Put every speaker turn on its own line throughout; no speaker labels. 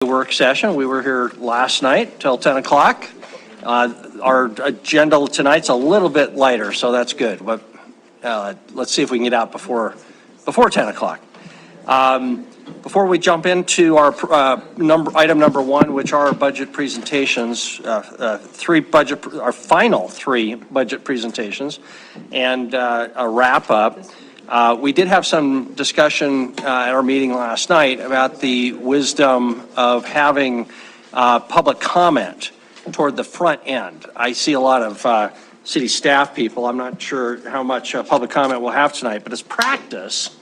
Work session. We were here last night till 10 o'clock. Our agenda tonight's a little bit lighter, so that's good. But let's see if we can get out before 10 o'clock. Before we jump into our item number one, which are budget presentations, our final three budget presentations, and a wrap up. We did have some discussion at our meeting last night about the wisdom of having public comment toward the front end. I see a lot of city staff people. I'm not sure how much public comment we'll have tonight, but as practice,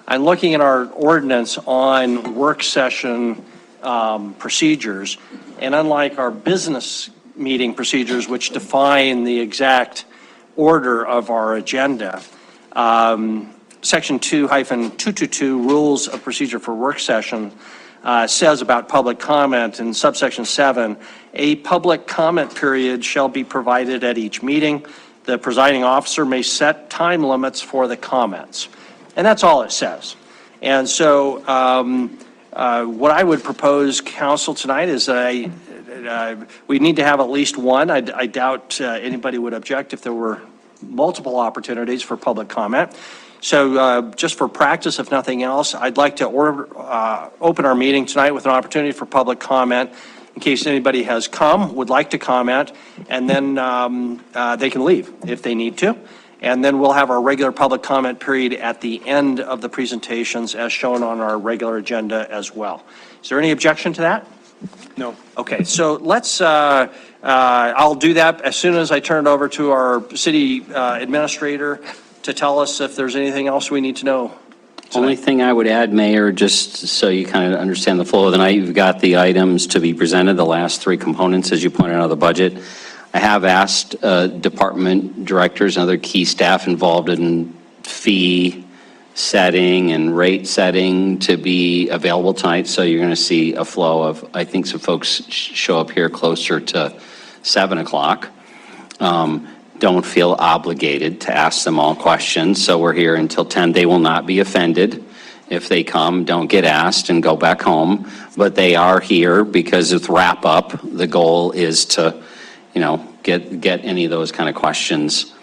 I'm looking at our ordinance on work session procedures, and unlike our business meeting procedures, which define the exact order of our agenda, Section 2-222 Rules of Procedure for Work Session says about public comment in subsection 7, a public comment period shall be provided at each meeting. The presiding officer may set time limits for the comments. And that's all it says. And so what I would propose, council, tonight is we need to have at least one. I doubt anybody would object if there were multiple opportunities for public comment. So just for practice, if nothing else, I'd like to open our meeting tonight with an opportunity for public comment in case anybody has would like to comment, and then they can leave if they need to. And then we'll have our regular public comment period at the end of the presentations as shown on our regular agenda as well. Is there any objection to that? No. Okay, so let's, I'll do that as soon as I turn it over to our city administrator to tell us if there's anything else we need to know tonight.
Only thing I would add, Mayor, just so you kind of understand the flow of the night, you've got the items to be presented, the last three components, as you pointed out, of the budget. I have asked department directors and other key staff involved in fee setting and rate setting to be available tonight. So you're going to see a flow of, I think some folks show up here closer to 7 o'clock. Don't feel obligated to ask them all questions. So we're here until 10. They will not be offended if they come, don't get asked and go back home. But they are here because with wrap up, the goal is to, you know, get any of those kind of questions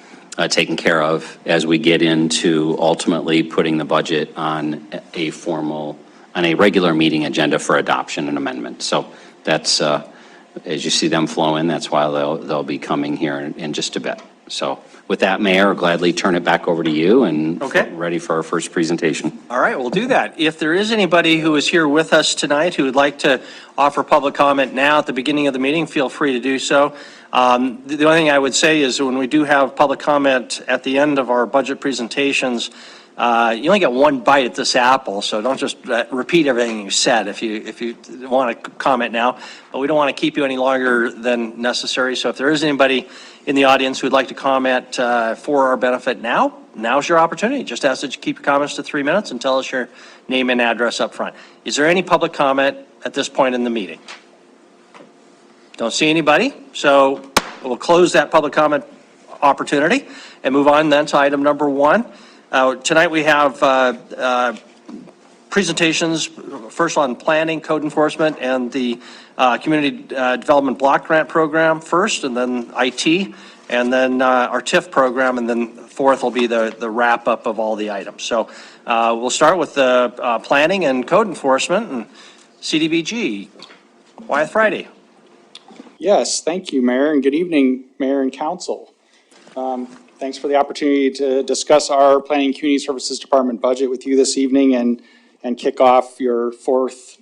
taken care of as we get into ultimately putting the budget on a regular meeting agenda for adoption and amendment. So that's, as you see them flow in, that's why they'll be coming here in just a bit. So with that, Mayor, I'll gladly turn it back over to you and ready for our first presentation. All
right, we'll do that. If there is anybody who is here with us tonight who would like to offer public comment now at the beginning of the meeting, feel free to do so. The only thing I would say is when we do have public comment at the end of our budget presentations, you only get one bite at this apple, so don't just repeat everything you said if you want to comment now. But we don't want to keep you any longer than necessary. So if there is anybody in the audience who would like to comment for our benefit now's your opportunity. Just ask that you keep your comments to 3 minutes and tell us your name and address up front. Is there any public comment at this point in the meeting? Don't see anybody, so we'll close that public comment opportunity and move on then to item number one. Tonight we have presentations, first on planning, code enforcement, and the community development block grant program first, and then IT, and then our TIF program, and then fourth will be the wrap up of all the items. So we'll start with the planning and code enforcement and Cdbg. Wyeth Friday.
Yes, thank you, Mayor, and good evening, Mayor and Council. Thanks for the opportunity to discuss our Planning and Community Services Department budget with you this evening and kick off your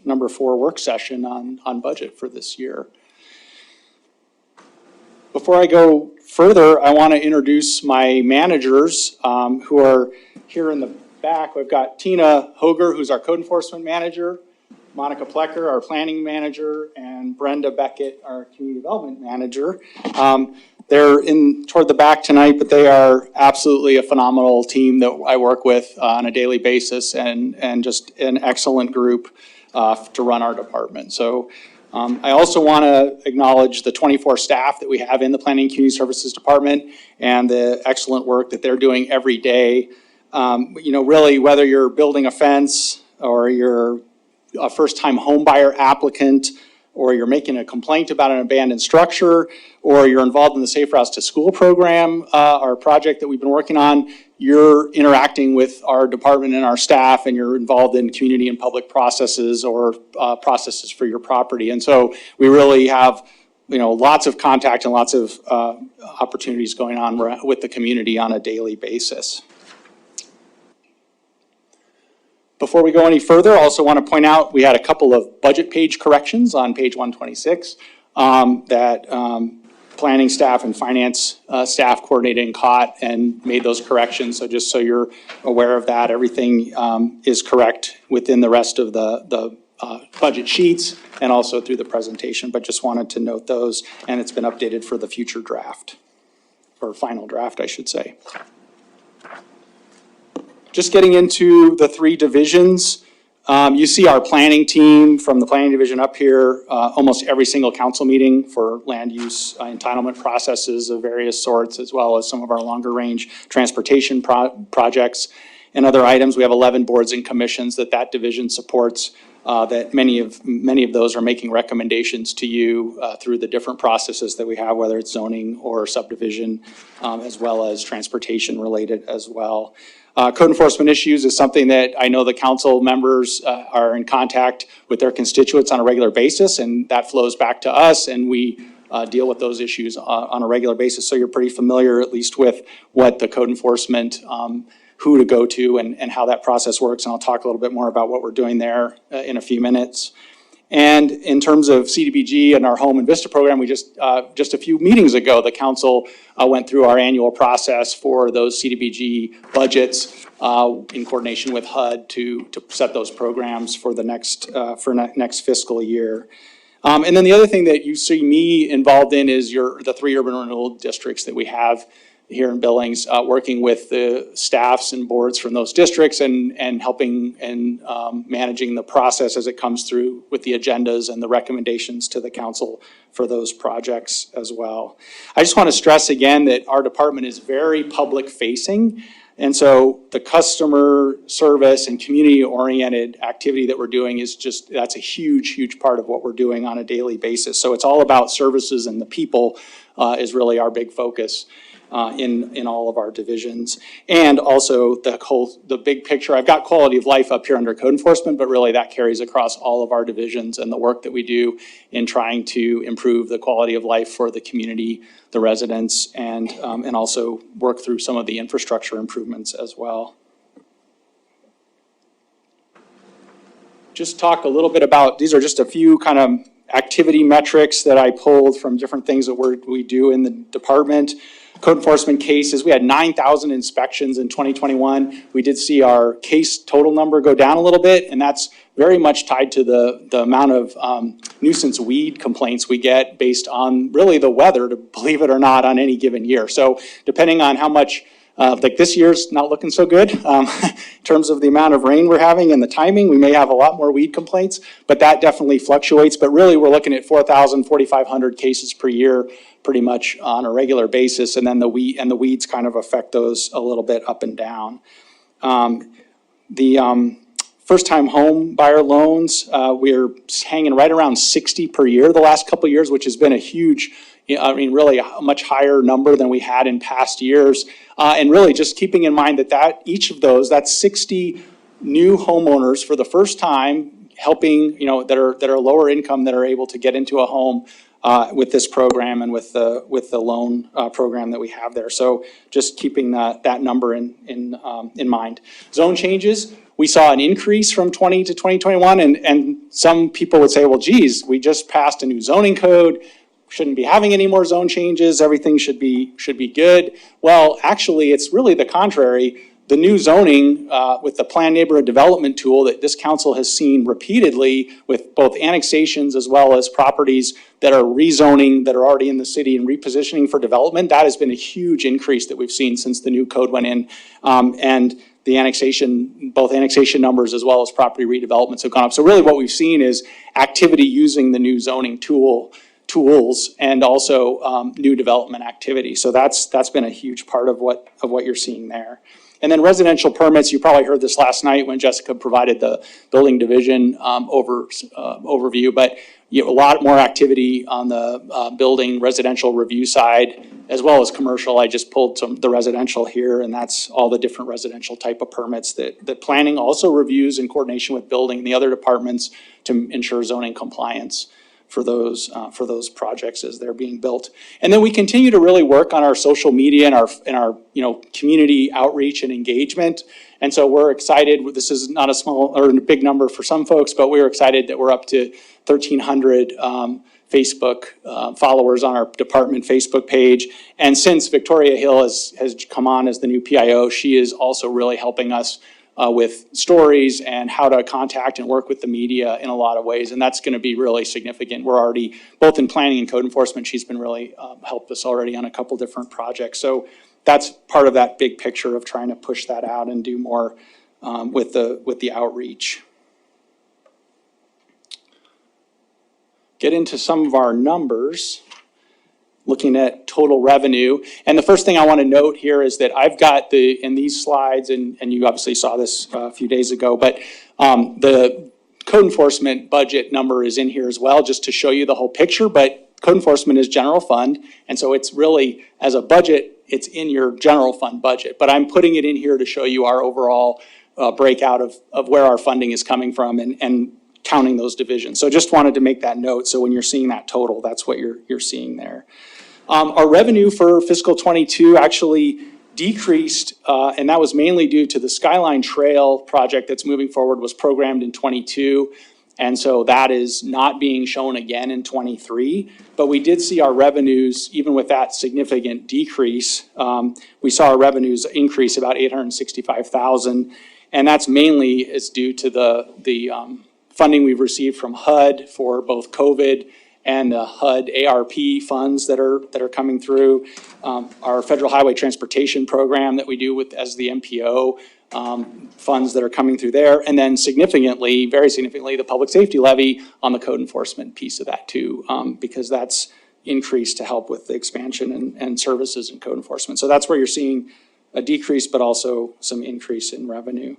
number four work session on budget for this year. Before I go further, I want to introduce my managers who are here in the back. We've got Tina Hoger, who's our code enforcement manager, Monica Plecker, our planning manager, and Brenda Beckett, our community development manager. They're toward the back tonight, but they are absolutely a phenomenal team that I work with on a daily basis, and just an excellent group to run our department. So I also want to acknowledge the 24 staff that we have in the Planning and Community Services Department and the excellent work that they're doing every day. You know, really, whether you're building a fence or you're a first-time home buyer applicant, or you're making a complaint about an abandoned structure, or you're involved in the Safe Routes to School program, our project that we've been working on, you're interacting with our department and our staff, and you're involved in community and public processes or processes for your property. And so we really have, lots of contact and lots of opportunities going on with the community on a daily basis. Before we go any further, I also want to point out we had a couple of budget page corrections on page 126 that planning staff and finance staff coordinated and caught and made those corrections. So just so you're aware of that, everything is correct within the rest of the budget sheets and also through the presentation, but just wanted to note those, and it's been updated for the future draft, or final draft, I should say. Just getting into the three divisions, you see our planning team from the planning division up here, almost every single council meeting for land use entitlement processes of various sorts, as well as some of our longer range transportation projects and other items. We have 11 boards and commissions that division supports, that many of those are making recommendations to you through the different processes that we have, whether it's zoning or subdivision, as well as transportation related as well. Code enforcement issues is something that I know the council members are in contact with their constituents on a regular basis, and that flows back to us, and we deal with those issues on a regular basis. So you're pretty familiar at least with what the code enforcement, who to go to and how that process works, and I'll talk a little bit more about what we're doing there in a few minutes. And in terms of CDBG and our Home and Vista program, we just a few meetings ago, the council went through our annual process for those CDBG budgets in coordination with HUD to set those programs for the next fiscal year. And then the other thing that you see me involved in is the 3 urban renewal districts that we have here in Billings, working with the staffs and boards from those districts and helping and managing the process as it comes through with the agendas and the recommendations to the council for those projects as well. I just want to stress again that our department is very public facing. And so the customer service and community oriented activity that we're doing is that's a huge part of what we're doing on a daily basis. So it's all about services, and the people is really our big focus. In all of our divisions, and also the big picture. I've got quality of life up here under code enforcement, but really that carries across all of our divisions and the work that we do in trying to improve the quality of life for the community, the residents, and also work through some of the infrastructure improvements as well. Just talk a little bit about, these are just a few kind of activity metrics that I pulled from different things that we do in the department. Code enforcement cases, we had 9,000 inspections in 2021. We did see our case total number go down a little bit, and that's very much tied to the amount of nuisance weed complaints we get based on really the weather, to believe it or not, on any given year. So depending on how much, like this year's not looking so good in terms of the amount of rain we're having and the timing, we may have a lot more weed complaints, but that definitely fluctuates. But really we're looking at 4,000, 4,500 cases per year pretty much on a regular basis, and then the weeds kind of affect those a little bit up and down. First-time home buyer loans, we're hanging right around 60 per year the last couple of years, which has been a huge, really a much higher number than we had in past years. And really just keeping in mind that each of those, that's 60 new homeowners for the first time, helping, that are lower income, that are able to get into a home with this program and with the loan program that we have there. So just keeping that number in mind. Zone changes, we saw an increase from 20 to 2021, and some people would say, well, geez, we just passed a new zoning code, shouldn't be having any more zone changes, everything should be good. Well, actually, it's really the contrary. The new zoning with the planned neighborhood development tool that this council has seen repeatedly with both annexations as well as properties that are rezoning that are already in the city and repositioning for development, that has been a huge increase that we've seen since the new code went in. And the annexation, both annexation numbers as well as property redevelopments have gone up. So really what we've seen is activity using the new zoning tools and also new development activity. So that's been a huge part of what you're seeing there. And then residential permits, you probably heard this last night when Jessica provided the building division overview, but a lot more activity on the building residential review side, as well as commercial. I just pulled the residential here, and that's all the different residential type of permits that planning also reviews in coordination with building and the other departments to ensure zoning compliance for those projects as they're being built. And then we continue to really work on our social media and our community outreach and engagement. And so we're excited. This is not a small or a big number for some folks, but we're excited that we're up to 1,300 Facebook followers on our department Facebook page. And since Victoria Hill has come on as the new PIO, she is also really helping us with stories and how to contact and work with the media in a lot of ways. And that's going to be really significant. We're already, both in planning and code enforcement, she's been really helped us already on a couple different projects. So that's part of that big picture of trying to push that out and do more with the outreach. Get into some of our numbers, looking at total revenue. And the first thing I want to note here is that I've got in these slides, and you obviously saw this a few days ago, but the code enforcement budget number is in here as well, just to show you the whole picture. But code enforcement is general fund, and so it's really, as a budget, it's in your general fund budget. But I'm putting it in here to show you our overall breakout of where our funding is coming from and counting those divisions. So just wanted to make that note. So when you're seeing that total, that's what you're seeing there. Our revenue for fiscal 22 actually decreased, and that was mainly due to the Skyline Trail project that's moving forward, was programmed in 22. And so that is not being shown again in 23. But we did see our revenues, even with that significant decrease, we saw our revenues increase about $865,000. And that's mainly is due to the funding we've received from HUD for both COVID and the HUD ARP funds that are coming through. Our Federal Highway Transportation Program that we do as the MPO, funds that are coming through there. And then significantly, very significantly, the public safety levy on the code enforcement piece of that too, because that's increased to help with the expansion and services and code enforcement. So that's where you're seeing a decrease, but also some increase in revenue.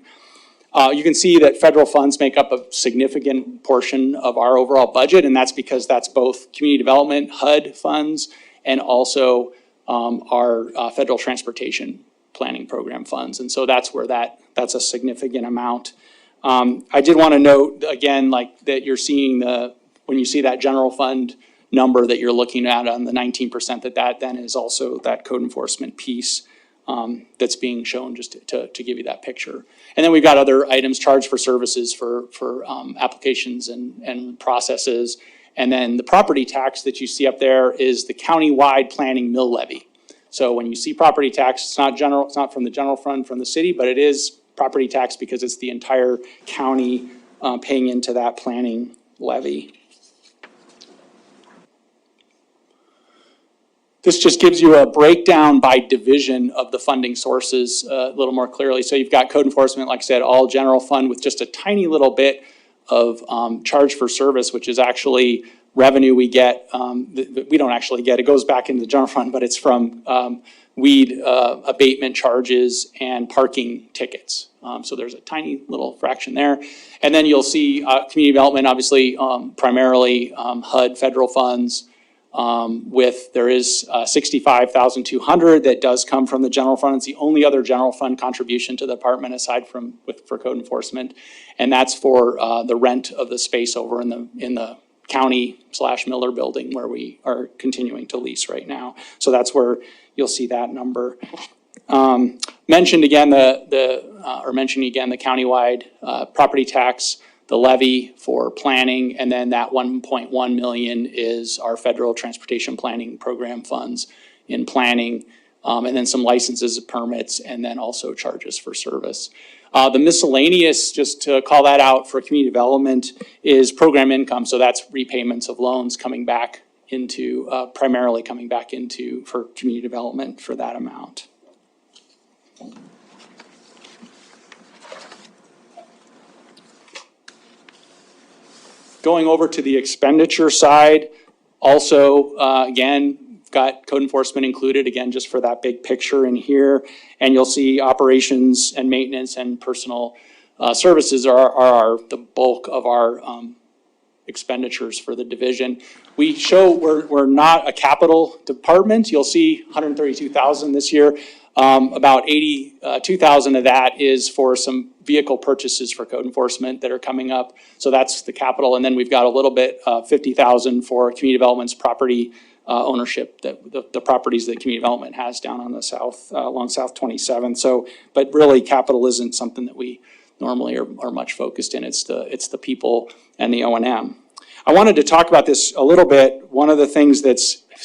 You can see that federal funds make up a significant portion of our overall budget, and that's because that's both community development, HUD funds, and also our federal transportation planning program funds. And so that's where that's a significant amount. I did want to note again, like that you're seeing when you see that general fund number that you're looking at on the 19%, that then is also that code enforcement piece. That's being shown just to give you that picture. And then we've got other items charged for services for applications and processes. And then the property tax that you see up there is the county-wide planning mill levy. So when you see property tax, it's not from the general fund from the city, but it is property tax because it's the entire county paying into that planning levy. This just gives you a breakdown by division of the funding sources a little more clearly. So you've got code enforcement, like I said, all general fund with just a tiny little bit of charge for service, which is actually revenue we get. We don't actually get, it goes back into the general fund, but it's from weed abatement charges and parking tickets. So there's a tiny little fraction there. And then you'll see community development, obviously primarily HUD federal funds. There is $65,200 that does come from the general fund. It's the only other general fund contribution to the department aside from for code enforcement, and that's for the rent of the space over in the county/Miller building where we are continuing to lease right now. So that's where you'll see that number. Mentioning again the countywide property tax. The levy for planning, and then that 1.1 million is our federal transportation planning program funds in planning, and then some licenses, permits, and then also charges for service. The miscellaneous, just to call that out for community development, is program income. So that's repayments of loans coming back into, primarily coming back into for community development for that amount. Going over to the expenditure side, also, again, got code enforcement included, again, just for that big picture in here. And you'll see operations and maintenance and personal services are the bulk of our expenditures for the division. We show we're not a capital department. You'll see 132,000 this year. About 82,000 of that is for some vehicle purchases for code enforcement that are coming up. So that's the capital. And then we've got a little bit, 50,000 for community development's property ownership, the properties that community development has down on the south, along South 27. So, but really capital isn't something that we normally are much focused in. It's the people and the O&M. I wanted to talk about this a little bit. One of the things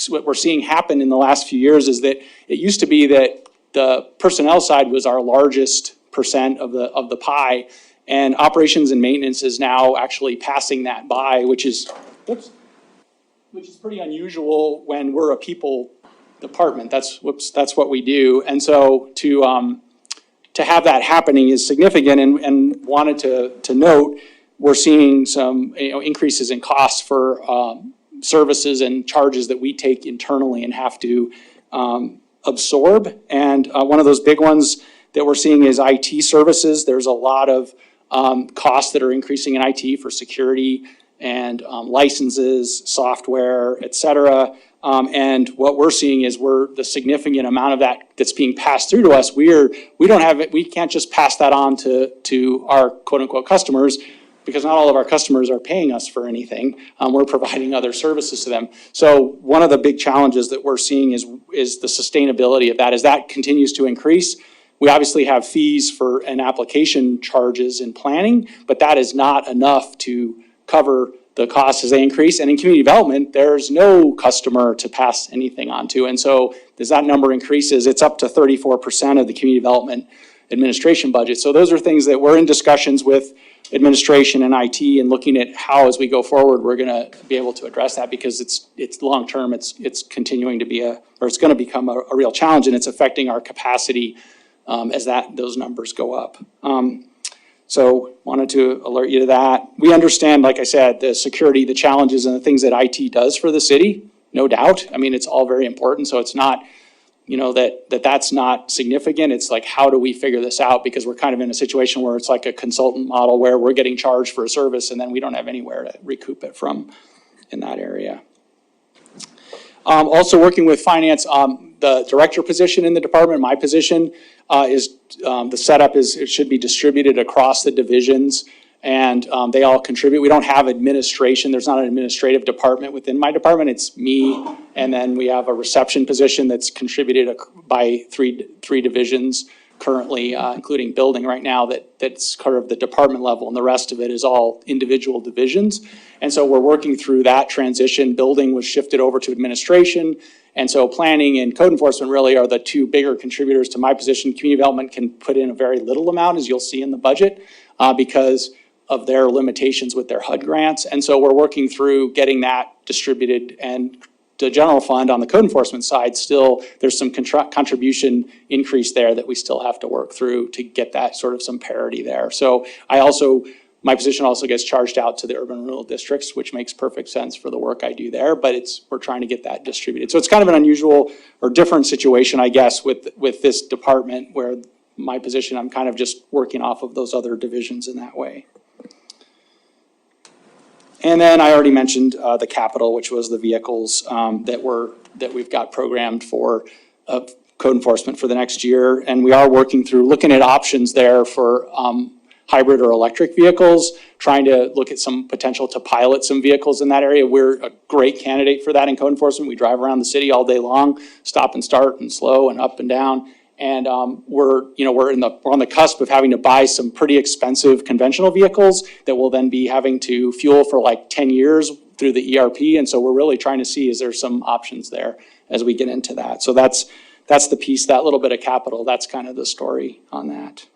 what we're seeing happen in the last few years is that it used to be that the personnel side was our largest percent of the pie, and operations and maintenance is now actually passing that by, which is pretty unusual when we're a people department. That's what we do. And so to have that happening is significant, and wanted to note we're seeing some increases in costs for services and charges that we take internally and have to absorb. And one of those big ones that we're seeing is IT services. There's a lot of costs that are increasing in IT for security and licenses, software, et cetera. And what we're seeing is the significant amount of that's being passed through to us. We can't just pass that on to our quote unquote customers, because not all of our customers are paying us for anything. We're providing other services to them. So one of the big challenges that we're seeing is the sustainability of that. As that continues to increase, we obviously have fees for an application charges in planning, but that is not enough to cover the costs as they increase. And in community development, there's no customer to pass anything on to. And so as that number increases, it's up to 34% of the community development administration budget. So those are things that we're in discussions with administration and IT and looking at how, as we go forward, we're going to be able to address that, because it's long term. It's continuing to be it's going to become a real challenge, and it's affecting our capacity as those numbers go up. So wanted to alert you to that. We understand, like I said, the security, the challenges, and the things that IT does for the city, no doubt. I mean, it's all very important. So it's not, that's not significant. It's like, how do we figure this out? Because we're kind of in a situation where it's like a consultant model where we're getting charged for a service and then we don't have anywhere to recoup it from in that area. Also working with finance, the director position in the department, my position, is the setup is it should be distributed across the divisions, and they all contribute. We don't have administration. There's not an administrative department within my department. It's me, and then we have a reception position that's contributed by three divisions currently, including building right now, that's kind of the department level, and the rest of it is all individual divisions. And so we're working through that transition. Building was shifted over to administration, and so planning and code enforcement really are the two bigger contributors to my position. Community development can put in a very little amount, as you'll see in the budget, because of their limitations with their HUD grants. And so we're working through getting that distributed, and the general fund on the code enforcement side, still there's some contribution increase there that we still have to work through to get that sort of some parity there. So my position also gets charged out to the urban renewal districts, which makes perfect sense for the work I do there, but we're trying to get that distributed. So it's kind of an unusual or different situation, I guess, with this department, where my position, I'm kind of just working off of those other divisions in that way. And then I already mentioned the capital, which was the vehicles that we've got programmed for code enforcement for the next year. And we are working through looking at options there for hybrid or electric vehicles, trying to look at some potential to pilot some vehicles in that area. We're a great candidate for that in code enforcement. We drive around the city all day long, stop and start and slow and up and down. And we're on the cusp of having to buy some pretty expensive conventional vehicles that will then be having to fuel for like 10 years through the ERP. And so we're really trying to see, is there some options there as we get into that. So that's the piece, that little bit of capital, that's kind of the story on that.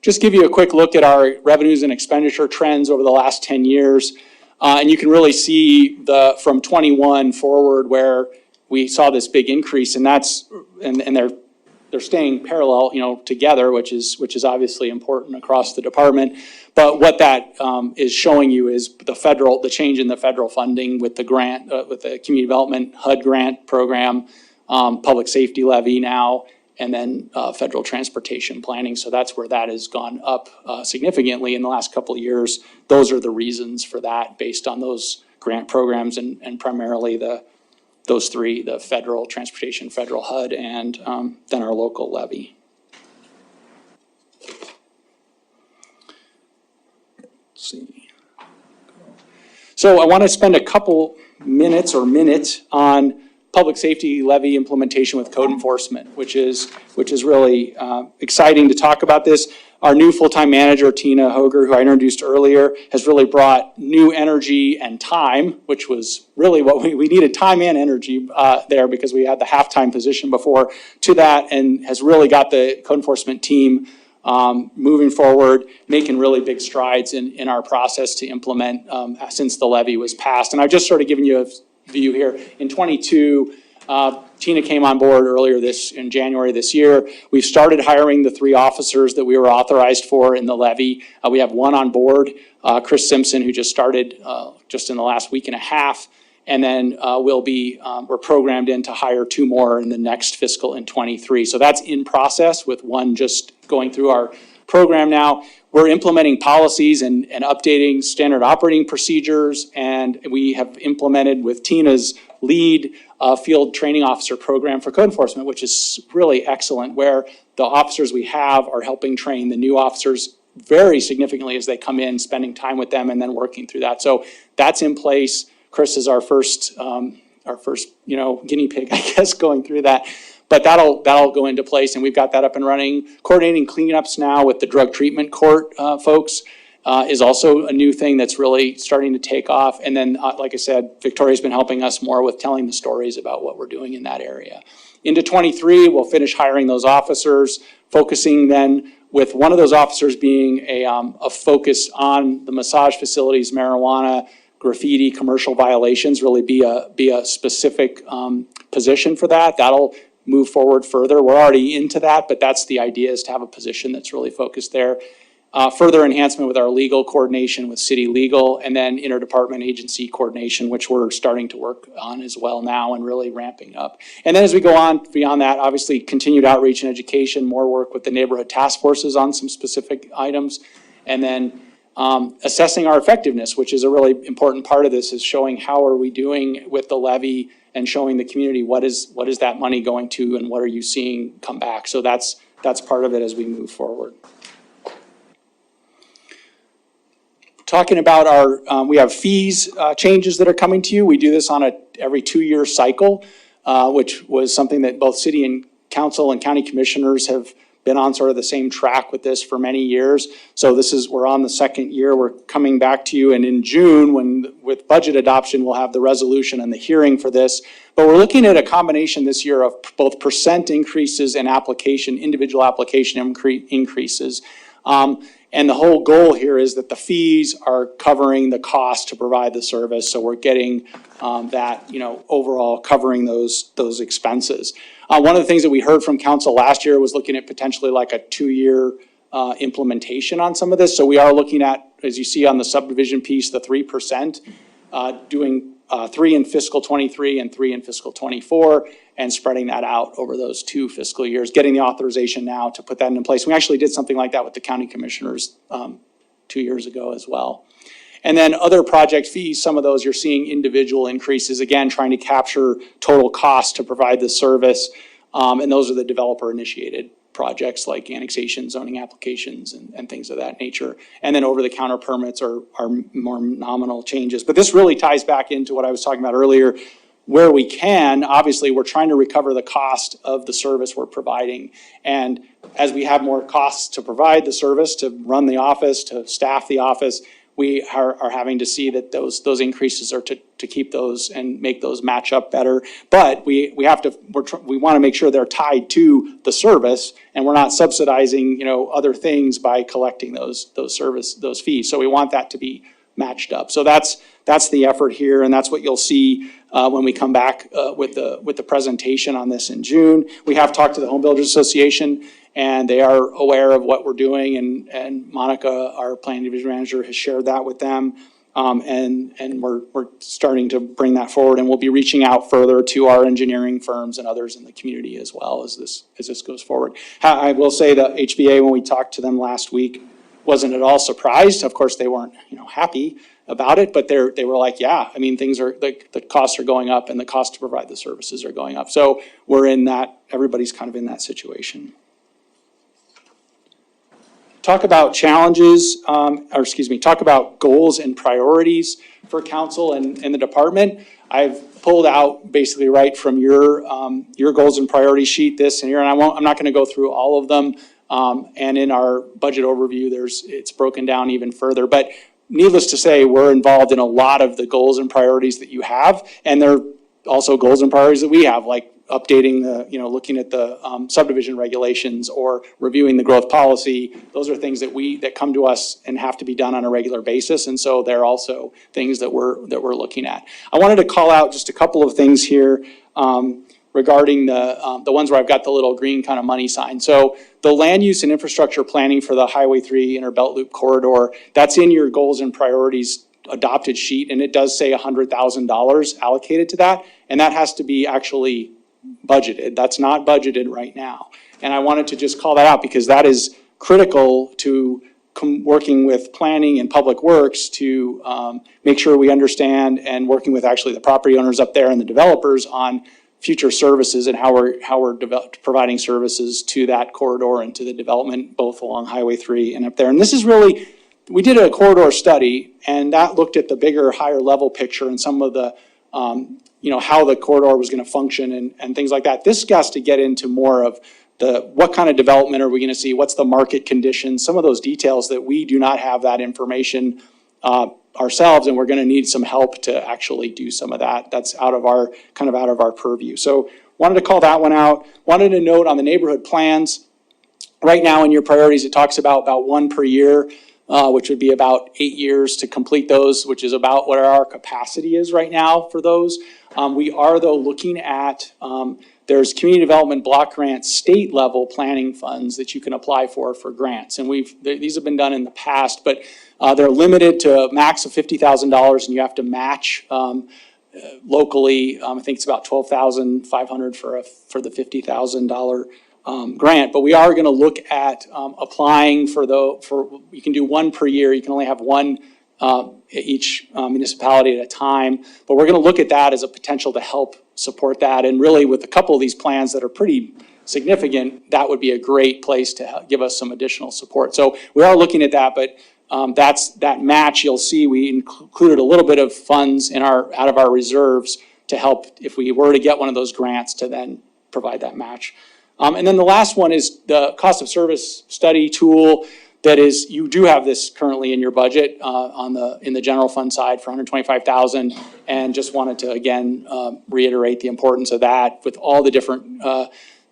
Just give you a quick look at our revenues and expenditure trends over the last 10 years. And you can really see from 21 forward where we saw this big increase, and they're staying parallel, together, which is obviously important across the department. But what that is showing you is the change in the federal funding with the grant, with the Community Development HUD grant program, Public Safety Levy now, and then federal transportation planning. So that's where that has gone up significantly in the last couple of years. Those are the reasons for that based on those grant programs and primarily those three, the federal transportation, federal HUD, and then our local levy. Let's see. So I want to spend a couple minutes on public safety levy implementation with code enforcement, which is really exciting to talk about this. Our new full-time manager, Tina Hoger, who I introduced earlier, has really brought new energy and time, which was really what we needed, time and energy there because we had the half-time position before, to that, and has really got the code enforcement team moving forward, making really big strides in our process to implement since the levy was passed. And I've just sort of given you a view here. In 22, Tina came on board earlier in January this year. We've started hiring the 3 officers that we were authorized for in the levy. We have 1 on board, Chris Simpson, who just started just in the last week and a half. And then we're programmed in to hire 2 more in the next fiscal in 23. So that's in process with 1 just going through our program now. We're implementing policies and updating standard operating procedures, and we have implemented with Tina's lead field training officer program for code enforcement, which is really excellent, where the officers we have are helping train the new officers very significantly as they come in, spending time with them and then working through that. So that's in place. Chris is our first guinea pig, I guess, going through that. But that'll go into place, and we've got that up and running. Coordinating cleanups now with the drug treatment court folks is also a new thing that's really starting to take off. And then, like I said, Victoria's been helping us more with telling the stories about what we're doing in that area. Into 23, we'll finish hiring those officers, focusing then with one of those officers being a focus on the massage facilities, marijuana, graffiti, commercial violations, really be a specific position for that. That'll move forward further. We're already into that, but that's the idea, is to have a position that's really focused there. Further enhancement with our legal coordination with city legal, and then interdepartment agency coordination, which we're starting to work on as well now and really ramping up. And then as we go on beyond that, obviously continued outreach and education, more work with the neighborhood task forces on some specific items, and then assessing our effectiveness, which is a really important part of this, is showing how are we doing with the levy and showing the community what is that money going to and what are you seeing come back. So that's part of it as we move forward. Talking about we have fees changes that are coming to you. We do this on every 2-year cycle, which was something that both city and council and county commissioners have been on sort of the same track with this for many years. So we're on the 2nd year. We're coming back to you, and in June, with budget adoption, we'll have the resolution and the hearing for this. But we're looking at a combination this year of both percent increases and individual application increases. And the whole goal here is that the fees are covering the cost to provide the service. So we're getting that, overall covering those expenses. One of the things that we heard from council last year was looking at potentially like a 2-year implementation on some of this. So we are looking at, as you see on the subdivision piece, the 3%, doing 3 in fiscal 23 and 3 in fiscal 24, and spreading that out over those 2 fiscal years, getting the authorization now to put that in place. We actually did something like that with the county commissioners 2 years ago as well. And then other project fees, some of those you're seeing individual increases, again, trying to capture total cost to provide the service. And those are the developer initiated projects like annexation, zoning applications, and things of that nature. And then over-the-counter permits are more nominal changes. But this really ties back into what I was talking about earlier. Where we can, obviously, we're trying to recover the cost of the service we're providing. And as we have more costs to provide the service, to run the office, to staff the office, we are having to see that those increases are to keep those and make those match up better. But we want to make sure they're tied to the service, and we're not subsidizing other things by collecting those fees. So we want that to be matched up. So that's the effort here, and that's what you'll see when we come back with the presentation on this in June. We have talked to the Home Builders Association, and they are aware of what we're doing, and Monica, our planning division manager, has shared that with them. And we're starting to bring that forward, and we'll be reaching out further to our engineering firms and others in the community as well as this goes forward. I will say that HBA, when we talked to them last week, wasn't at all surprised. Of course, they weren't, happy about it, but they were like, yeah, I mean, things are, the costs are going up and the cost to provide the services are going up. So we're in that, everybody's kind of in that situation. Talk about challenges, talk about goals and priorities for council and the department. I've pulled out basically right from your goals and priority sheet this and here, and I'm not going to go through all of them. And in our budget overview, it's broken down even further. But needless to say, we're involved in a lot of the goals and priorities that you have, and there are also goals and priorities that we have, like updating looking at the subdivision regulations or reviewing the growth policy. Those are things that come to us and have to be done on a regular basis, and so they're also things that we're looking at. I wanted to call out just a couple of things here regarding the ones where I've got the little green kind of money sign. So the land use and infrastructure planning for the Highway 3 Inner Belt Loop corridor, that's in your goals and priorities adopted sheet, and it does say $100,000 allocated to that, and that has to be actually budgeted. That's not budgeted right now. And I wanted to just call that out because that is critical to working with planning and public works to make sure we understand, and working with actually the property owners up there and the developers on future services and how we're providing services to that corridor and to the development both along Highway 3 and up there. And this is really, we did a corridor study, and that looked at the bigger, higher level picture and some of the how the corridor was going to function and things like that. This has to get into more of what kind of development are we going to see, what's the market conditions, some of those details that we do not have that information ourselves, and we're going to need some help to actually do some of that. That's out of our purview. So wanted to call that one out. Wanted to note on the neighborhood plans, right now in your priorities, it talks about one per year, which would be about 8 years to complete those, which is about what our capacity is right now for those. We are, though, looking at, there's community development block grant state level planning funds that you can apply for grants. And these have been done in the past, but they're limited to a max of $50,000, and you have to match locally. I think it's about $12,500 for the $50,000 grant. But we are going to look at applying for you can do one per year. You can only have one each municipality at a time. But we're going to look at that as a potential to help support that. And really, with a couple of these plans that are pretty significant, that would be a great place to give us some additional support. So we are looking at that, but that match, you'll see we included a little bit of funds out of our reserves to help if we were to get one of those grants to then provide that match. And then the last one is the cost of service study tool. That is, you do have this currently in your budget in the general fund side for $125,000, and just wanted to again reiterate the importance of that with all the different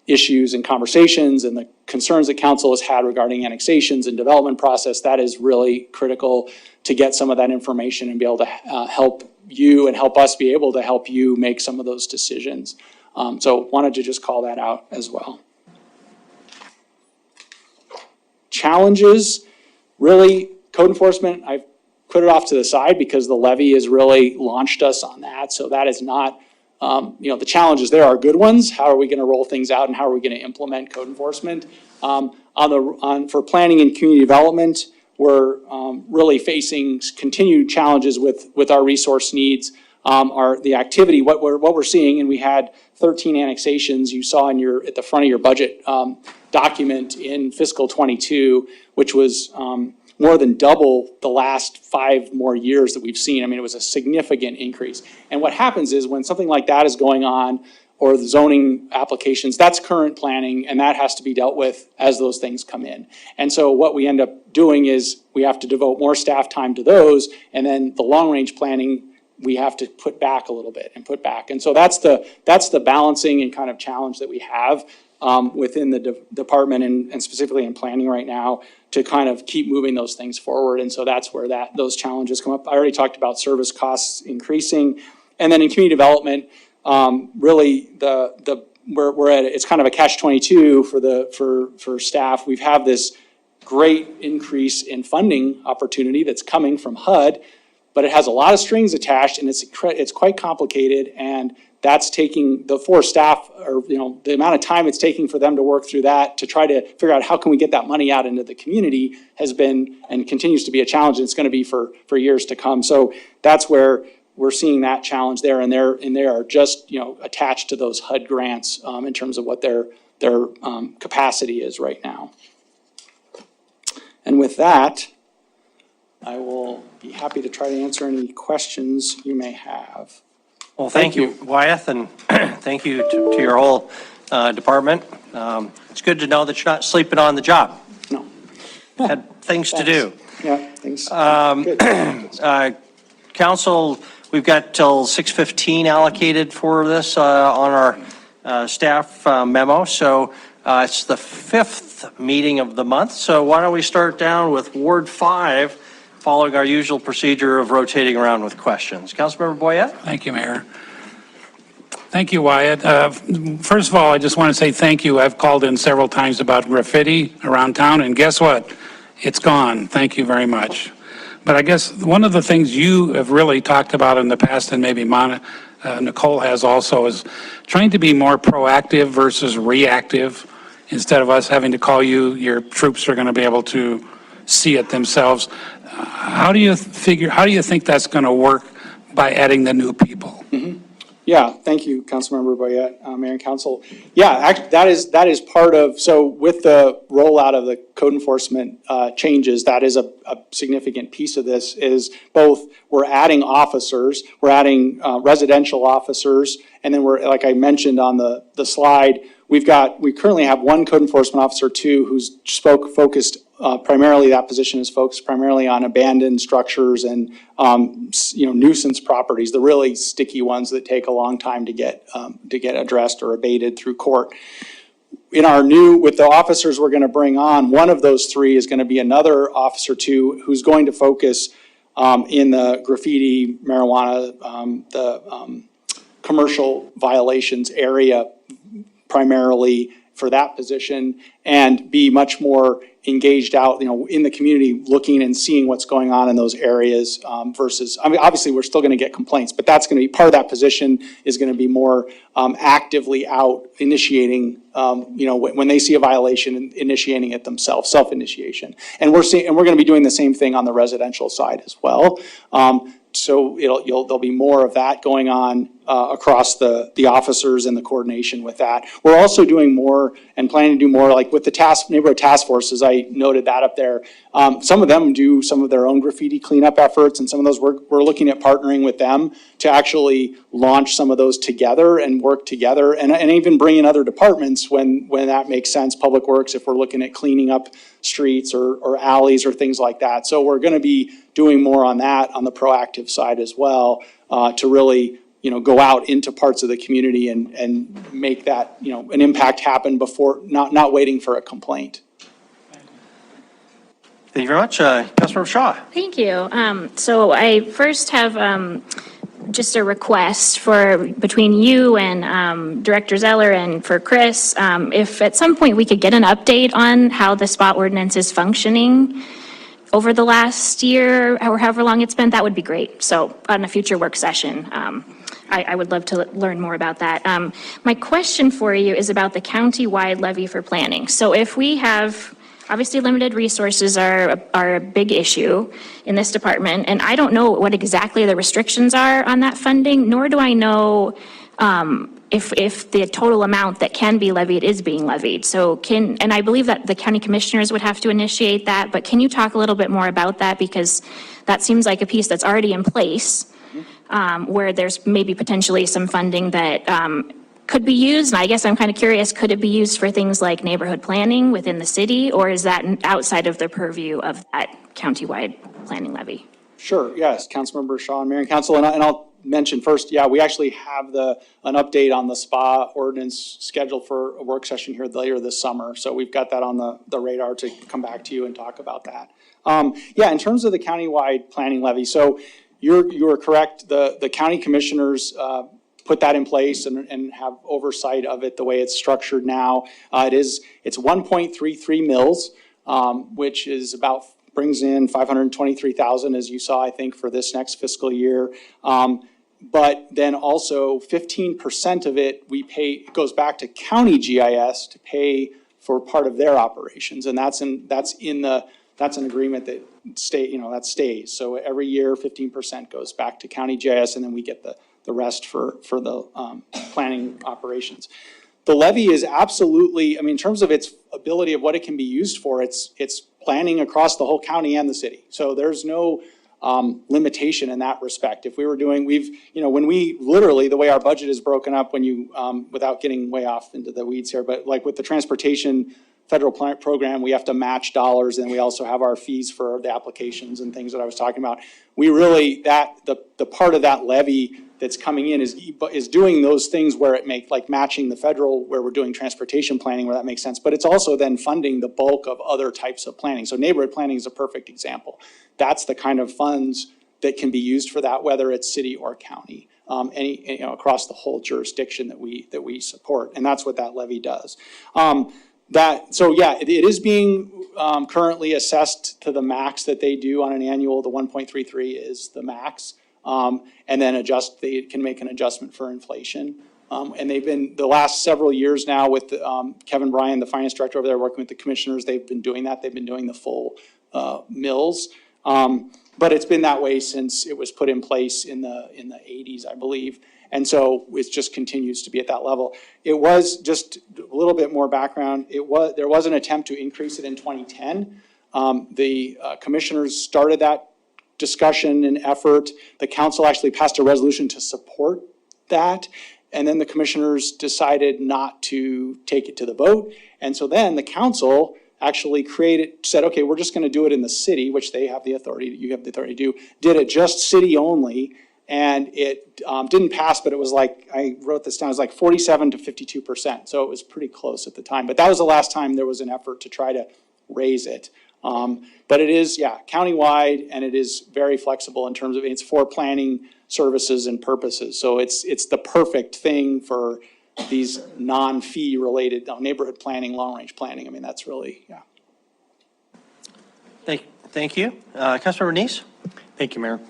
issues and conversations and the concerns that council has had regarding annexations and development process. That is really critical to get some of that information and be able to help you and help us be able to help you make some of those decisions. So wanted to just call that out as well. Challenges, really, code enforcement, I've put it off to the side because the levy has really launched us on that. So that is not, the challenges there are good ones. How are we going to roll things out and how are we going to implement code enforcement? For planning and community development, we're really facing continued challenges with our resource needs. The activity, what we're seeing, and we had 13 annexations you saw at the front of your budget document in fiscal 22, which was more than double the last 5 more years that we've seen. I mean, it was a significant increase. And what happens is when something like that is going on, or the zoning applications, that's current planning, and that has to be dealt with as those things come in. And so what we end up doing is we have to devote more staff time to those, and then the long-range planning we have to put back a little bit and put back. And so that's the balancing and kind of challenge that we have within the department and specifically in planning right now to kind of keep moving those things forward. And so that's where those challenges come up. I already talked about service costs increasing. And then in community development, really we're at, it's kind of a catch-22 for staff. We've had this great increase in funding opportunity that's coming from HUD, but it has a lot of strings attached and it's quite complicated, and that's taking the 4 staff, or the amount of time it's taking for them to work through that to try to figure out how can we get that money out into the community has been and continues to be a challenge, and it's going to be for years to come. So that's where we're seeing that challenge there, and they are just attached to those HUD grants in terms of what their capacity is right now. And with that, I will be happy to try to answer any questions you may have.
Well, thank you, Wyeth, and thank you to your whole department. It's good to know that you're not sleeping on the job.
No.
Had things to do.
Yeah, thanks. Good.
Council, we've got till 6:15 allocated for this on our staff memo. So it's the 5th meeting of the month. So why don't we start down with Ward 5, following our usual procedure of rotating around with questions. Councilmember Boyette?
Thank you, Mayor. Thank you, Wyatt. First of all, I just want to say thank you. I've called in several times about graffiti around town, and guess what? It's gone. Thank you very much. But I guess one of the things you have really talked about in the past, and maybe Nicole has also, is trying to be more proactive versus reactive. Instead of us having to call you, your troops are going to be able to see it themselves. How do you think that's going to work by adding the new people?
Mm-hmm. Yeah, thank you, Councilmember Boyette, Mayor and Council. Yeah, that is part of, so with the rollout of the code enforcement changes, that is a significant piece of this, is both we're adding officers, we're adding residential officers, and then we're, like I mentioned on the slide, we currently have 1 code enforcement officer, 2, who's focused primarily, that position is focused primarily on abandoned structures and nuisance properties, the really sticky ones that take a long time to get addressed or abated through court. With the officers we're going to bring on, one of those 3 is going to be another officer 2 who's going to focus in the graffiti, marijuana, the commercial violations area primarily for that position, and be much more engaged out, in the community, looking and seeing what's going on in those areas versus, obviously we're still going to get complaints, but that's going to be part of that position is going to be more actively out initiating, when they see a violation, initiating it themselves, self-initiation. And we're going to be doing the same thing on the residential side as well. So there'll be more of that going on across the officers and the coordination with that. We're also doing more and planning to do more, like with the neighborhood task forces. I noted that up there. Some of them do some of their own graffiti cleanup efforts, and some of those we're looking at partnering with them to actually launch some of those together and work together, and even bring in other departments when that makes sense. Public Works, if we're looking at cleaning up streets or alleys or things like that. So we're going to be doing more on that on the proactive side as well, to really go out into parts of the community and make that an impact happen before not waiting for a complaint.
Thank you very much. Councilmember Shaw.
Thank you. So I first have just a request between you and Director Zeller and for Chris, if at some point we could get an update on how the spot ordinance is functioning over the last year or however long it's been, that would be great. So on a future work session, I would love to learn more about that. My question for you is about the county-wide levy for planning. So if we have, obviously limited resources are a big issue in this department, and I don't know what exactly the restrictions are on that funding, nor do I know if the total amount that can be levied is being levied. So and I believe that the county commissioners would have to initiate that, but can you talk a little bit more about that? Because that seems like a piece that's already in place, where there's maybe potentially some funding that could be used. And I guess I'm kind of curious, could it be used for things like neighborhood planning within the city, or is that outside of the purview of that countywide planning levy?
Sure, yes, Councilmember Shaw and Mayor and Council, and I'll mention first, yeah, we actually have an update on the spa ordinance scheduled for a work session here later this summer. So we've got that on the radar to come back to you and talk about that. Yeah, in terms of the countywide planning levy, so you're correct. The county commissioners put that in place and have oversight of it the way it's structured now. It's 1.33 mils, which is brings in $523,000, as you saw, I think, for this next fiscal year. But then also 15% of it it goes back to county GIS to pay for part of their operations, and that's an agreement that that stays. So every year, 15% goes back to county GIS, and then we get the rest for the planning operations. The levy is absolutely, in terms of its ability of what it can be used for, it's planning across the whole county and the city. So there's no limitation in that respect. If we were doing, when we literally, the way our budget is broken up, when you, without getting way off into the weeds here, but like with the transportation federal program, we have to match dollars, and we also have our fees for the applications and things that I was talking about. We really, the part of that levy that's coming in is doing those things where it makes, like matching the federal, where we're doing transportation planning, where that makes sense, but it's also then funding the bulk of other types of planning. So neighborhood planning is a perfect example. That's the kind of funds that can be used for that, whether it's city or county, across the whole jurisdiction that we support, and that's what that levy does. So yeah, it is being currently assessed to the max that they do on an annual. The 1.33 is the max. And then they can make an adjustment for inflation. And they've been, the last several years now with Kevin Bryan, the finance director over there, working with the commissioners, they've been doing that. They've been doing the full mills. But it's been that way since it was put in place in the 80s, I believe. And so it just continues to be at that level. It was, just a little bit more background, there was an attempt to increase it in 2010. The commissioners started that discussion and effort. The council actually passed a resolution to support that. And then the commissioners decided not to take it to the vote. And so then the council actually said, okay, we're just going to do it in the city, which they have the authority, you have the authority to do, did it just city only. And it didn't pass, but it was like, I wrote this down, it was like 47 to 52%. So it was pretty close at the time. But that was the last time there was an effort to try to raise it. But it is, yeah, countywide, and it is very flexible in terms of it's for planning services and purposes. So it's the perfect thing for these non-fee related neighborhood planning, long-range planning. That's really, yeah.
Thank you. Councilmember Neese?
Thank you, Mayor.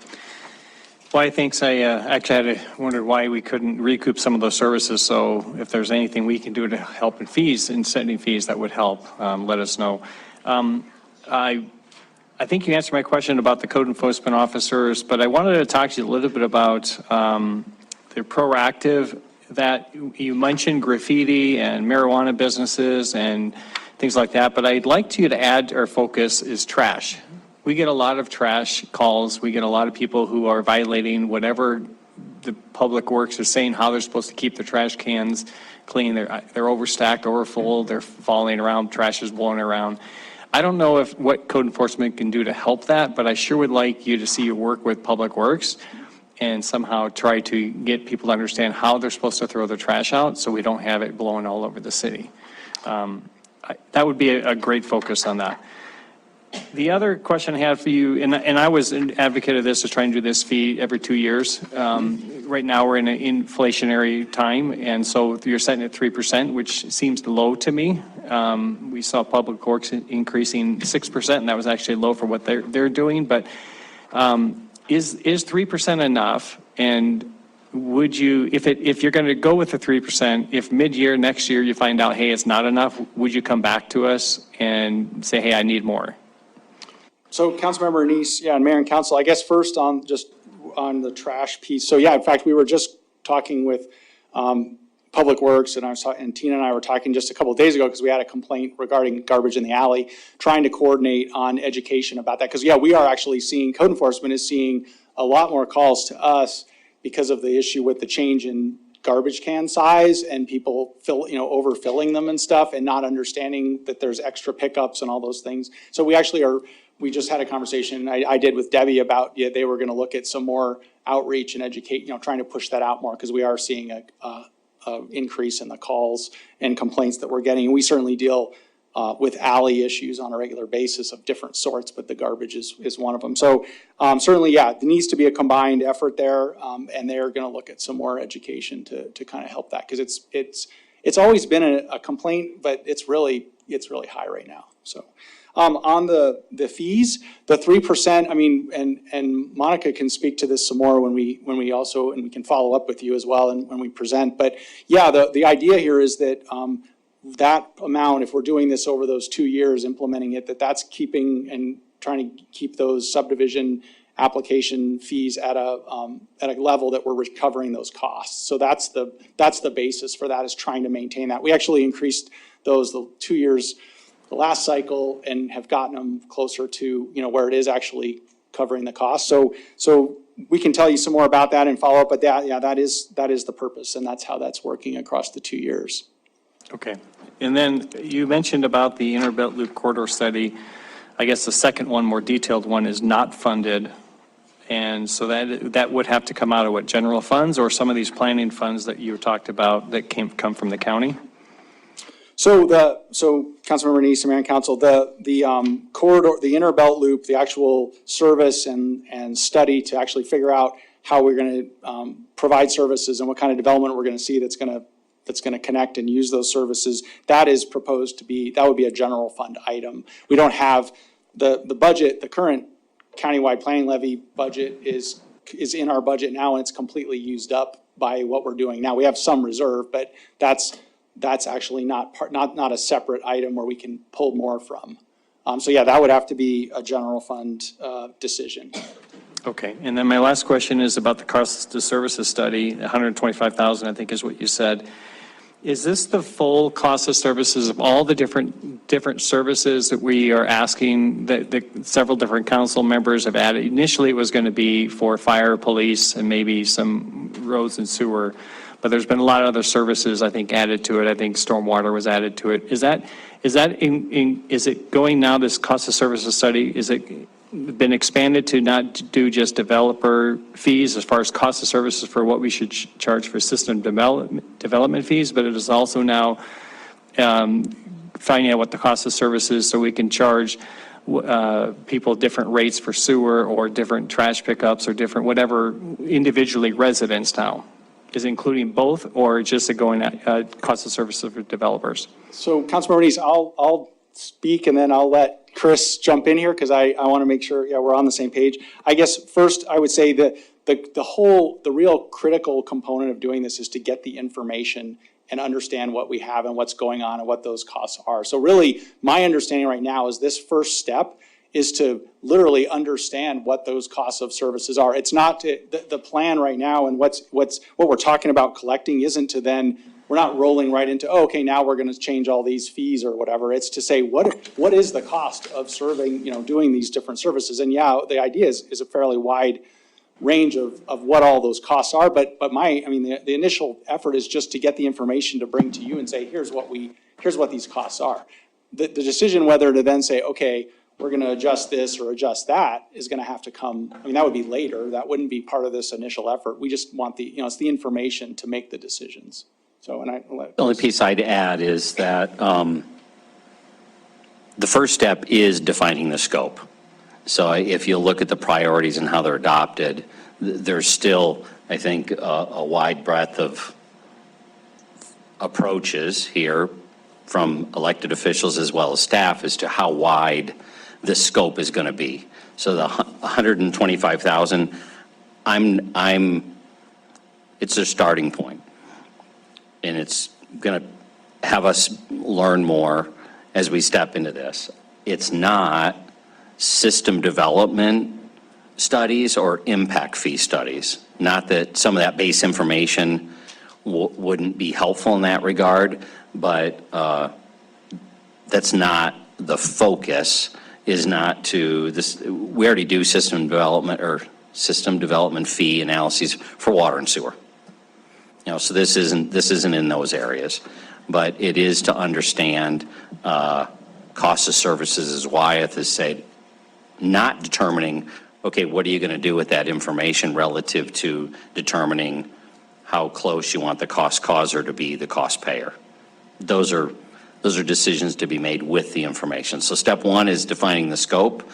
Well, thanks. I actually wondered why we couldn't recoup some of those services. So if there's anything we can do to help in fees, in setting fees, that would help. Let us know. I think you answered my question about the code enforcement officers, but I wanted to talk to you a little bit about the proactive that you mentioned, graffiti and marijuana businesses and things like that. But I'd like you to add, our focus is trash. We get a lot of trash calls. We get a lot of people who are violating whatever the public works is saying how they're supposed to keep their trash cans clean. They're overstacked, overfull, they're falling around, trash is blowing around. I don't know what code enforcement can do to help that, but I sure would like you to see you work with Public Works and somehow try to get people to understand how they're supposed to throw their trash out so we don't have it blowing all over the city. That would be a great focus on that. The other question I had for you, and I was an advocate of this, is trying to do this fee every 2 years. Right now we're in an inflationary time, and so you're setting at 3%, which seems low to me. We saw Public Works increasing 6%, and that was actually low for what they're doing. But is 3% enough? And would you, if you're going to go with the 3%, if mid-year next year you find out, hey, it's not enough, would you come back to us and say, hey, I need more?
So Councilmember Neese, yeah, and Mayor and Council, I guess first on the trash piece. So yeah, in fact, we were just talking with Public Works, and Tina and I were talking just a couple of days ago because we had a complaint regarding garbage in the alley, trying to coordinate on education about that. Because yeah, we are actually seeing, code enforcement is seeing a lot more calls to us because of the issue with the change in garbage can size and people overfilling them and stuff and not understanding that there's extra pickups and all those things. So we actually we just had a conversation I did with Debbie about, they were going to look at some more outreach and educate, trying to push that out more, because we are seeing a increase in the calls and complaints that we're getting. And we certainly deal with alley issues on a regular basis of different sorts, but the garbage is one of them. So certainly, yeah, there needs to be a combined effort there, and they're going to look at some more education to kind of help that, because it's always been a complaint, but it's really high right now. So on the fees, the 3%, I mean, and Monica can speak to this some more when we also, and we can follow up with you as well and when we present. But yeah, the idea here is that that amount, if we're doing this over those 2 years, implementing it, that's keeping and trying to keep those subdivision application fees at a level that we're recovering those costs. So that's the basis for that, is trying to maintain that. We actually increased those the 2 years, the last cycle, and have gotten them closer to, where it is actually covering the cost. So we can tell you some more about that and follow up, but that is the purpose, and that's how that's working across the 2 years.
Okay. And then you mentioned about the Inner Belt Loop Corridor study. I guess the second one, more detailed one, is not funded. And so that would have to come out of what, general funds, or some of these planning funds that you talked about that come from the county?
So Councilmember Neese, Mayor and Council, the corridor, the Inner Belt Loop, the actual service and study to actually figure out how we're going to provide services and what kind of development we're going to see that's going to connect and use those services, that is proposed to be, that would be a general fund item. We don't have the budget, the current countywide planning levy budget is in our budget now, and it's completely used up by what we're doing now. We have some reserve, but that's actually not a separate item where we can pull more from. So yeah, that would have to be a general fund decision.
Okay. And then my last question is about the cost of services study. 125,000, I think, is what you said. Is this the full cost of services of all the different services that we are asking, that several different council members have added? Initially, it was going to be for fire, police, and maybe some roads and sewer, but there's been a lot of other services, I think, added to it. I think stormwater was added to it. Is it going now, this cost of services study, is it been expanded to not do just developer fees as far as cost of services for what we should charge for system development fees, but it is also now finding out what the cost of services, so we can charge people different rates for sewer or different trash pickups or different whatever individually residents now? Is it including both, or just going at cost of services for developers? So
Councilmember Neese, I'll speak and then I'll let Chris jump in here, because I want to make sure we're on the same page. I guess first I would say that the real critical component of doing this is to get the information and understand what we have and what's going on and what those costs are. So really, my understanding right now is this first step is to literally understand what those costs of services are. It's not the plan right now, and what we're talking about collecting isn't to then, we're not rolling right into, oh, okay, now we're going to change all these fees or whatever. It's to say, what is the cost of serving, doing these different services? And yeah, the idea is a fairly wide range of what all those costs are. But the initial effort is just to get the information to bring to you and say, here's what these costs are. The decision whether to then say, okay, we're going to adjust this or adjust that is going to have to come. That would be later. That wouldn't be part of this initial effort. We just want it's the information to make the decisions. So, and the
only piece I'd add is that the first step is defining the scope. So if you look at the priorities and how they're adopted, there's still, I think, a wide breadth of approaches here from elected officials as well as staff as to how wide this scope is going to be. So the 125,000, it's a starting point. And it's going to have us learn more as we step into this. It's not system development studies or impact fee studies. Not that some of that base information wouldn't be helpful in that regard, but that's not the focus. Is not to this. We already do system development fee analyses for water and sewer. So this isn't in those areas, but it is to understand cost of services, as Wyeth has said, not determining okay, what are you going to do with that information relative to determining how close you want the cost causer to be the cost payer? Those are decisions to be made with the information. So step one is defining the scope.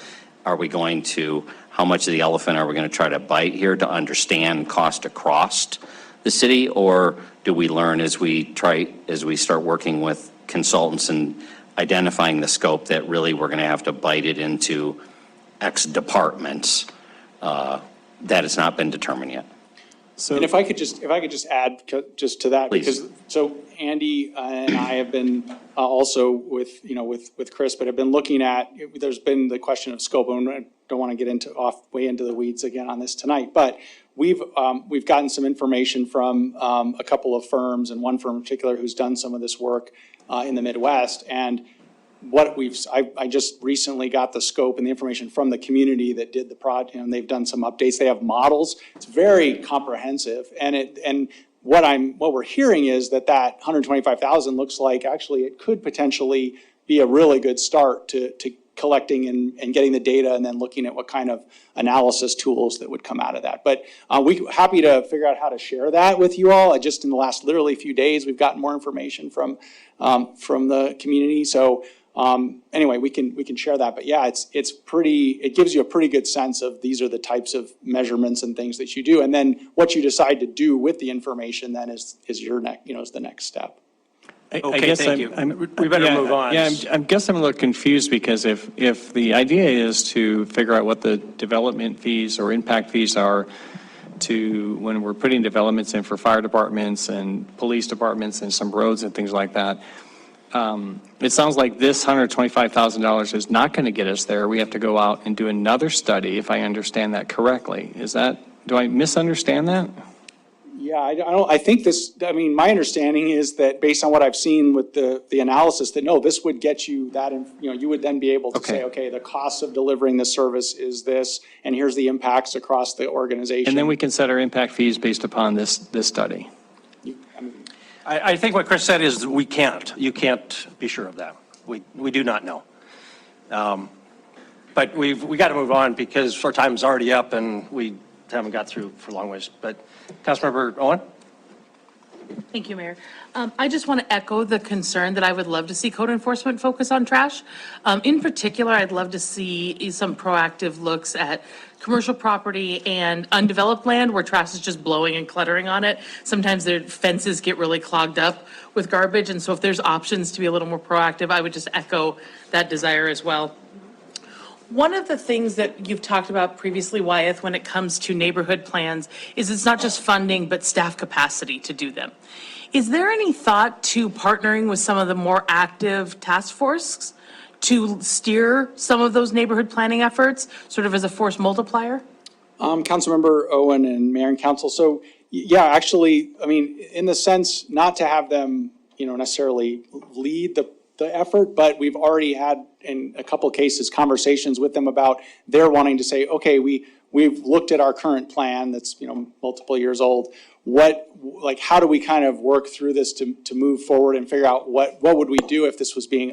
Are we going to, how much of the elephant are we going to try to bite here to understand cost across the city? Or do we learn as we start working with consultants and identifying the scope that really we're going to have to bite it into X departments that has not been determined yet?
And if I could just add just to that,
Please.
because, so Andy and I have been also with Chris, but have been looking at, there's been the question of scope, and I don't want to get way into the weeds again on this tonight, but we've gotten some information from a couple of firms, and one firm in particular who's done some of this work in the Midwest, and I just recently got the scope and the information from the community that did the project, and they've done some updates. They have models. It's very comprehensive, and what we're hearing is that 125,000 looks like actually it could potentially be a really good start to collecting and getting the data, and then looking at what kind of analysis tools that would come out of that. But we're happy to figure out how to share that with you all. Just in the last literally few days, we've gotten more information from the community. So anyway, we can share that. But yeah, it gives you a pretty good sense of these are the types of measurements and things that you do. And then what you decide to do with the information then is the next step.
Okay, thank you. We better move on.
Yeah, I guess I'm a little confused, because if the idea is to figure out what the development fees or impact fees are when we're putting developments in for fire departments and police departments and some roads and things like that, it sounds like this $125,000 is not going to get us there. We have to go out and do another study, if I understand that correctly. Do I misunderstand that?
Yeah, I think my understanding is that based on what I've seen with the analysis, that no, this would get you that, you would then be able to say, okay, the cost of delivering the service is this, and here's the impacts across the organization.
And then we can set our impact fees based upon this study.
I think what Chris said is you can't be sure of that. We do not know. But we got to move on because our time's already up and we haven't got through for a long ways. But Councilmember Owen?
Thank you, Mayor. I just want to echo the concern that I would love to see code enforcement focus on trash. In particular, I'd love to see some proactive looks at commercial property and undeveloped land where trash is just blowing and cluttering on it. Sometimes their fences get really clogged up with garbage, and so if there's options to be a little more proactive, I would just echo that desire as well. One of the things that you've talked about previously, Wyeth, when it comes to neighborhood plans, is it's not just funding, but staff capacity to do them. Is there any thought to partnering with some of the more active task forces to steer some of those neighborhood planning efforts, sort of as a force multiplier?
Councilmember Owen and Mayor and Council. So yeah, actually, in the sense not to have them, necessarily lead the effort, but we've already had in a couple cases conversations with them about they're wanting to say, okay, we've looked at our current plan that's multiple years old. How do we kind of work through this to move forward and figure out what would we do if this was being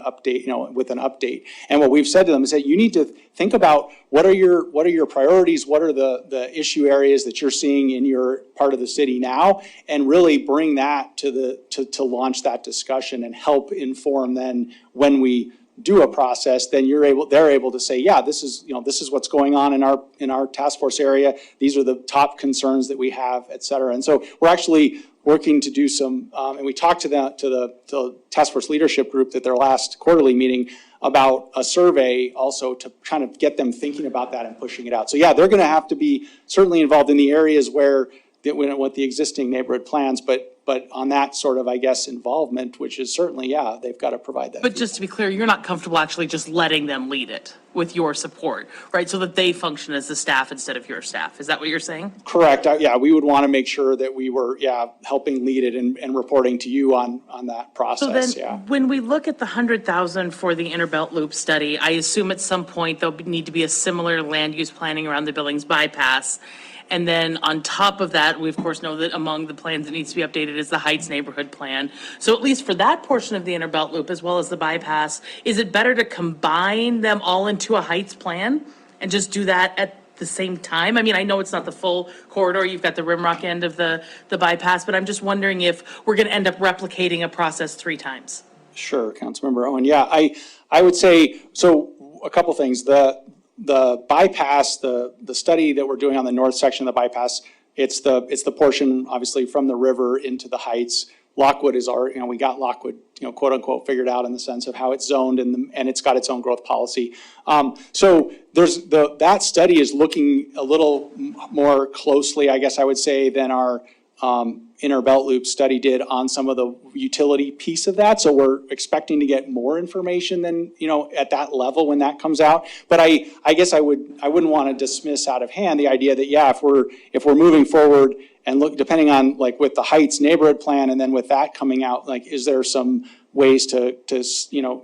with an update? And what we've said to them is that you need to think about what are your priorities, what are the issue areas that you're seeing in your part of the city now, and really bring that to launch that discussion and help inform then when we do a process, then they're able to say, yeah, this is what's going on in our task force area. These are the top concerns that we have, et cetera. And so we're actually working to do some, and we talked to the task force leadership group at their last quarterly meeting about a survey also to kind of get them thinking about that and pushing it out. So yeah, they're going to have to be certainly involved in the areas where with the existing neighborhood plans, but on that sort of, I guess, involvement, which is certainly, yeah, they've got to provide that.
But just to be clear, you're not comfortable actually just letting them lead it with your support, right? So that they function as the staff instead of your staff. Is that what you're saying?
Correct. Yeah, we would want to make sure that we were, helping lead it and reporting to you on that process.
So then, when we look at the 100,000 for the Inner-Belt Loop study, I assume at some point there'll need to be a similar land use planning around the Billings bypass. And then on top of that, we of course know that among the plans that needs to be updated is the Heights neighborhood plan. So at least for that portion of the Inner Belt Loop, as well as the bypass, is it better to combine them all into a Heights plan and just do that the same time? I mean, I know it's not the full corridor, you've got the Rimrock end of the bypass, but I'm just wondering if we're going to end up replicating a process 3 times.
Sure, Councilmember Owen. Yeah, I would say, so a couple things. The bypass, the study that we're doing on the north section of the bypass, it's the portion obviously from the river into the heights. Lockwood is our, we got Lockwood, quote unquote, figured out in the sense of how it's zoned and it's got its own growth policy. So there's that study is looking a little more closely, I guess I would say, than our inner belt loop study did on some of the utility piece of that. So we're expecting to get more information than, at that level when that comes out. But I guess I wouldn't want to dismiss out of hand the idea that, yeah, if we're moving forward and look, depending on like with the Heights neighborhood plan and then with that coming out, like, is there some ways to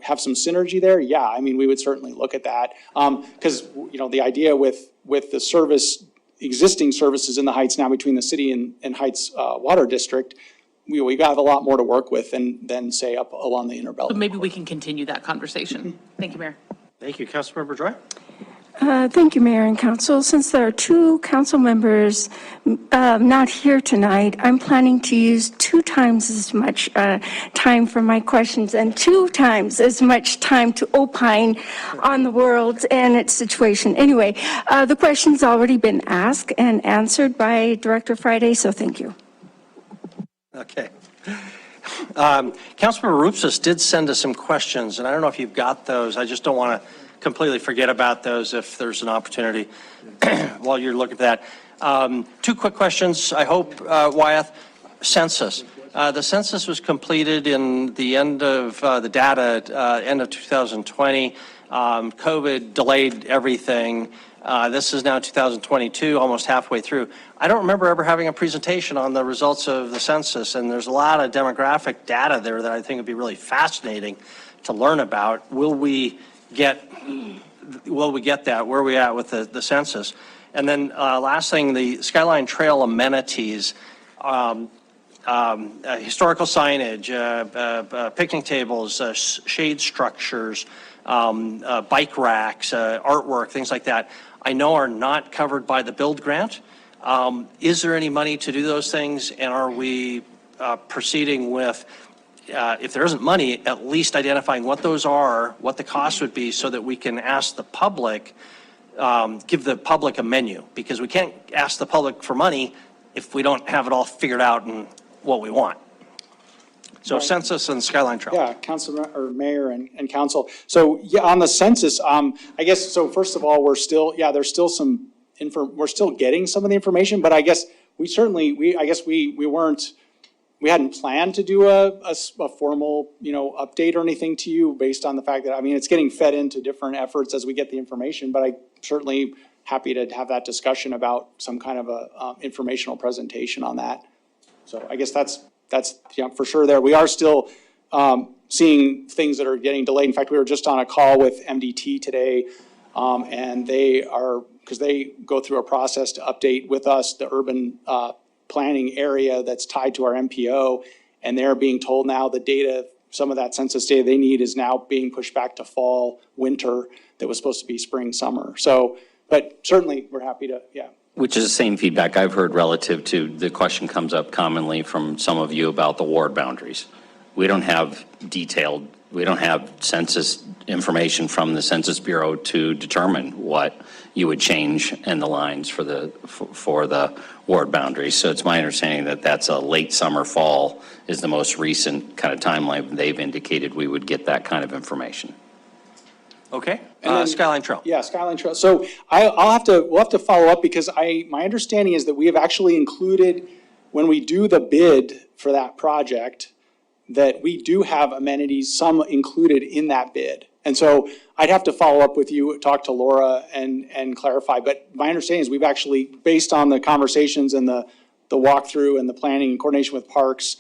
have some synergy there? Yeah, I mean, we would certainly look at that. Because, the idea with the existing services in the Heights now between the city and Heights Water District, we have a lot more to work with than say up along the inner belt.
But maybe we can continue that conversation. Thank you, Mayor.
Thank you. Councilmember Joy?
Thank you, Mayor and Council. Since there are 2 council members not here tonight, I'm planning to use 2 times as much time for my questions and 2 times as much time to opine on the world and its situation. Anyway, the question's already been asked and answered by Director Friday, so thank you.
Okay. Councilmember Rupsis did send us some questions, and I don't know if you've got those. I just don't want to completely forget about those if there's an opportunity while you're looking for that. 2 quick questions, I hope, Wyeth. Census. The census was completed in the end of the data, end of 2020. COVID delayed everything. This is now 2022, almost halfway through. I don't remember ever having a presentation on the results of the census, and there's a lot of demographic data there that I think would be really fascinating to learn about. Will we get that? Where are we at with the census? And then last thing, the Skyline Trail amenities, historical signage, picnic tables, shade structures, bike racks, artwork, things like that, I know are not covered by the build grant. Is there any money to do those things? And are we proceeding with, if there isn't money, at least identifying what those are, what the cost would be, so that we can ask the public, give the public a menu? Because we can't ask the public for money if we don't have it all figured out and what we want. So right. Census and Skyline Trail.
Yeah, Council or Mayor and Council. So yeah, on the census, I guess, so first of all, we're still, there's still some we're still getting some of the information, but I guess we certainly, we hadn't planned to do a formal, update or anything to you based on the fact that, it's getting fed into different efforts as we get the information, but I certainly happy to have that discussion about some kind of a informational presentation on that. So I guess that's for sure there. We are still seeing things that are getting delayed. In fact, we were just on a call with MDT today, and they are, because they go through a process to update with us the urban planning area that's tied to our MPO, and they're being told now the data, some of that census data they need is now being pushed back to fall, winter, that was supposed to be spring, summer. So, but certainly we're happy to,
Which is the same feedback I've heard relative to, the question comes up commonly from some of you about the ward boundaries. We don't have census information from the Census Bureau to determine what you would change in the lines for the ward boundaries. So it's my understanding that that's a late summer, fall is the most recent kind of timeline they've indicated we would get that kind of information.
Okay, Skyline Trail.
Yeah, Skyline Trail. So we'll have to follow up, because my understanding is that we have actually included, when we do the bid for that project, that we do have amenities, some included in that bid. And so I'd have to follow up with you, talk to Laura and clarify. But my understanding is we've actually, based on the conversations and the walkthrough and the planning and coordination with parks,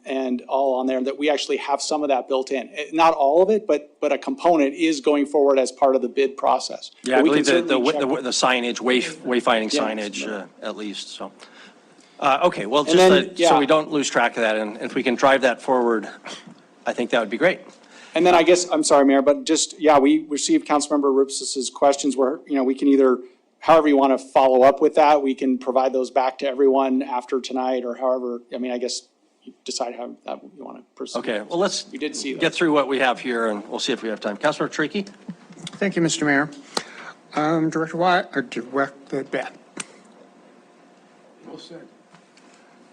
and all on there, that we actually have some of that built in. Not all of it, but a component is going forward as part of the bid process.
Yeah, I believe the signage, wayfinding signage, at least, so. Okay, well, just then, so we don't lose track of that, and if we can drive that forward, I think that would be great.
And then I guess, I'm sorry, Mayor, but just, we received Councilmember Rupsis's questions where, we can either however you want to follow up with that, we can provide those back to everyone after tonight, or however, I mean, I guess you decide how you want to proceed.
Okay, well, let's
We did see that.
get through what we have here, and we'll see if we have time. Councilor Tricky?
Thank you, Mr. Mayor. Director Wyatt, or Director Bat.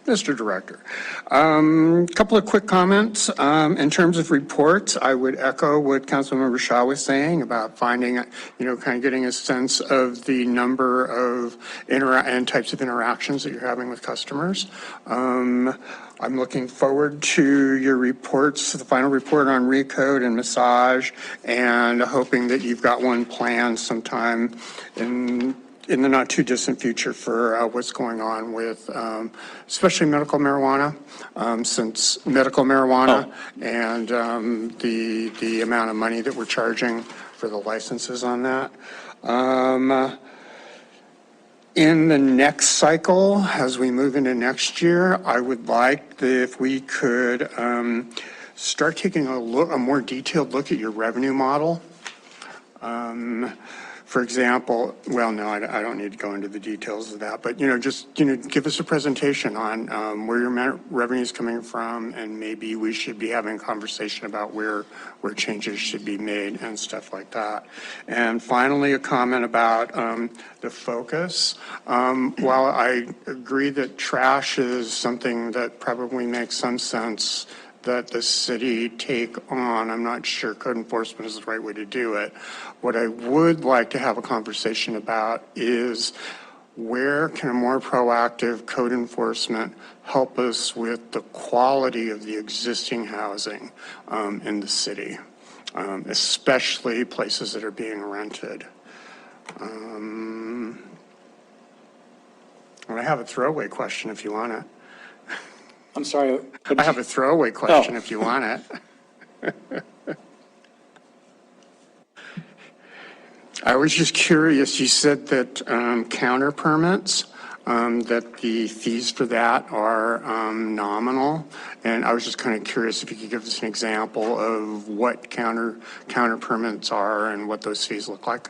Mr. Director, couple of quick comments. In terms of reports, I would echo what Councilmember Shaw was saying about finding, kind of getting a sense of the number of and types of interactions that you're having with customers. I'm looking forward to your reports, the final report on Recode and Massage, and hoping that you've got one planned sometime in the not too distant future for what's going on with especially medical marijuana, since medical marijuana and the amount of money that we're charging for the licenses on that. In the next cycle, as we move into next year, I would like if we could start taking a more detailed look at your revenue model. For example, well, no, I don't need to go into the details of that, but, just, give us a presentation on where your revenue is coming from, and maybe we should be having a conversation about where changes should be made and stuff like that. And finally, a comment about the focus. While I agree that trash is something that probably makes some sense that the city take on, I'm not sure code enforcement is the right way to do it. What I would like to have a conversation about is where can a more proactive code enforcement help us with the quality of the existing housing in the city, especially places that are being rented. And I have a throwaway question if you want it.
I'm sorry.
I have a throwaway question if you want it. I was just curious, you said that counter permits, that the fees for that are nominal. And I was just kind of curious if you could give us an example of what counter permits are and what those fees look like.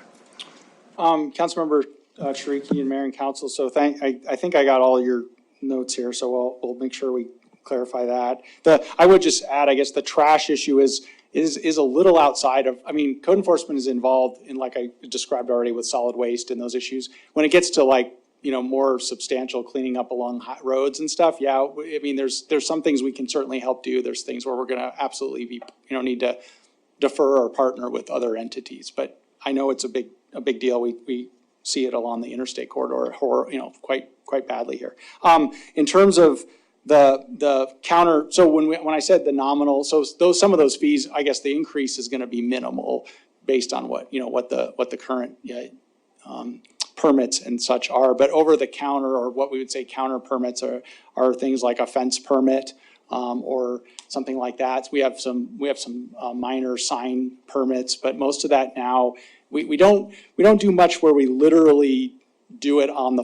Councilmember Shariki and Mayor and Council, so I think I got all your notes here, so we'll make sure we clarify that. I would just add, I guess the trash issue is a little outside of, code enforcement is involved in, like I described already, with solid waste and those issues. When it gets to more substantial cleaning up along roads and stuff, yeah, there's some things we can certainly help do. There's things where we're gonna absolutely be, need to defer or partner with other entities. But I know it's a big deal. We see it along the interstate corridor, quite badly here. In terms of the counter, so when I said the nominal, so some of those fees, I guess the increase is going to be minimal based on what the current permits and such are. But over the counter, or what we would say counter permits, are things like a fence permit or something like that. We have some minor sign permits, but most of that now we don't do much where we literally do it on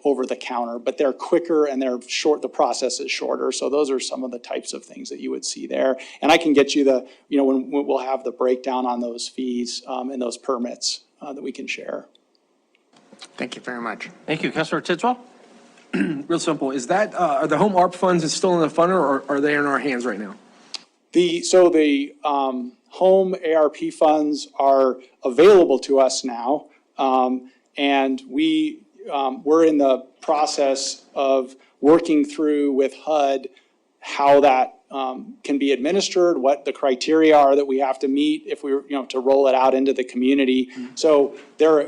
over the counter, but they're quicker and they're short. The process is shorter. So those are some of the types of things that you would see there. And I can get you when we'll have the breakdown on those fees and those permits that we can share.
Thank you very much.
Thank you. Councilor Tidswell?
Real simple. Is that, are the home ARP funds still in the funder, or are they in our hands right now?
The home ARP funds are available to us now. And we're in the process of working through with HUD how that can be administered, what the criteria are that we have to meet if we were, to roll it out into the community. Mm-hmm. So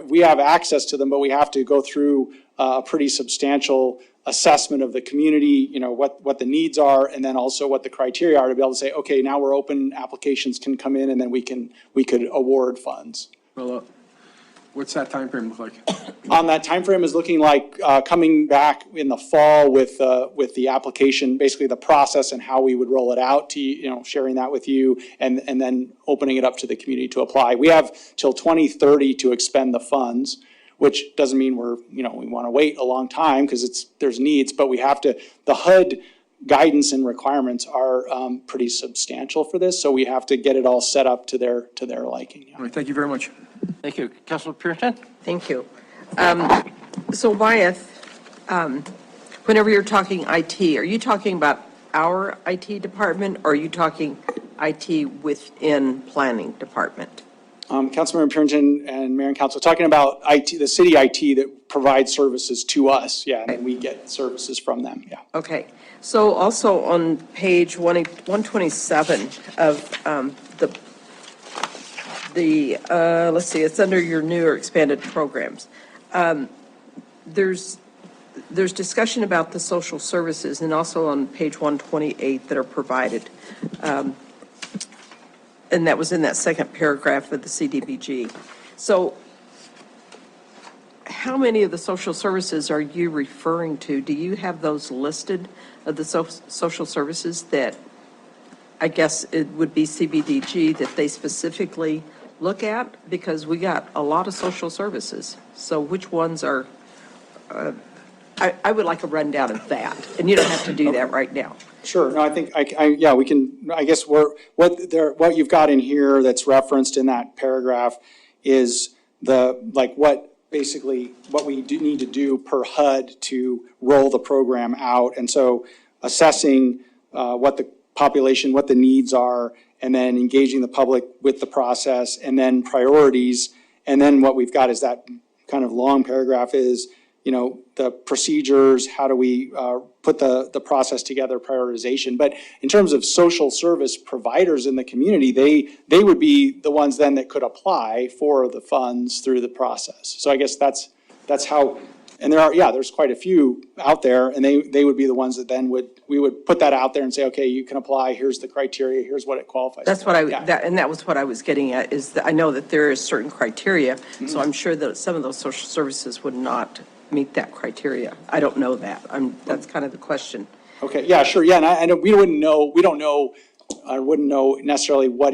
we have access to them, but we have to go through a pretty substantial assessment of the community, what the needs are, and then also what the criteria are to be able to say, okay, now we're open, applications can come in, and then we could award funds.
Well, what's that time frame look like?
That time frame is looking like coming back in the fall with the application, basically the process and how we would roll it out to sharing that with you, and then opening it up to the community to apply. We have till 2030 to expend the funds, which doesn't mean we want to wait a long time because there's needs, but we have to. The HUD guidance and requirements are pretty substantial for this, so we have to get it all set up to their liking.
All right, thank you very much.
Thank you. Councilor Puritan?
Thank you. So Wyeth, whenever you're talking IT, are you talking about our IT department, or are you talking IT within planning department?
Councilmember Purinton and Mayor and Council, talking about IT, the city IT that provides services to us, yeah, and we get services from them, yeah.
Okay, so also on page 127 of let's see, it's under your new or expanded programs. There's discussion about the social services, and also on page 128 that are provided. And that was in that second paragraph of the CDBG. So how many of the social services are you referring to? Do you have those listed, of the social services that, I guess it would be CBDG that they specifically look at? Because we got a lot of social services. So which ones are, I would like a rundown of that, and you don't have to do that right now.
Sure, no, I think, yeah, we can, I guess what you've got in here that's referenced in that paragraph is what we do need to do per HUD to roll the program out. And so assessing what the population, what the needs are, and then engaging the public with the process, and then priorities. And then what we've got is that kind of long paragraph is, the procedures, how do we put the process together, prioritization. But in terms of social service providers in the community, they would be the ones then that could apply for the funds through the process. So I guess that's how, and there's quite a few out there, and they would be the ones that then we would put that out there and say, okay, you can apply, here's the criteria, here's what it qualifies
That's
for.
what that was what I was getting at, is that I know that there is certain criteria, so I'm sure that some of those social services would not meet that criteria. I don't know that. That's kind of the question.
Okay, yeah, sure, yeah, and I know we wouldn't know necessarily what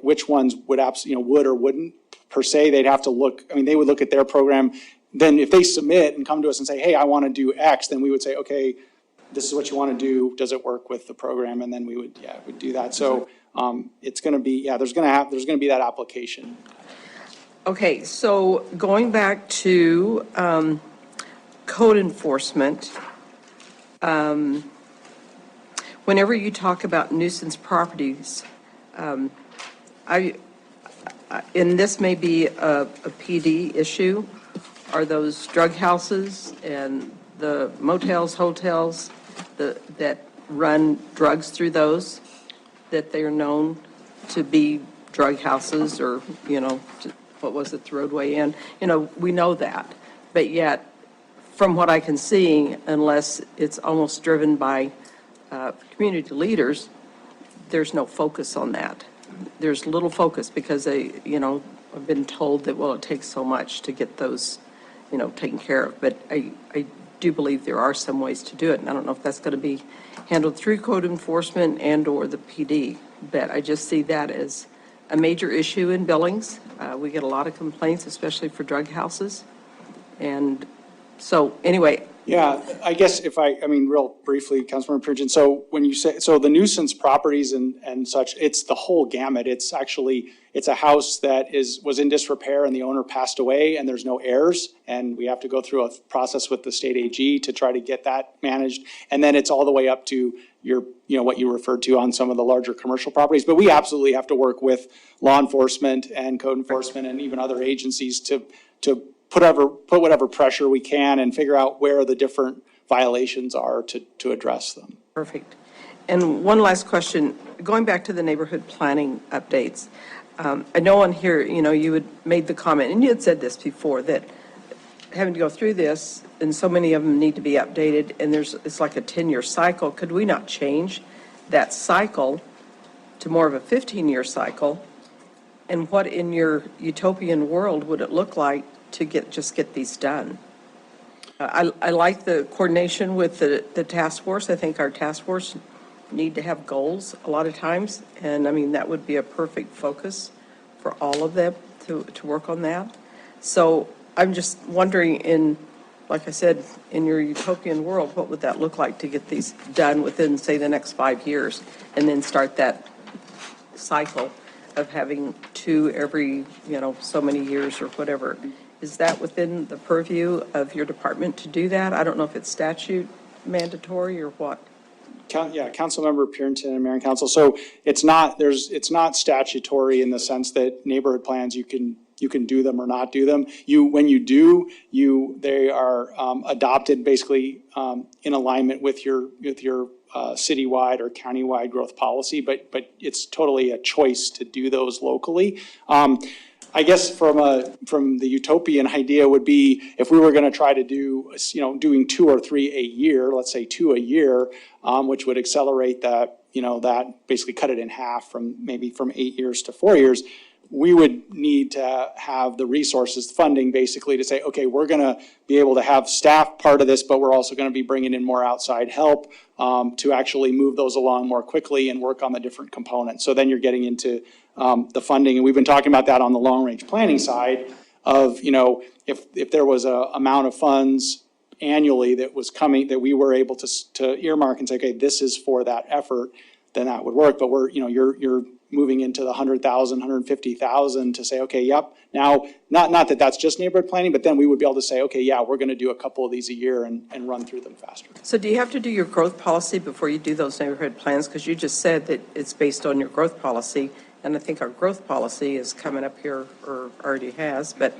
which ones would would or wouldn't per se. They'd have to look, they would look at their program. Then if they submit and come to us and say, hey, I want to do X, then we would say, okay, this is what you want to do. Does it work with the program? And then we would do that. So it's going to be, there's going to be that application.
Okay, so going back to code enforcement, whenever you talk about nuisance properties, and this may be a PD issue, are those drug houses and the motels, hotels that run drugs through those, that they are known to be drug houses, or, what was it, the roadway inn? We know that. But yet, from what I can see, unless it's almost driven by community leaders, there's no focus on that. There's little focus because I've been told that, well, it takes so much to get those, taken care of. But I do believe there are some ways to do it. And I don't know if that's going to be handled through code enforcement and or the PD. But I just see that as a major issue in Billings. We get a lot of complaints, especially for drug houses. And so anyway.
Yeah, I guess real briefly, Councilmember Purinton, so when you say, so the nuisance properties and such, it's the whole gamut. It's a house that was in disrepair and the owner passed away and there's no heirs. And we have to go through a process with the state AG to try to get that managed. And then it's all the way up to what you referred to on some of the larger commercial properties. But we absolutely have to work with law enforcement and code enforcement and even other agencies to put whatever pressure we can and figure out where the different violations are to address them.
Perfect. And one last question, going back to the neighborhood planning updates. I know on here, you had made the comment, and you had said this before, that having to go through this, and so many of them need to be updated, and it's like a 10-year cycle. Could we not change that cycle to more of a 15-year cycle? And what in your utopian world would it look like to get these done? I like the coordination with the task force. I think our task force need to have goals a lot of times, and that would be a perfect focus for all of them to work on that. So I'm just wondering, like I said, in your utopian world, what would that look like to get these done within, say, the next 5 years, and then start that cycle of having two every, so many years or whatever Is that within the purview of your department to do that? I don't know if it's statute mandatory or what.
Yeah, Councilmember Purinton and Mayor and Council. So it's not statutory in the sense that neighborhood plans, you can do them or not do them. When you do, they are adopted basically in alignment with your citywide or countywide growth policy, but it's totally a choice to do those locally. I guess from the utopian idea would be if we were going to try to do, doing 2 or 3 a year, let's say 2 a year, which would accelerate that, that basically cut it in half from 8 years to 4 years. We would need to have the resources, funding basically to say, okay, we're going to be able to have staff part of this, but we're also going to be bringing in more outside help to actually move those along more quickly and work on the different components. So then you're getting into the funding. And we've been talking about that on the long range planning side of, if there was a amount of funds annually that was coming, that we were able to earmark and say, okay, this is for that effort, then that would work. But you're moving into the 100,000, 150,000 to say, okay, yep. Now, not that that's just neighborhood planning, but then we would be able to say, okay, yeah, we're going to do a couple of these a year and run through them faster.
So do you have to do your growth policy before you do those neighborhood plans? Because you just said that it's based on your growth policy, and I think our growth policy is coming up here, or already has, but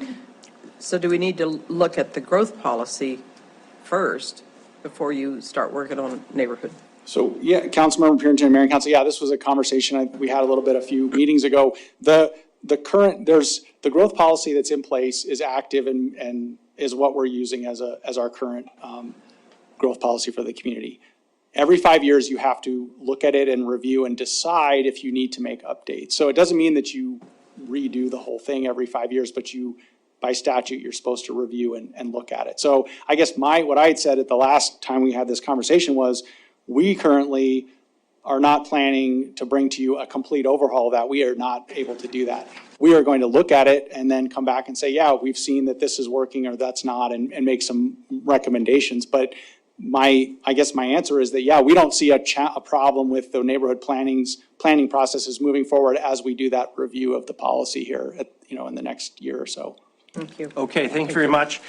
so do we need to look at the growth policy first before you start working on neighborhood?
So, yeah, Councilmember Purinton and Mayor and Council, yeah, this was a conversation we had a few meetings ago. The growth policy that's in place is active and is what we're using as our current growth policy for the community. Every 5 years, you have to look at it and review and decide if you need to make updates. So it doesn't mean that you redo the whole thing every 5 years, but by statute, you're supposed to review and look at it. So I guess what I had said at the last time we had this conversation was, we currently are not planning to bring to you a complete overhaul of that. We are not able to do that. We are going to look at it and then come back and say, yeah, we've seen that this is working or that's not, and make some recommendations. But I guess my answer is that, yeah, we don't see a problem with the neighborhood planning processes moving forward as we do that review of the policy here in the next year or so.
Thank you.
Okay, thank you very much.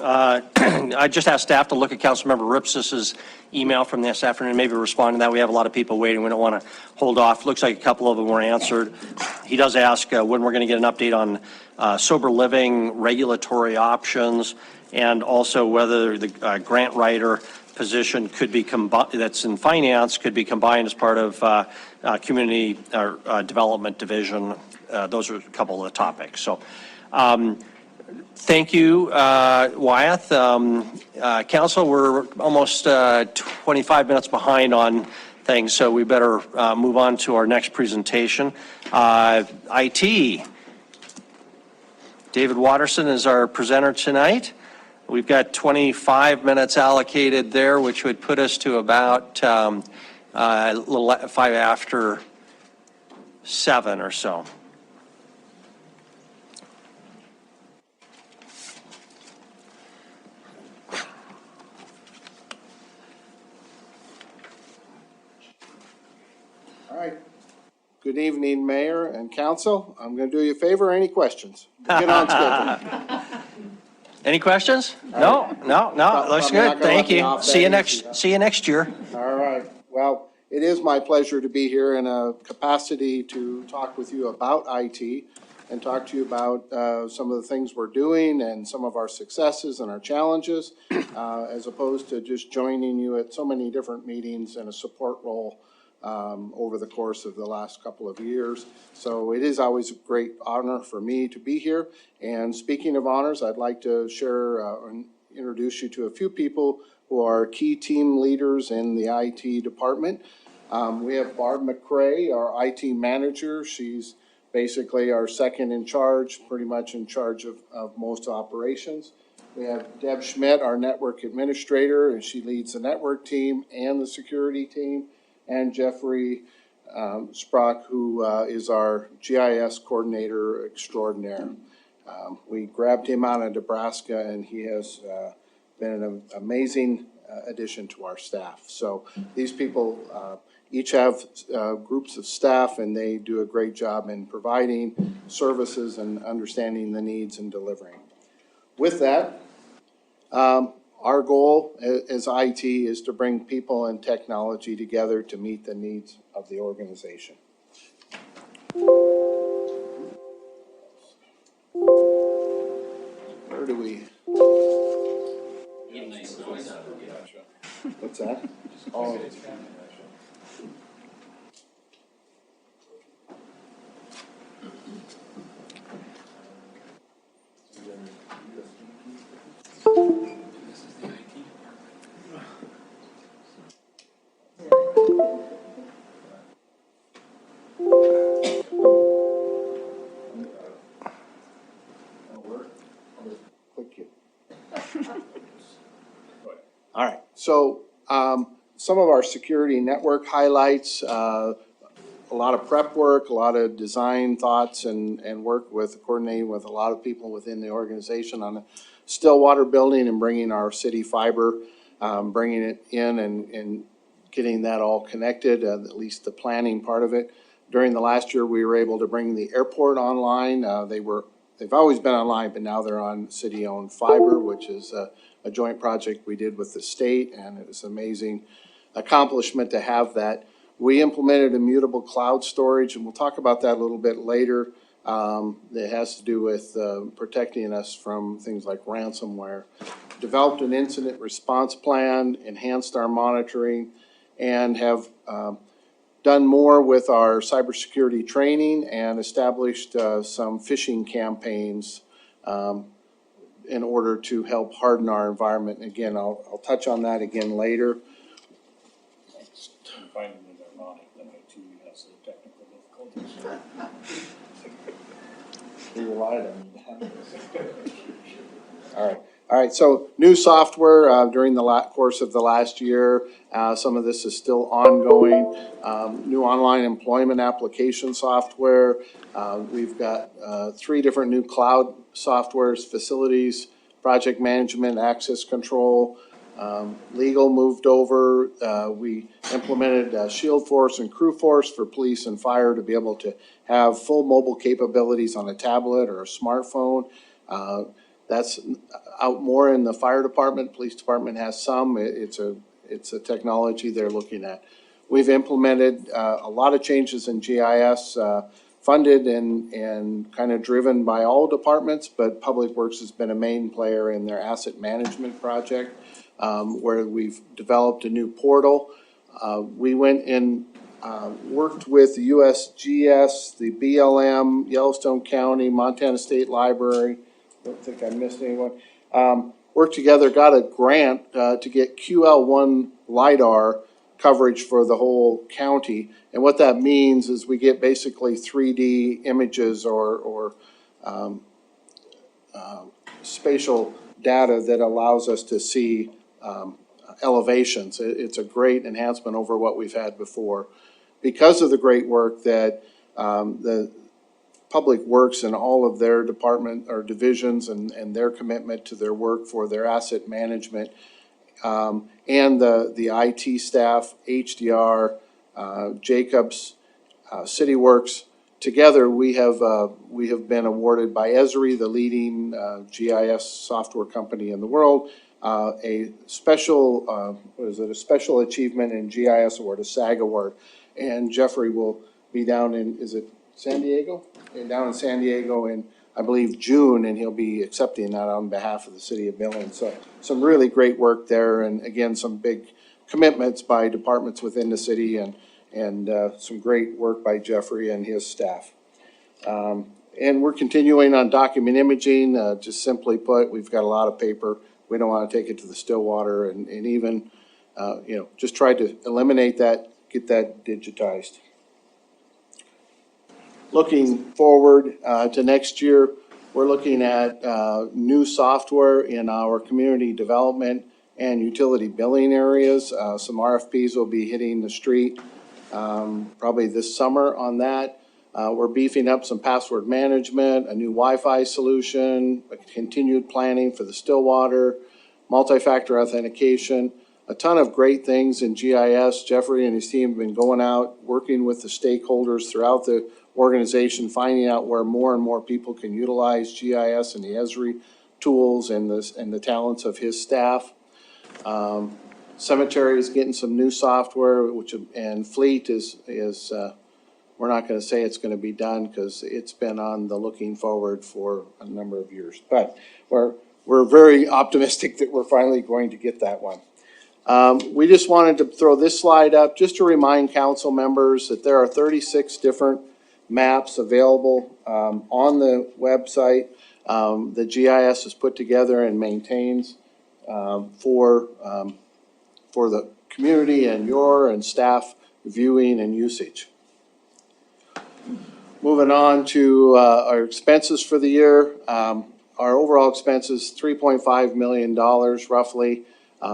I just asked staff to look at Councilmember Rips's email from this afternoon, maybe respond to that. We have a lot of people waiting. We don't want to hold off. Looks like a couple of them were answered. He does ask when we're going to get an update on sober living regulatory options, and also whether the grant writer position could be combined, that's in finance, could be combined as part of community development division. Those are a couple of the topics. So. Thank you, Wyeth. Council, we're almost 25 minutes behind on things, so we better move on to our next presentation. IT. David Watterson is our presenter tonight. We've got 25 minutes allocated there, which would put us to about a little 5 after 7 or so.
All right. Good evening, Mayor and Council. I'm going to do you a favor. Any questions? Get on schedule.
Any questions? No. Looks good. Thank you. See you next year.
All right. Well, it is my pleasure to be here in a capacity to talk with you about IT and talk to you about some of the things we're doing and some of our successes and our challenges, as opposed to just joining you at so many different meetings in a support role over the course of the last couple of years. So it is always a great honor for me to be here. And speaking of honors, I'd like to share and introduce you to a few people who are key team leaders in the IT department. We have Barb McCrae, our IT manager. She's basically our second in charge, pretty much in charge of most operations. We have Deb Schmidt, our network administrator, and she leads the network team and the security team. And Jeffrey Sprock, who is our GIS coordinator extraordinaire. We grabbed him out of Nebraska, and he has been an amazing addition to our staff. So these people each have groups of staff, and they do a great job in providing services and understanding the needs and delivering. With that, our goal as IT is to bring people and technology together to meet the needs of the organization. Where do we? What's that? Oh. Click it. All right, so some of our security network highlights, a lot of prep work, a lot of design thoughts and work with coordinating with a lot of people within the organization on the Stillwater building and bringing our city fiber, bringing it in and getting that all connected, at least the planning part of it. During the last year, we were able to bring the airport online. They've always been online, but now they're on city-owned fiber, which is a joint project we did with the state, and it was an amazing accomplishment to have that. We implemented immutable cloud storage, and we'll talk about that a little bit later. It has to do with protecting us from things like ransomware. Developed an incident response plan, enhanced our monitoring, and have done more with our cybersecurity training and established some phishing campaigns in order to help harden our environment. And again, I'll touch on that again later.
Finding it ironic that IT has the technical difficulties.
We relied on that. All right, so new software during the course of the last year. Some of this is still ongoing. New online employment application software. We've got 3 different new cloud softwares, facilities, project management, access control. Legal moved over. We implemented Shield Force and Crew Force for police and fire to be able to have full mobile capabilities on a tablet or a smartphone. That's out more in the fire department. Police department has some. It's a technology they're looking at. We've implemented a lot of changes in GIS, funded and kind of driven by all departments, but Public Works has been a main player in their asset management project, where we've developed a new portal. We went and worked with the USGS, the BLM, Yellowstone County, Montana State Library. Don't think I missed anyone. Worked together, got a grant to get QL1 LiDAR coverage for the whole county. And what that means is we get basically 3D images or spatial data that allows us to see elevations. It's a great enhancement over what we've had before. Because of the great work that the Public Works and all of their department or divisions and their commitment to their work for their asset management, and the IT staff, HDR, Jacobs, City Works, together we have been awarded by Esri, the leading GIS software company in the world, a special a special achievement in GIS award, a SAG award. And Jeffrey will be down in, is it San Diego? Down in San Diego in, I believe, June, and he'll be accepting that on behalf of the city of Billings. So some really great work there, and again, some big commitments by departments within the city, and some great work by Jeffrey and his staff. And we're continuing on document imaging. Just simply put, we've got a lot of paper. We don't want to take it to the Stillwater, and even, just try to eliminate that, get that digitized. Looking forward to next year, we're looking at new software in our community development and utility billing areas. Some RFPs will be hitting the street probably this summer on that. We're beefing up some password management, a new Wi-Fi solution, a continued planning for the Stillwater, multi-factor authentication, a ton of great things in GIS. Jeffrey and his team have been going out, working with the stakeholders throughout the organization, finding out where more and more people can utilize GIS and the Esri tools and the talents of his staff. Cemetery is getting some new software, and Fleet is we're not going to say it's going to be done because it's been on the looking forward for a number of years. But we're very optimistic that we're finally going to get that one. We just wanted to throw this slide up just to remind council members that there are 36 different maps available on the website. The GIS is put together and maintains for the community and staff viewing and usage. Moving on to our expenses for the year. Our overall expenses, $3.5 million roughly.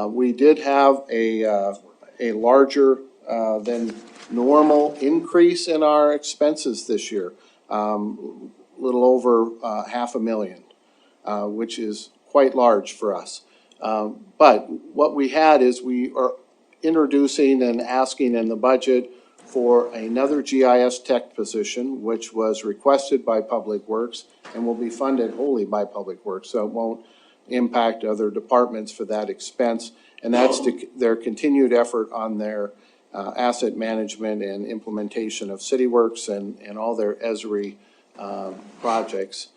We did have a larger than normal increase in our expenses this year, little over $500,000, which is quite large for us. But what we had is we are introducing and asking in the budget for another GIS tech position, which was requested by Public Works and will be funded wholly by Public Works, so it won't impact other departments for that expense. And that's their continued effort on their asset management and implementation of CityWorks and all their ESRI projects.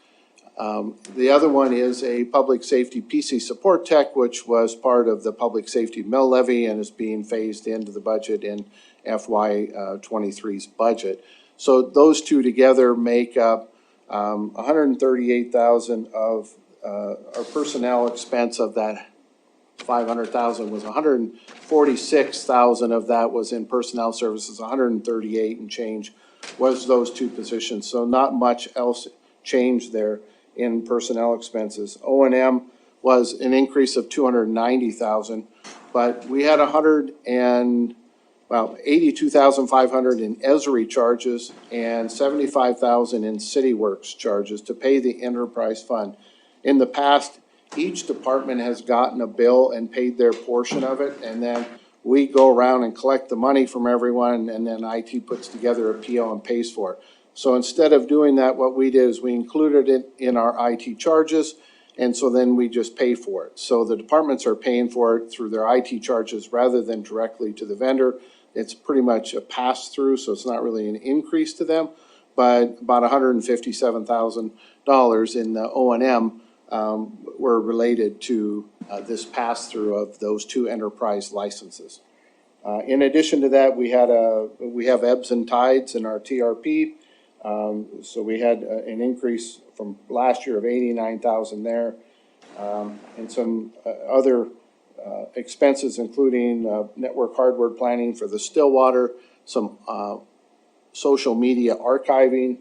The other one is a public safety PC support tech, which was part of the public safety mill levy and is being phased into the budget in FY 23's budget. So those two together make up $138,000 of our personnel expense. Of that $500,000 was $146,000 of that was in personnel services, 138 and change was those two positions. So not much else changed there in personnel expenses. O&M was an increase of $290,000, but we had $82,500 in ESRI charges and $75,000 in CityWorks charges to pay the enterprise fund. In the past, each department has gotten a bill and paid their portion of it, and then we go around and collect the money from everyone, and then IT puts together a PO and pays for it. So instead of doing that, what we did is we included it in our IT charges, and so then we just pay for it. So the departments are paying for it through their IT charges rather than directly to the vendor. It's pretty much a pass-through, so it's not really an increase to them, but about $157,000 in the O&M were related to this pass-through of those two enterprise licenses. In addition to that, we have ebbs and tides in our TRP. So we had an increase from last year of $89,000 there, and some other expenses, including network hardware planning for the Stillwater, some social media archiving,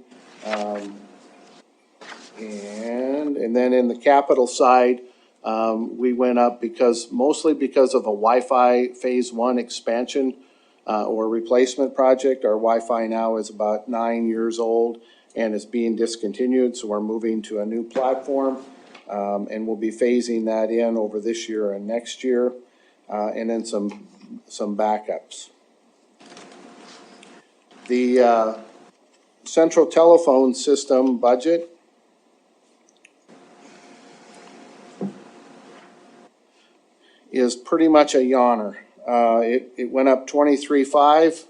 and then in the capital side, we went up mostly because of a Wi-Fi phase 1 expansion or replacement project. Our Wi-Fi now is about 9 years old and is being discontinued, so we're moving to a new platform, and we'll be phasing that in over this year and next year, and then some backups. The central telephone system budget is pretty much a yawner. It went up 23.5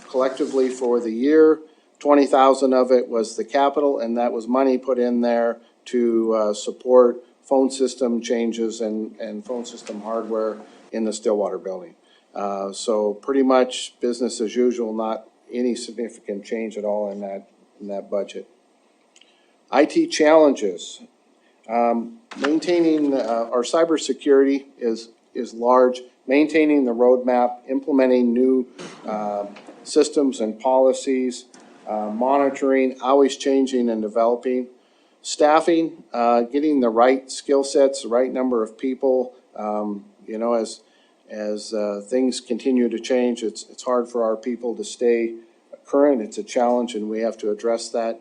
collectively for the year. 20,000 of it was the capital, and that was money put in there to support phone system changes and phone system hardware in the Stillwater building. So pretty much business as usual, not any significant change at all in that budget. IT challenges. Maintaining our cybersecurity is large. Maintaining the roadmap, implementing new systems and policies, monitoring, always changing and developing. Staffing, getting the right skill sets, the right number of people. As things continue to change, it's hard for our people to stay current. It's a challenge, and we have to address that.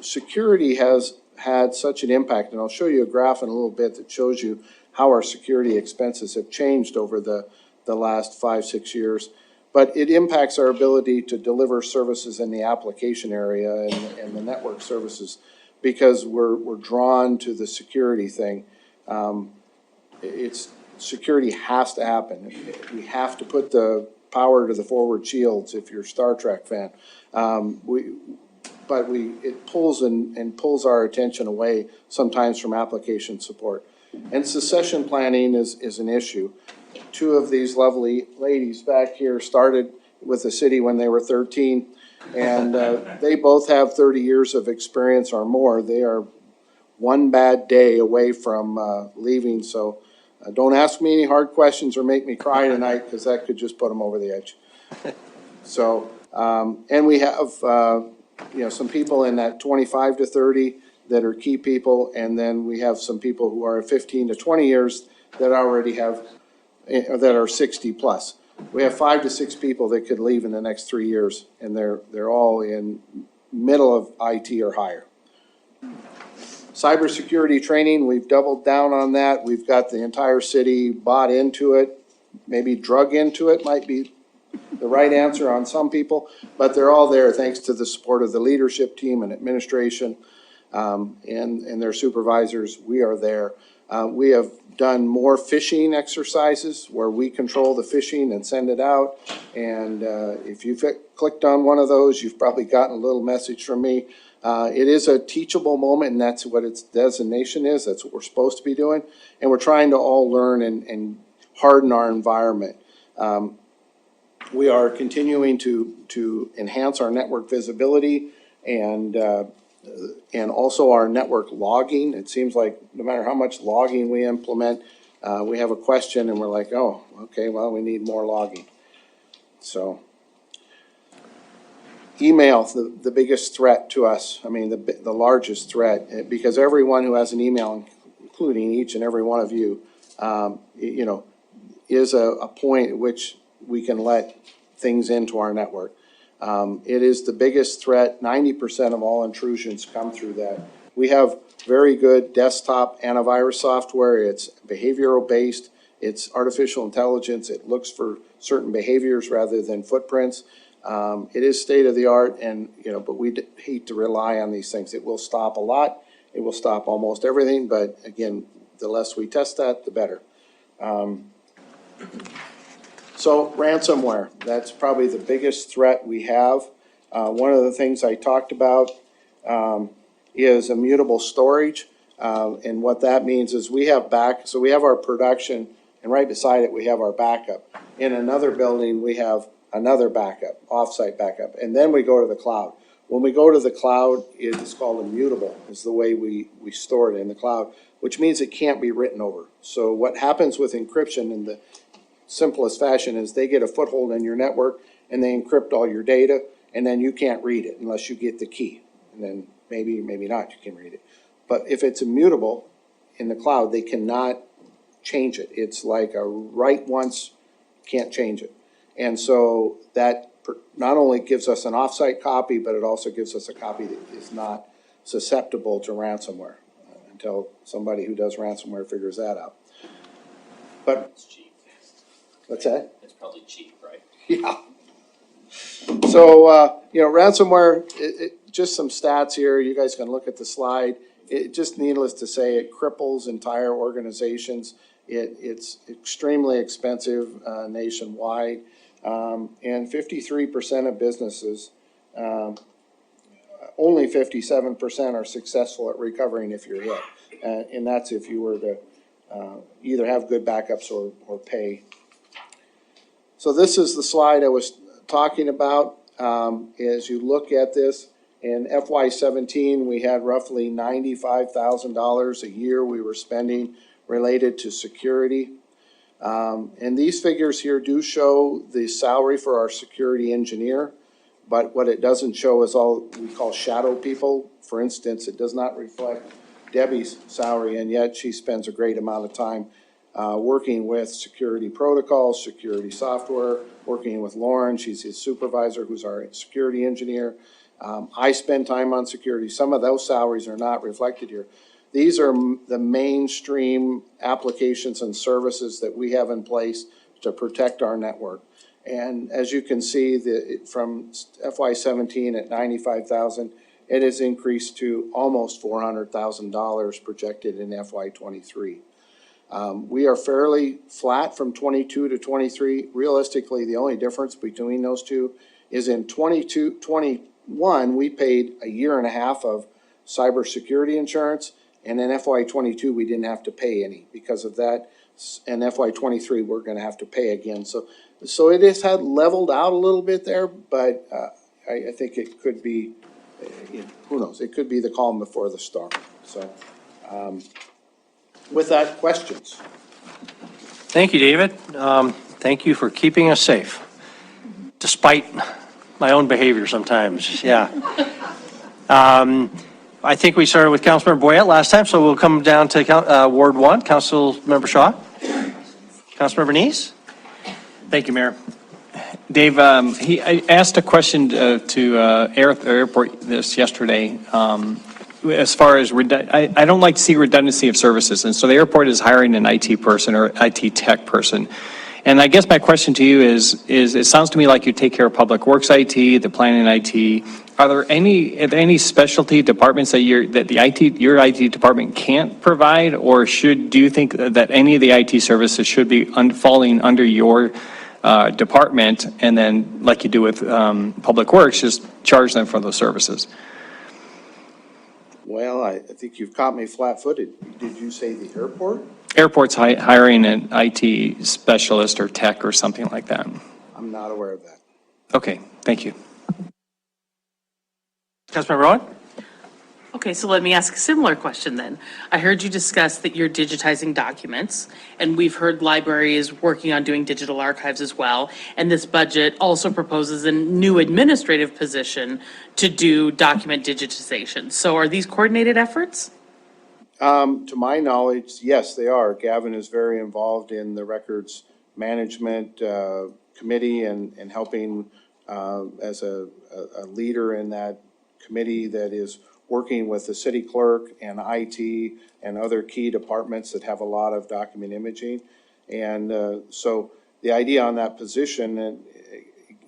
Security has had such an impact, and I'll show you a graph in a little bit that shows you how our security expenses have changed over the last 5-6 years. But it impacts our ability to deliver services in the application area and the network services. because we're drawn to the security thing. Security has to happen. We have to put the power to the forward shields if you're a Star Trek fan. It pulls our attention away sometimes from application support. And succession planning is an issue. Two of these lovely ladies back here started with the city when they were 13, and they both have 30 years of experience or more. They are one bad day away from leaving, so don't ask me any hard questions or make me cry tonight, because that could just put them over the edge. So, and we have, some people in that 25 to 30 that are key people, and then we have some people who are 15 to 20 years that already have, that are 60 plus. We have 5 to 6 people that could leave in the next 3 years, and they're all in middle of IT or higher. Cybersecurity training, we've doubled down on that. We've got the entire city bought into it, maybe drug into it might be the right answer on some people, but they're all there thanks to the support of the leadership team and administration and their supervisors. We are there. We have done more phishing exercises where we control the phishing and send it out. And if you've clicked on one of those, you've probably gotten a little message from me. It is a teachable moment, and that's what its designation is. That's what we're supposed to be doing. And we're trying to all learn and harden our environment. We are continuing to enhance our network visibility and also our network logging. It seems like no matter how much logging we implement, we have a question and we're like, oh, okay, well, we need more logging. So email, the biggest threat to us, I mean, the largest threat, because everyone who has an email, including each and every one of you, is a point at which we can let things into our network. It is the biggest threat. 90% of all intrusions come through that. We have very good desktop antivirus software. It's behavioral based. It's artificial intelligence. It looks for certain behaviors rather than footprints. It is state of the art, and but we hate to rely on these things. It will stop a lot. It will stop almost everything. But again, the less we test that, the better. So ransomware, that's probably the biggest threat we have. One of the things I talked about is immutable storage. And what that means is we have so we have our production, and right beside it we have our backup. In another building we have another backup, offsite backup, and then we go to the cloud. When we go to the cloud, it's called immutable, is the way we store it in the cloud, which means it can't be written over. So what happens with encryption in the simplest fashion is they get a foothold in your network and they encrypt all your data, and then you can't read it unless you get the key. And then maybe not, you can read it. But if it's immutable in the cloud, they cannot change it. It's like a write once, can't change it. And so that not only gives us an offsite copy, but it also gives us a copy that is not susceptible to ransomware until somebody who does ransomware figures that out. But
It's cheap.
what's that?
It's probably cheap, right?
Yeah. So, ransomware, just some stats here. You guys can look at the slide. It just needless to say, it cripples entire organizations. It's extremely expensive nationwide. And 53% of businesses, only 57% are successful at recovering if you're hit. And that's if you were to either have good backups or pay. So this is the slide I was talking about. As you look at this, in FY17, we had roughly $95,000 a year we were spending related to security. And these figures here do show the salary for our security engineer, but what it doesn't show is all we call shadow people. For instance, it does not reflect Debbie's salary, and yet she spends a great amount of time working with security protocols, security software, working with Lauren. She's his supervisor, who's our security engineer. I spend time on security. Some of those salaries are not reflected here. These are the mainstream applications and services that we have in place to protect our network. And as you can see, from FY17 at $95,000, it has increased to almost $400,000 projected in FY '23. We are fairly flat from 22 to 23. Realistically, the only difference between those two is in 21, we paid a year and a half of cybersecurity insurance, and in FY '22, we didn't have to pay any because of that. And FY '23, we're gonna have to pay again. So it has had leveled out a little bit there, but I think it could be, who knows, it could be the calm before the storm. So with that, questions?
Thank you, David. Thank you for keeping us safe, despite my own behavior sometimes, yeah. I think we started with Councilmember Boyette last time, so we'll come down to Ward 1, Councilmember Shaw. Councilmember Neese?
Thank you, Mayor. Dave, I asked a question to Airport this yesterday. As far as, I don't like to see redundancy of services, and so the airport is hiring an IT person or IT tech person. And I guess my question to you is it sounds to me like you take care of Public Works IT, the planning IT. Are there any specialty departments that your IT department can't provide, or do you think that any of the IT services should be falling under your department, and then, like you do with Public Works, just charge them for those services?
Well, I think you've caught me flat-footed. Did you say the airport?
Airport's hiring an IT specialist or tech or something like that.
I'm not aware of that.
Okay, thank you.
Councilmember Rowan?
Okay, so let me ask a similar question then. I heard you discuss that you're digitizing documents, and we've heard library is working on doing digital archives as well. And this budget also proposes a new administrative position to do document digitization. So are these coordinated efforts?
To my knowledge, yes, they are. Gavin is very involved in the records management committee and helping as a leader in that committee that is working with the city clerk and IT and other key departments that have a lot of document imaging. And so the idea on that position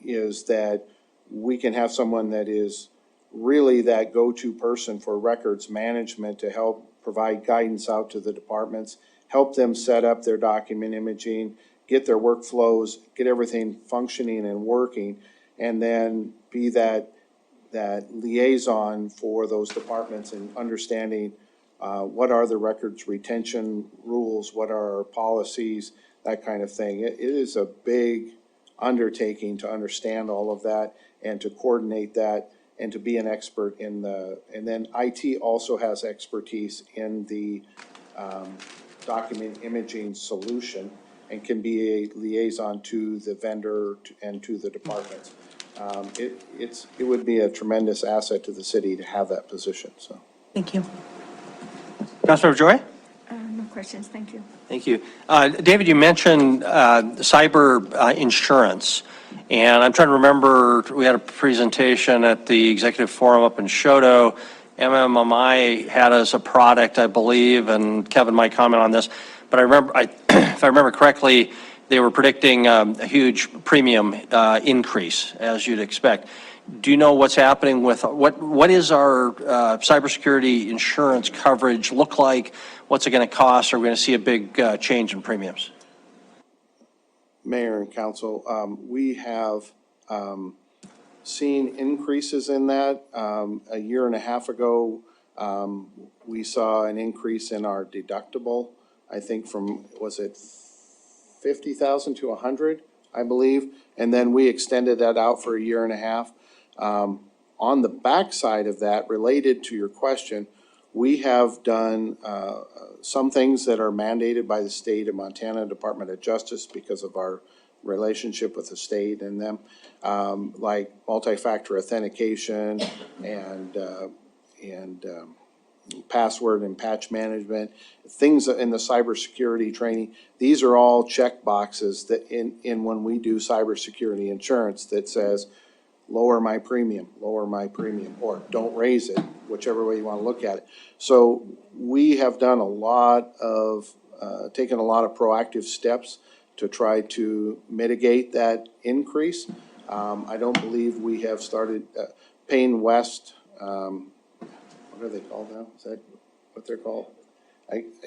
is that we can have someone that is really that go-to person for records management to help provide guidance out to the departments, help them set up their document imaging, get their workflows, get everything functioning and working, and then be that liaison for those departments and understanding what are the records retention rules, what are our policies, that kind of thing. It is a big undertaking to understand all of that and to coordinate that and to be an expert in and then IT also has expertise in the document imaging solution and can be a liaison to the vendor and to the departments. It would be a tremendous asset to the city to have that position, so.
Thank you.
Councilmember Joy?
No questions, thank you.
Thank you. David, you mentioned cyber insurance, and I'm trying to remember, we had a presentation at the executive forum up in Shoto. MMMI had as a product, I believe, and Kevin might comment on this, but I remember, if I remember correctly, they were predicting a huge premium increase, as you'd expect. Do you know what's happening with, what is our cybersecurity insurance coverage look like? What's it going to cost? Are we going to see a big change in premiums?
Mayor and council, we have seen increases in that. A year and a half ago, we saw an increase in our deductible, I think from, was it 50,000 to 100, I believe. And then we extended that out for a year and a half. On the backside of that, related to your question, we have done some things that are mandated by the state of Montana Department of Justice because of our relationship with the state and them, like multi-factor authentication and password and patch management, things in the cybersecurity training. These are all check boxes that in when we do cybersecurity insurance that says, lower my premium, or don't raise it, whichever way you want to look at it. So we have done a lot of, taken a lot of proactive steps to try to mitigate that increase. I don't believe we have started, Payne West what are they called now? Is that what they're called?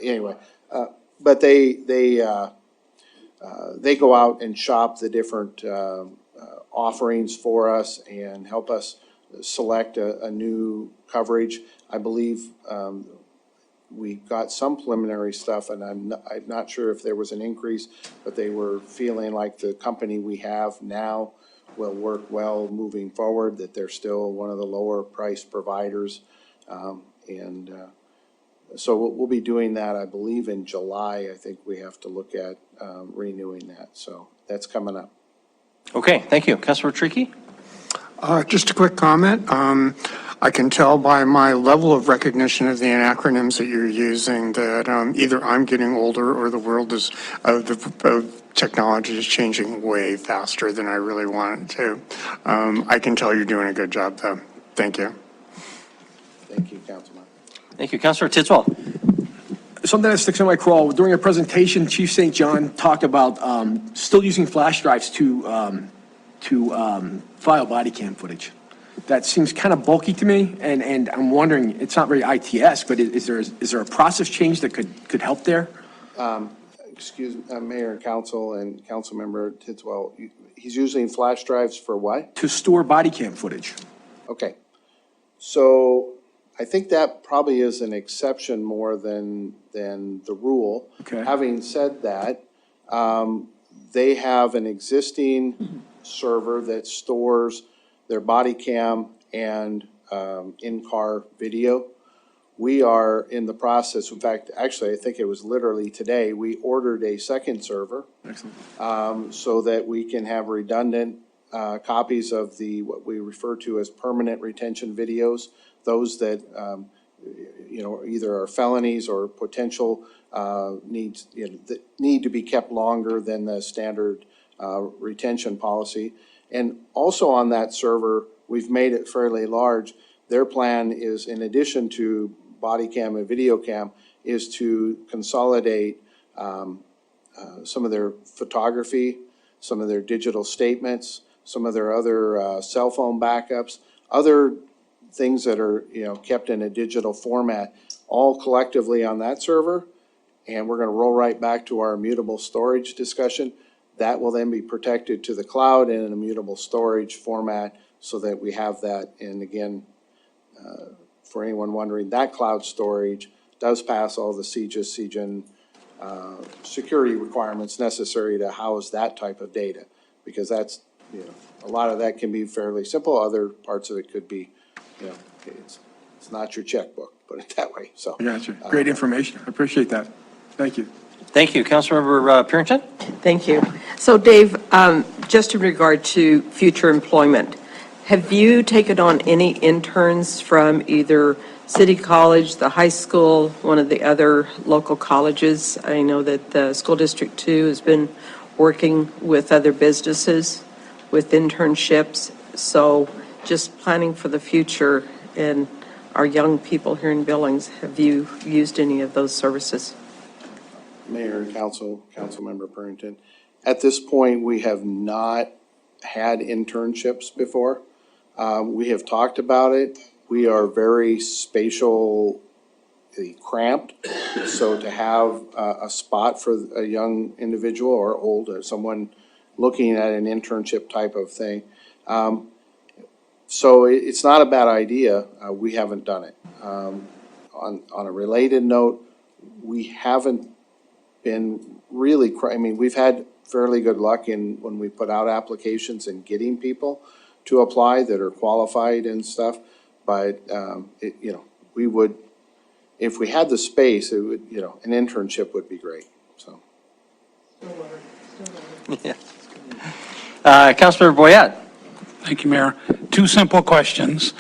Anyway, but they go out and shop the different offerings for us and help us select a new coverage. I believe we got some preliminary stuff, and I'm not sure if there was an increase, but they were feeling like the company we have now will work well moving forward, that they're still one of the lower price providers. So we'll be doing that, I believe, in July. I think we have to look at renewing that. So that's coming up.
Okay, thank you. Councilor Tricky?
Just a quick comment. I can tell by my level of recognition of the acronyms that you're using that either I'm getting older or the world is, technology is changing way faster than I really want it to. I can tell you're doing a good job, though. Thank you.
Thank you, Councilman.
Thank you. Councilor Tidswell?
Something that sticks in my craw, during a presentation, Chief St. John talked about still using flash drives to file body cam footage. That seems kind of bulky to me, and I'm wondering, it's not very ITS, but is there a process change that could help there?
Excuse me, Mayor and Council and Councilmember Tidswell, he's using flash drives for what?
To store body cam footage.
Okay. So I think that probably is an exception more than the rule.
Okay.
Having said that, they have an existing server that stores their body cam and in-car video. We are in the process, in fact, actually, I think it was literally today, we ordered a second server.
Excellent.
So that we can have redundant copies of what we refer to as permanent retention videos, those that, either are felonies or potential needs, that need to be kept longer than the standard retention policy. And also on that server, we've made it fairly large. Their plan is, in addition to body cam and video cam, is to consolidate some of their photography, some of their digital statements, some of their other cell phone backups, other things that are, kept in a digital format, all collectively on that server. And we're going to roll right back to our immutable storage discussion. That will then be protected to the cloud in an immutable storage format so that we have that. And again, for anyone wondering, that cloud storage does pass all the CGIN security requirements necessary to house that type of data, because that's, a lot of that can be fairly simple. Other parts of it could be, it's not your checkbook, put it that way. So.
I got you. Great information. I appreciate that. Thank you.
Thank you. Councilmember Purinton?
Thank you. So Dave, just in regard to future employment, have you taken on any interns from either City College, the high school, one of the other local colleges? I know that the School District 2 has been working with other businesses with internships. So just planning for the future and our young people here in Billings, have you used any of those services?
Mayor and Councilmember Purinton, at this point, we have not had internships before. We have talked about it. We are very spatially cramped. So to have a spot for a young individual or old or someone looking at an internship type of thing. So it's not a bad idea. We haven't done it. On a related note, we haven't been really, we've had fairly good luck when we put out applications and getting people to apply that are qualified and stuff. But, we would, if we had the space, it would, an internship would be great, so.
Yeah. Councilmember Boyette?
Thank you, Mayor. Two simple questions.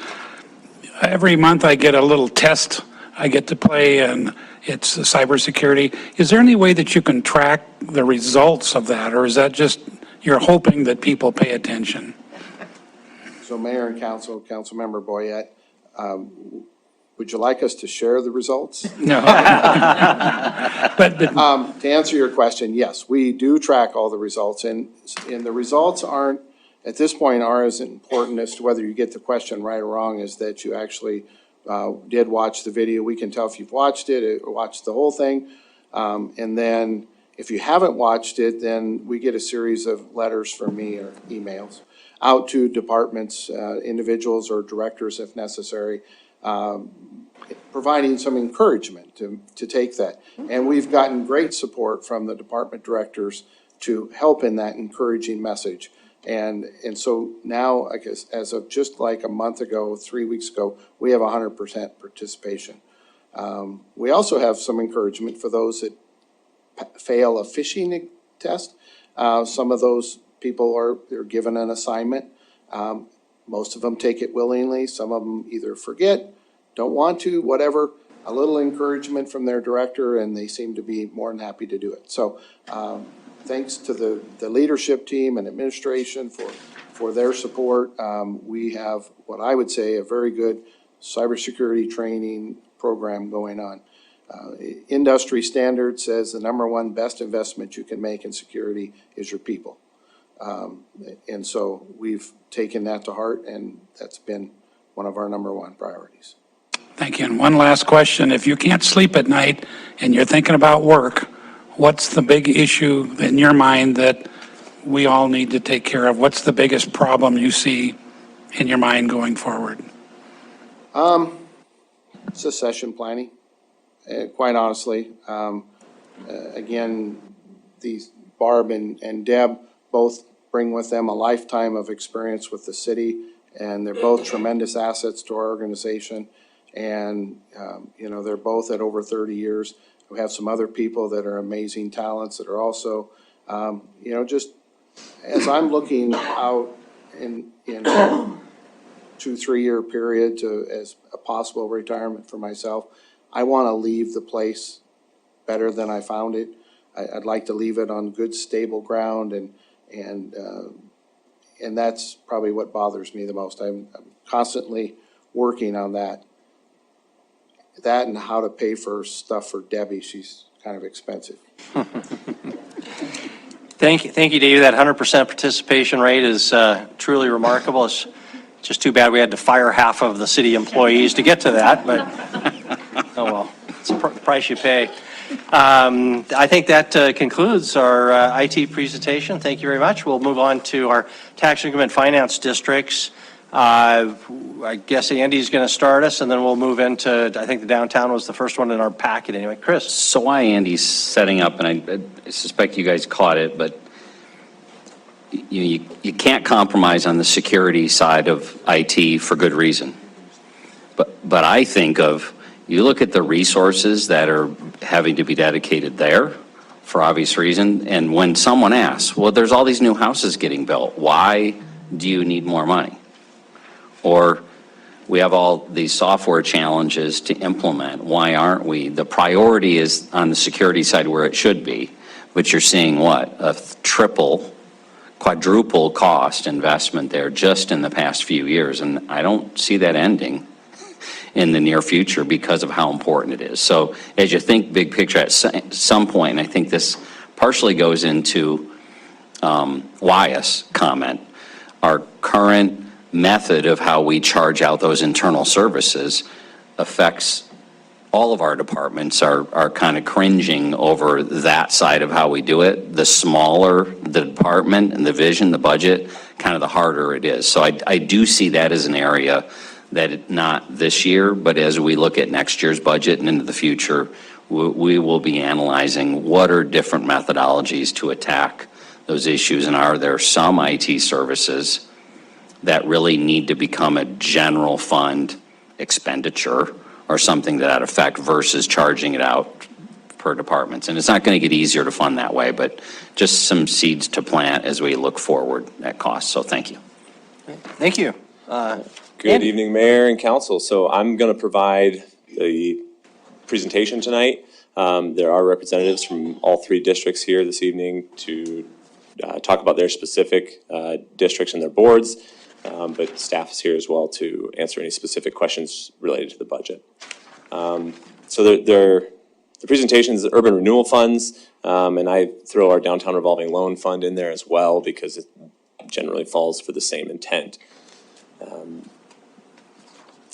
Every month I get a little test I get to play, and it's cybersecurity. Is there any way that you can track the results of that, or is that just you're hoping that people pay attention?
So Mayor and Councilmember Boyette, would you like us to share the results?
No. But
To answer your question, yes, we do track all the results, and the results aren't At this point, are as important as to whether you get the question right or wrong is that you actually did watch the video. We can tell if you've watched it or watched the whole thing. And then if you haven't watched it, then we get a series of letters from me or emails out to departments, individuals or directors if necessary, providing some encouragement to take that. And we've gotten great support from the department directors to help in that encouraging message. And so now, I guess, as of just like a month ago, 3 weeks ago, we have 100% participation. We also have some encouragement for those that fail a phishing test. Some of those people they're given an assignment. Most of them take it willingly. Some of them either forget, don't want to, whatever. A little encouragement from their director, and they seem to be more than happy to do it. So thanks to the leadership team and administration for their support. We have what I would say a very good cybersecurity training program going on. Industry standard says the #1 best investment you can make in security is your people. And so we've taken that to heart, and that's been one of our #1 priorities.
Thank you. And one last question. If you can't sleep at night and you're thinking about work, what's the big issue in your mind that we all need to take care of? What's the biggest problem you see in your mind going forward?
Succession planning, quite honestly. Again, these Barb and Deb both bring with them a lifetime of experience with the city, and they're both tremendous assets to our organization. And, they're both at over 30 years. We have some other people that are amazing talents that are also, just as I'm looking out in 2-3 year period as a possible retirement for myself, I want to leave the place better than I found it. I'd like to leave it on good, stable ground, and that's probably what bothers me the most. I'm constantly working on that and how to pay for stuff for Debbie. She's kind of expensive.
Thank you, Dave. That 100% participation rate is truly remarkable. It's just too bad we had to fire half of the city employees to get to that, but oh well, it's the price you pay. I think that concludes our IT presentation. Thank you very much. We'll move on to our tax increment finance districts. I guess Andy's going to start us, and then we'll move into, I think the downtown was the first one in our packet anyway. Chris.
So why Andy's setting up, and I suspect you guys caught it, but you can't compromise on the security side of IT for good reason. But I think you look at the resources that are having to be dedicated there for obvious reason, and when someone asks, well, there's all these new houses getting built, why do you need more money? Or we have all these software challenges to implement. Why aren't we? The priority is on the security side where it should be, but you're seeing what? A quadruple cost investment there just in the past few years, and I don't see that ending in the near future because of how important it is. So as you think big picture at some point, and I think this partially goes into Wyatt's comment, our current method of how we charge out those internal services affects all of our departments are kind of cringing over that side of how we do it. The smaller the department and the vision, the budget, kind of the harder it is. So I do see that as an area that not this year, but as we look at next year's budget and into the future, we will be analyzing what are different methodologies to attack those issues, and are there some IT services that really need to become a general fund expenditure or something to that effect versus charging it out per departments. And it's not going to get easier to fund that way, but just some seeds to plant as we look forward at cost. So thank you.
Thank you.
Good evening, Mayor and Council. So I'm going to provide the presentation tonight. There are representatives from all 3 districts here this evening to talk about their specific districts and their boards. But staff is here as well to answer any specific questions related to the budget. So the presentation is urban renewal funds, and I throw our downtown revolving loan fund in there as well because generally falls for the same intent.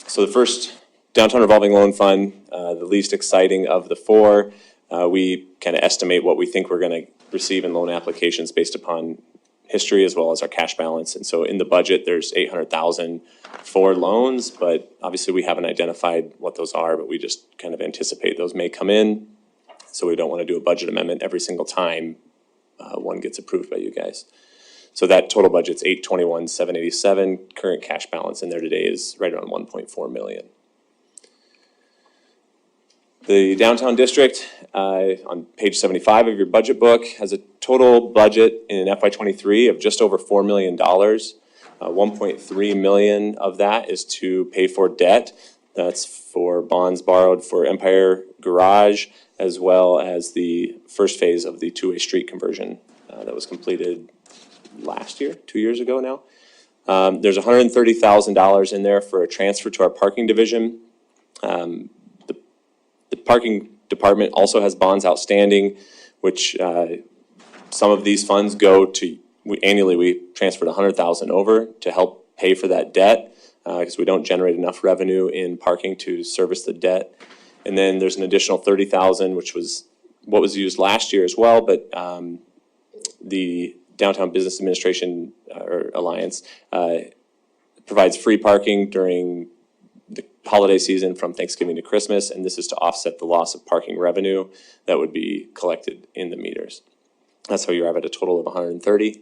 So the first downtown revolving loan fund, the least exciting of the four, we kind of estimate what we think we're going to receive in loan applications based upon history as well as our cash balance. And so in the budget, there's $800,000 for loans, but obviously we haven't identified what those are, but we just kind of anticipate those may come in. So we don't want to do a budget amendment every single time one gets approved by you guys. So that total budget's $821,787. Current cash balance in there today is right around $1.4 million. The downtown district, on page 75 of your budget book, has a total budget in FY23 of just over $4 million. 1.3 million of that is to pay for debt. That's for bonds borrowed for Empire Garage, as well as the first phase of the two-way street conversion that was completed last year, 2 years ago now. There's $130,000 in there for a transfer to our parking division. The parking department also has bonds outstanding, which some of these funds go to, annually we transferred $100,000 over to help pay for that debt because we don't generate enough revenue in parking to service the debt. And then there's an additional $30,000, which was what was used last year as well, but the Downtown Business Administration or Alliance provides free parking during the holiday season from Thanksgiving to Christmas, and this is to offset the loss of parking revenue that would be collected in the meters. That's how you arrive at a total of 130.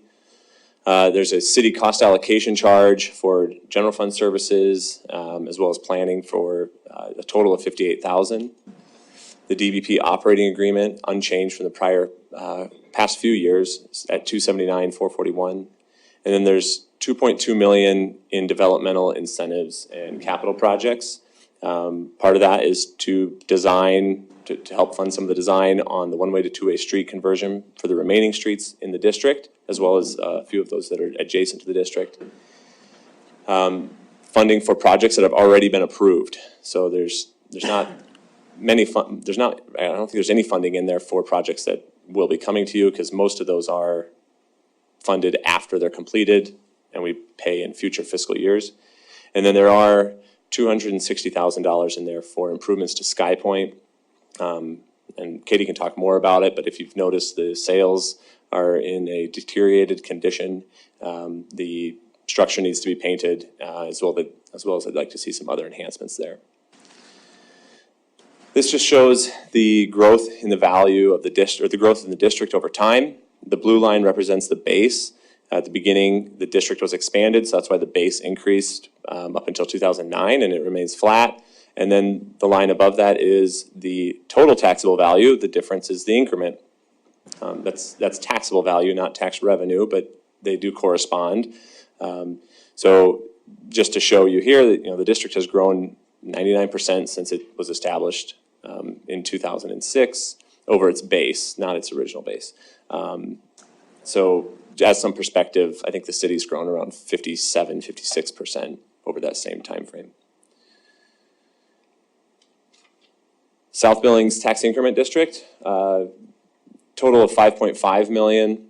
There's a city cost allocation charge for general fund services, as well as planning for a total of $58,000. The DBP operating agreement, unchanged from the prior past few years, at $279,441. And then there's $2.2 million in developmental incentives and capital projects. Part of that is to design, to help fund some of the design on the one-way to two-way street conversion for the remaining streets in the district, as well as a few of those that are adjacent to the district. Funding for projects that have already been approved. So there's not many I don't think there's any funding in there for projects that will be coming to you, because most of those are funded after they're completed and we pay in future fiscal years. And then there are $260,000 in there for improvements to Sky Point. And Katie can talk more about it, but if you've noticed, the sails are in a deteriorated condition. The structure needs to be painted, as well as I'd like to see some other enhancements there. This just shows the growth in the value of the district, or the growth in the district over time. The blue line represents the base. At the beginning, the district was expanded, so that's why the base increased up until 2009, and it remains flat. And then the line above that is the total taxable value. The difference is the increment. That's taxable value, not tax revenue, but they do correspond. So just to show you here that, the district has grown 99% since it was established in 2006 over its base, not its original base. So as some perspective, I think the city's grown around 57, 56% over that same time frame. South Billings Tax Increment District, total of $5.5 million.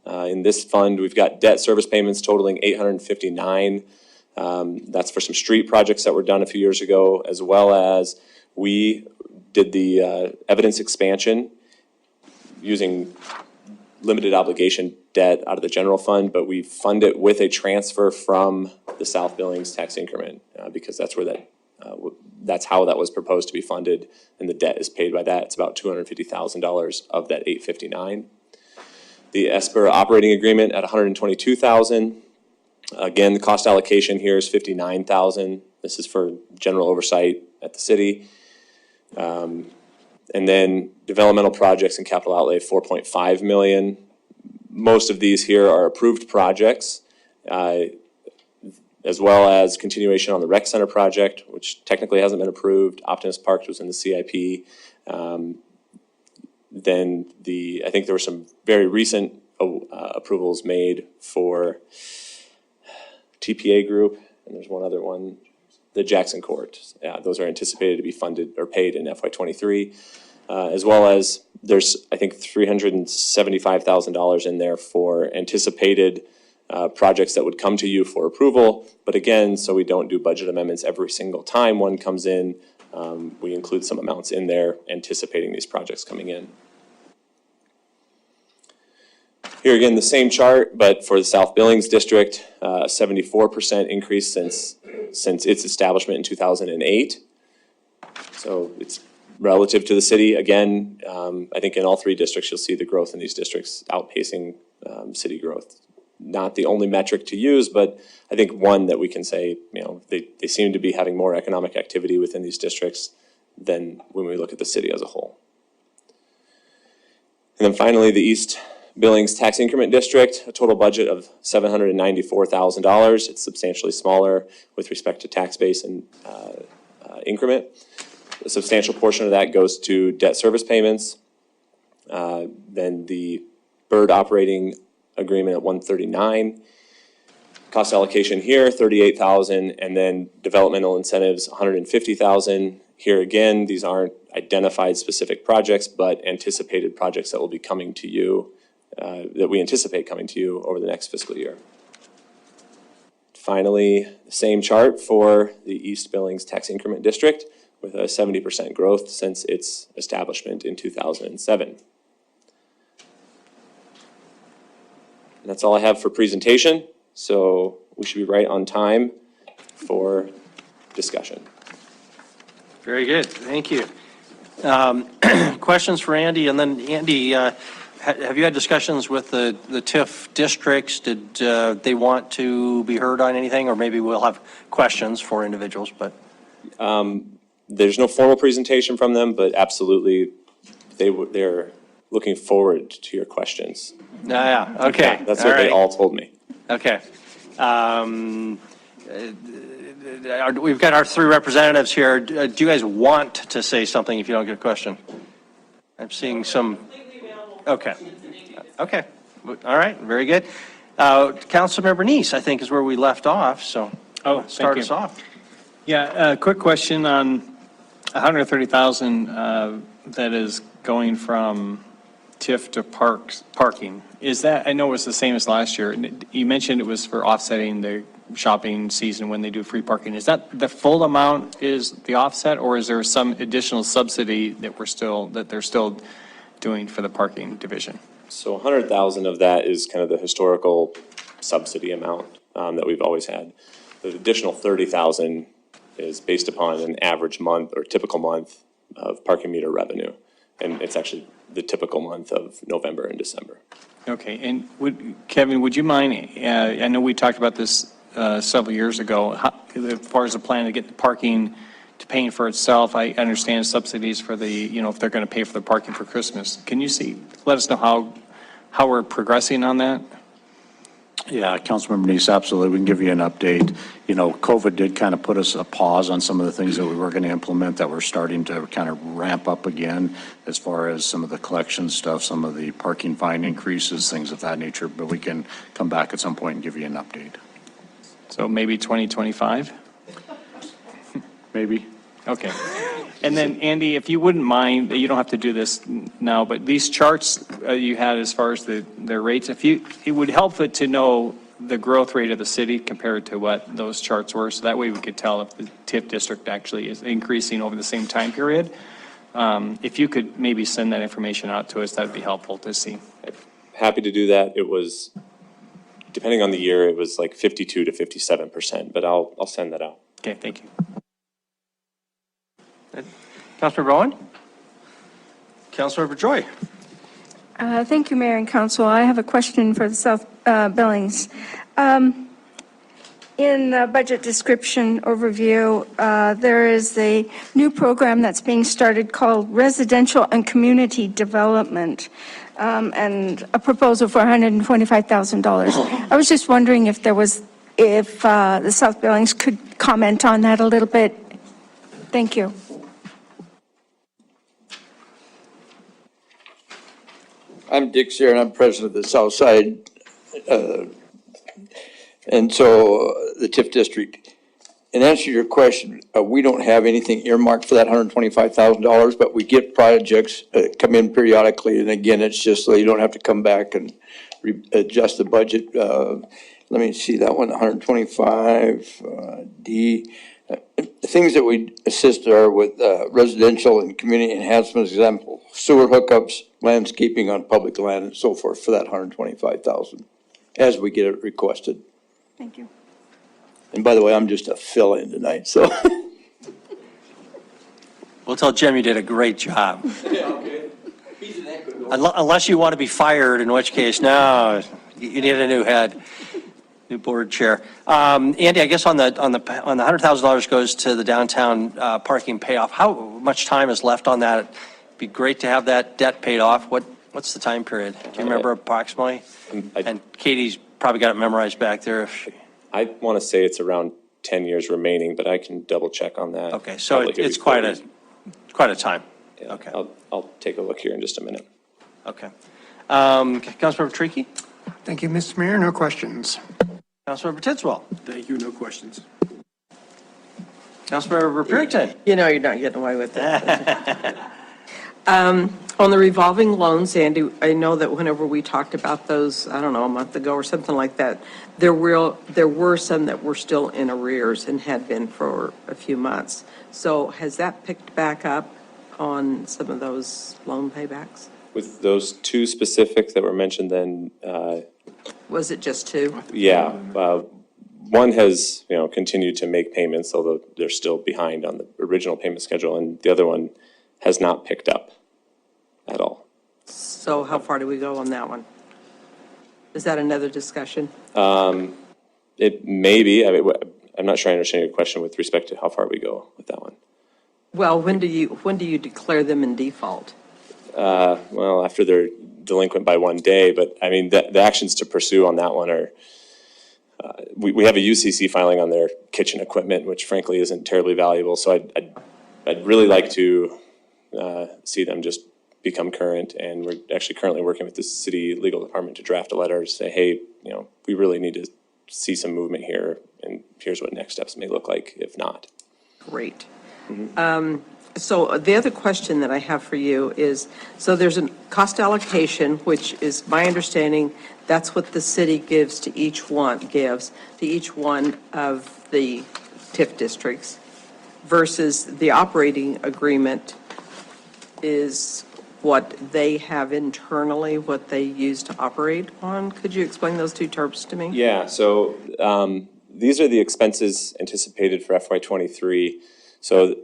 In this fund, we've got debt service payments totaling $859. That's for some street projects that were done a few years ago, as well as we did the evidence expansion using limited obligation debt out of the general fund, but we fund it with a transfer from the South Billings tax increment because that's where that's how that was proposed to be funded, and the debt is paid by that. It's about $250,000 of that $859. The Esper operating agreement at $122,000. Again, the cost allocation here is $59,000. This is for general oversight at the city. And then developmental projects and capital outlay, $4.5 million. Most of these here are approved projects, as well as continuation on the rec center project, which technically hasn't been approved. Optimist Park was in the CIP. Then I think there were some very recent approvals made for TPA Group, and there's one other one, the Jackson Court. Yeah, those are anticipated to be funded or paid in FY23, as well as there's, I think, $375,000 in there for anticipated projects that would come to you for approval. But again, so we don't do budget amendments every single time one comes in, we include some amounts in there anticipating these projects coming in. Here again, the same chart, but for the South Billings District, 74% increase since its establishment in 2008. So it's relative to the city. Again, I think in all three districts, you'll see the growth in these districts outpacing city growth. Not the only metric to use, but I think one that we can say, they seem to be having more economic activity within these districts than when we look at the city as a whole. And then finally, the East Billings Tax Increment District, a total budget of $794,000. It's substantially smaller with respect to tax base and increment. A substantial portion of that goes to debt service payments. Then the bird operating agreement at $139,000. Cost allocation here, $38,000, and then developmental incentives, $150,000. Here again, these aren't identified specific projects, but anticipated projects that will be coming to you, that we anticipate coming to you over the next fiscal year. Finally, the same chart for the East Billings Tax Increment District with a 70% growth since its establishment in 2007. And that's all I have for presentation, so we should be right on time for discussion.
Very good, thank you. Questions for Andy, and then Andy, have you had discussions with the TIF districts? Did they want to be heard on anything, or maybe we'll have questions for individuals, but?
There's no formal presentation from them, but absolutely they're looking forward to your questions.
Yeah, okay.
That's what they all told me.
Okay. We've got our three representatives here. Do you guys want to say something if you don't get a question? I'm seeing some. Okay. Okay. All right. Very good. Councilmember Neese, I think, is where we left off. So start us off.
Yeah, a quick question on 130,000 that is going from TIF to parking. Is that, I know it's the same as last year. You mentioned it was for offsetting the shopping season when they do free parking. Is that the full amount is the offset, or is there some additional subsidy that they're still doing for the parking division?
So 100,000 of that is kind of the historical subsidy amount that we've always had. The additional 30,000 is based upon an average month or typical month of parking meter revenue. And it's actually the typical month of November and December.
Okay, and Kevin, would you mind, I know we talked about this several years ago, as far as the plan to get the parking to paying for itself. I understand subsidies for the, if they're going to pay for the parking for Christmas. Can you let us know how we're progressing on that?
Yeah, Councilmember Neese, absolutely. We can give you an update. COVID did kind of put us a pause on some of the things that we were going to implement that we're starting to kind of ramp up again as far as some of the collection stuff, some of the parking fine increases, things of that nature. But we can come back at some point and give you an update.
So maybe 2025?
Maybe.
Okay. And then, Andy, if you wouldn't mind, you don't have to do this now, but these charts you had as far as their rates, it would help it to know the growth rate of the city compared to what those charts were. So that way we could tell if the TIF district actually is increasing over the same time period. If you could maybe send that information out to us, that'd be helpful to see.
Happy to do that. It was, depending on the year, it was like 52 to 57%, but I'll send that out.
Okay, thank you.
Councilmember Bowen? Councilmember Joy?
Thank you, Mayor and Council. I have a question for the South Billings. In the budget description overview, there is a new program that's being started called Residential and Community Development, and a proposal for $125,000. I was just wondering if the South Billings could comment on that a little bit. Thank you.
I'm Dick Sear, and I'm president of the South Side. And so the TIF district. In answer to your question, we don't have anything earmarked for that $125,000, but we get projects come in periodically. And again, it's just so you don't have to come back and adjust the budget. let me see that one, 125, D. Things that we assist are with residential and community enhancements, example, sewer hookups, landscaping on public land and so forth for that 125,000 as we get it requested.
Thank you.
And by the way, I'm just a fill-in tonight, so.
We'll tell Jim you did a great job. Unless you want to be fired, in which case, no, you need a new head, new board chair. Andy, I guess on the $100,000 goes to the downtown parking payoff. How much time is left on that? It'd be great to have that debt paid off. What's the time period? Do you remember approximately? And Katie's probably got it memorized back there.
I want to say it's around 10 years remaining, but I can double check on that.
Okay, so
Probably
it's
before
quite a time.
Yeah,
Okay.
I'll take a look here in just a minute.
Okay. Councilmember Tricky?
Thank you, Mr. Mayor. No questions.
Councilmember Tidswell?
Thank you, no questions.
Councilmember Purington?
You know you're not getting away with that. On the revolving loans, Andy, I know that whenever we talked about those, I don't know, a month ago or something like that, there were some that were still in arrears and had been for a few months. So has that picked back up on some of those loan paybacks?
With those two specific that were mentioned, then,
Was it just two?
yeah, one has, continued to make payments, although they're still behind on the original payment schedule, and the other one has not picked up at all.
So how far do we go on that one? Is that another discussion?
It may be, I'm not sure I understand your question with respect to how far we go with that one.
Well, when do you declare them in default?
Well, after they're delinquent by 1 day, but I mean, the actions to pursue on that one are, we have a UCC filing on their kitchen equipment, which frankly isn't terribly valuable, so I'd really like to see them just become current, and we're actually currently working with the city legal department to draft a letter to say, hey, we really need to see some movement here, and here's what next steps may look like if not.
Great. So the other question that I have for you is, so there's a cost allocation, which is my understanding, that's what the city gives to each one of the TIF districts, versus the operating agreement is what they have internally, what they use to operate on. Could you explain those two terms to me?
Yeah, so these are the expenses anticipated for FY23. So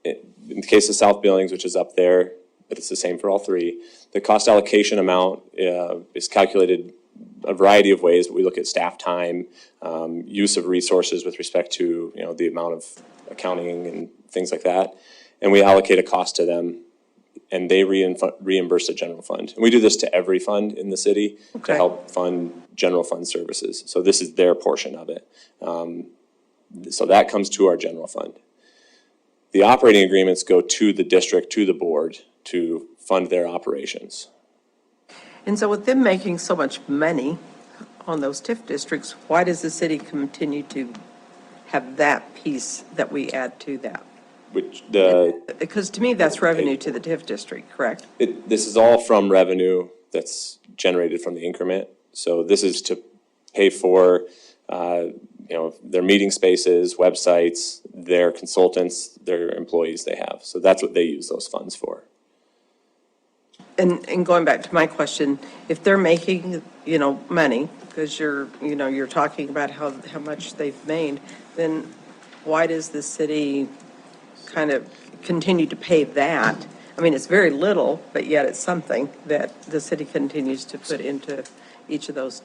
in the case of South Billings, which is up there, but it's the same for all three, the cost allocation amount is calculated a variety of ways. We look at staff time, use of resources with respect to the amount of accounting and things like that, and we allocate a cost to them, and they reimburse the general fund. And we do this to every fund in the city to help fund general fund services. So this is their portion of it. So that comes to our general fund. The operating agreements go to the district, to the board, to fund their operations.
And so with them making so much money on those TIF districts, why does the city continue to have that piece that we add to that? Because to me, that's revenue to the TIF district, correct?
This is all from revenue that's generated from the increment. So this is to pay for, their meeting spaces, websites, their consultants, their employees they have. So that's what they use those funds for.
And going back to my question, if they're making, money, because you're talking about how much they've made, then why does the city kind of continue to pay that? I mean, it's very little, but yet it's something that the city continues to put into each of those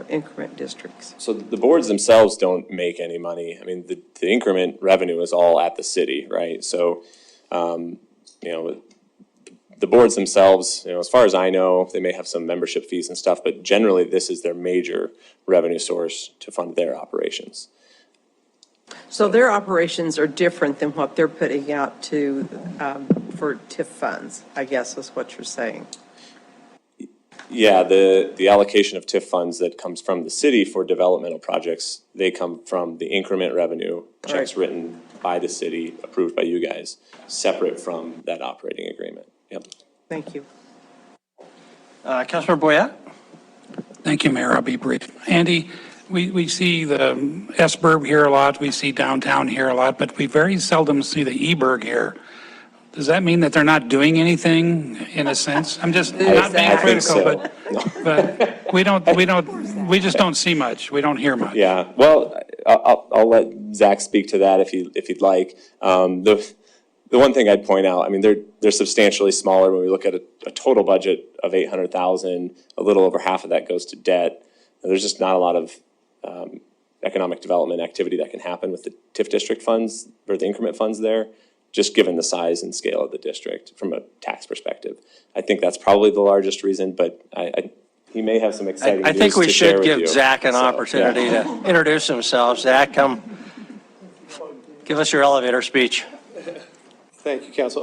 increment districts.
So the boards themselves don't make any money. I mean, the increment revenue is all at the city, right? So, the boards themselves, as far as I know, they may have some membership fees and stuff, but generally this is their major revenue source to fund their operations.
So their operations are different than what they're putting out to, for TIF funds, I guess is what you're saying.
Yeah, the allocation of TIF funds that comes from the city for developmental projects, they come from the increment revenue, checks written by the city, approved by you guys, separate from that operating agreement. Yep.
Thank you.
Councilmember Boyette?
Thank you, Mayor. I'll be brief. Andy, We see the S-Burb here a lot, we see downtown here a lot, but we very seldom see the E-Burg here. Does that mean that they're not doing anything, in a sense? I'm just not being
I think
critical,
so.
but we just don't see much, we don't hear much.
Yeah, well, I'll let Zach speak to that if he'd like. The one thing I'd point out, I mean, they're substantially smaller when we look at a total budget of 800,000. A little over half of that goes to debt. And there's just not a lot of economic development activity that can happen with the TIF district funds or the increment funds there, just given the size and scale of the district from a tax perspective. I think that's probably the largest reason, but he may have some exciting
I
news
think we
to share
should
with
give
you.
Zach an
So,
opportunity
yeah.
to introduce himself. Zach, come, give us your elevator speech.
Thank you, Council.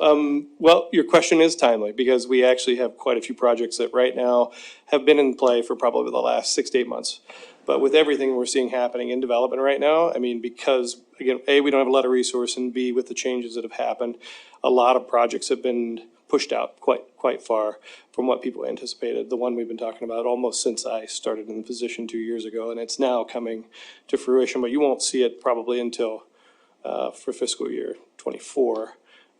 Well, your question is timely because we actually have quite a few projects that right now have been in play for probably the last 6 to 8 months. But with everything we're seeing happening in development right now, I mean, because again, A, we don't have a lot of resource, and B, with the changes that have happened, a lot of projects have been pushed out quite far from what people anticipated. The one we've been talking about almost since I started in the position 2 years ago, and it's now coming to fruition, but you won't see it probably until for fiscal year '24.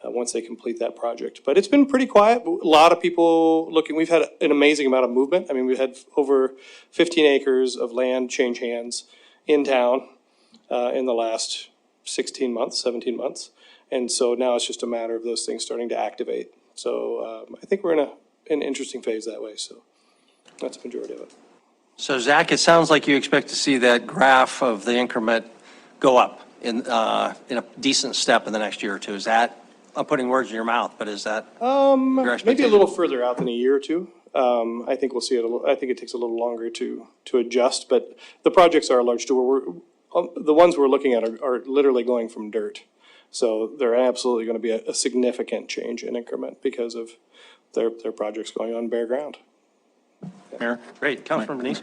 Once they complete that project. But it's been pretty quiet. A lot of people looking. We've had an amazing amount of movement. I mean, we've had over 15 acres of land change hands in town in the last 16 months, 17 months. And so now it's just a matter of those things starting to activate. So I think we're in an interesting phase that way. So that's the majority of it.
So Zach, it sounds like you expect to see that graph of the increment go up in a decent step in the next year or two. Is that, I'm putting words in your mouth, but is that your
Maybe
expectation?
a little further out than a year or two. I think we'll see it. I think it takes a little longer to adjust, but the projects are large too. The ones we're looking at are literally going from dirt. So they're absolutely going to be a significant change in increment because of their projects going on bare ground.
Mayor?
Great, Councilman Benitez.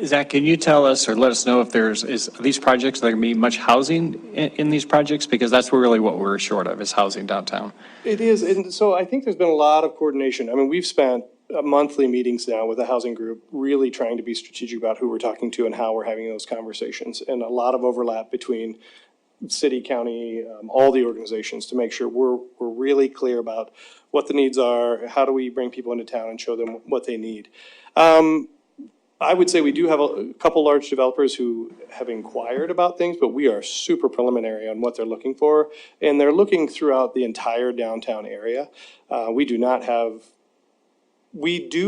Zach, can you tell us or let us know if is these projects, there going to be much housing in these projects? Because that's really what we're short of, is housing downtown.
It is, and so I think there's been a lot of coordination. I mean, we've spent monthly meetings now with the housing group, really trying to be strategic about who we're talking to and how we're having those conversations, and a lot of overlap between city, county, all the organizations to make sure we're really clear about what the needs are, how do we bring people into town and show them what they need. I would say we do have a couple large developers who have inquired about things, but we are super preliminary on what they're looking for. And they're looking throughout the entire downtown area. We do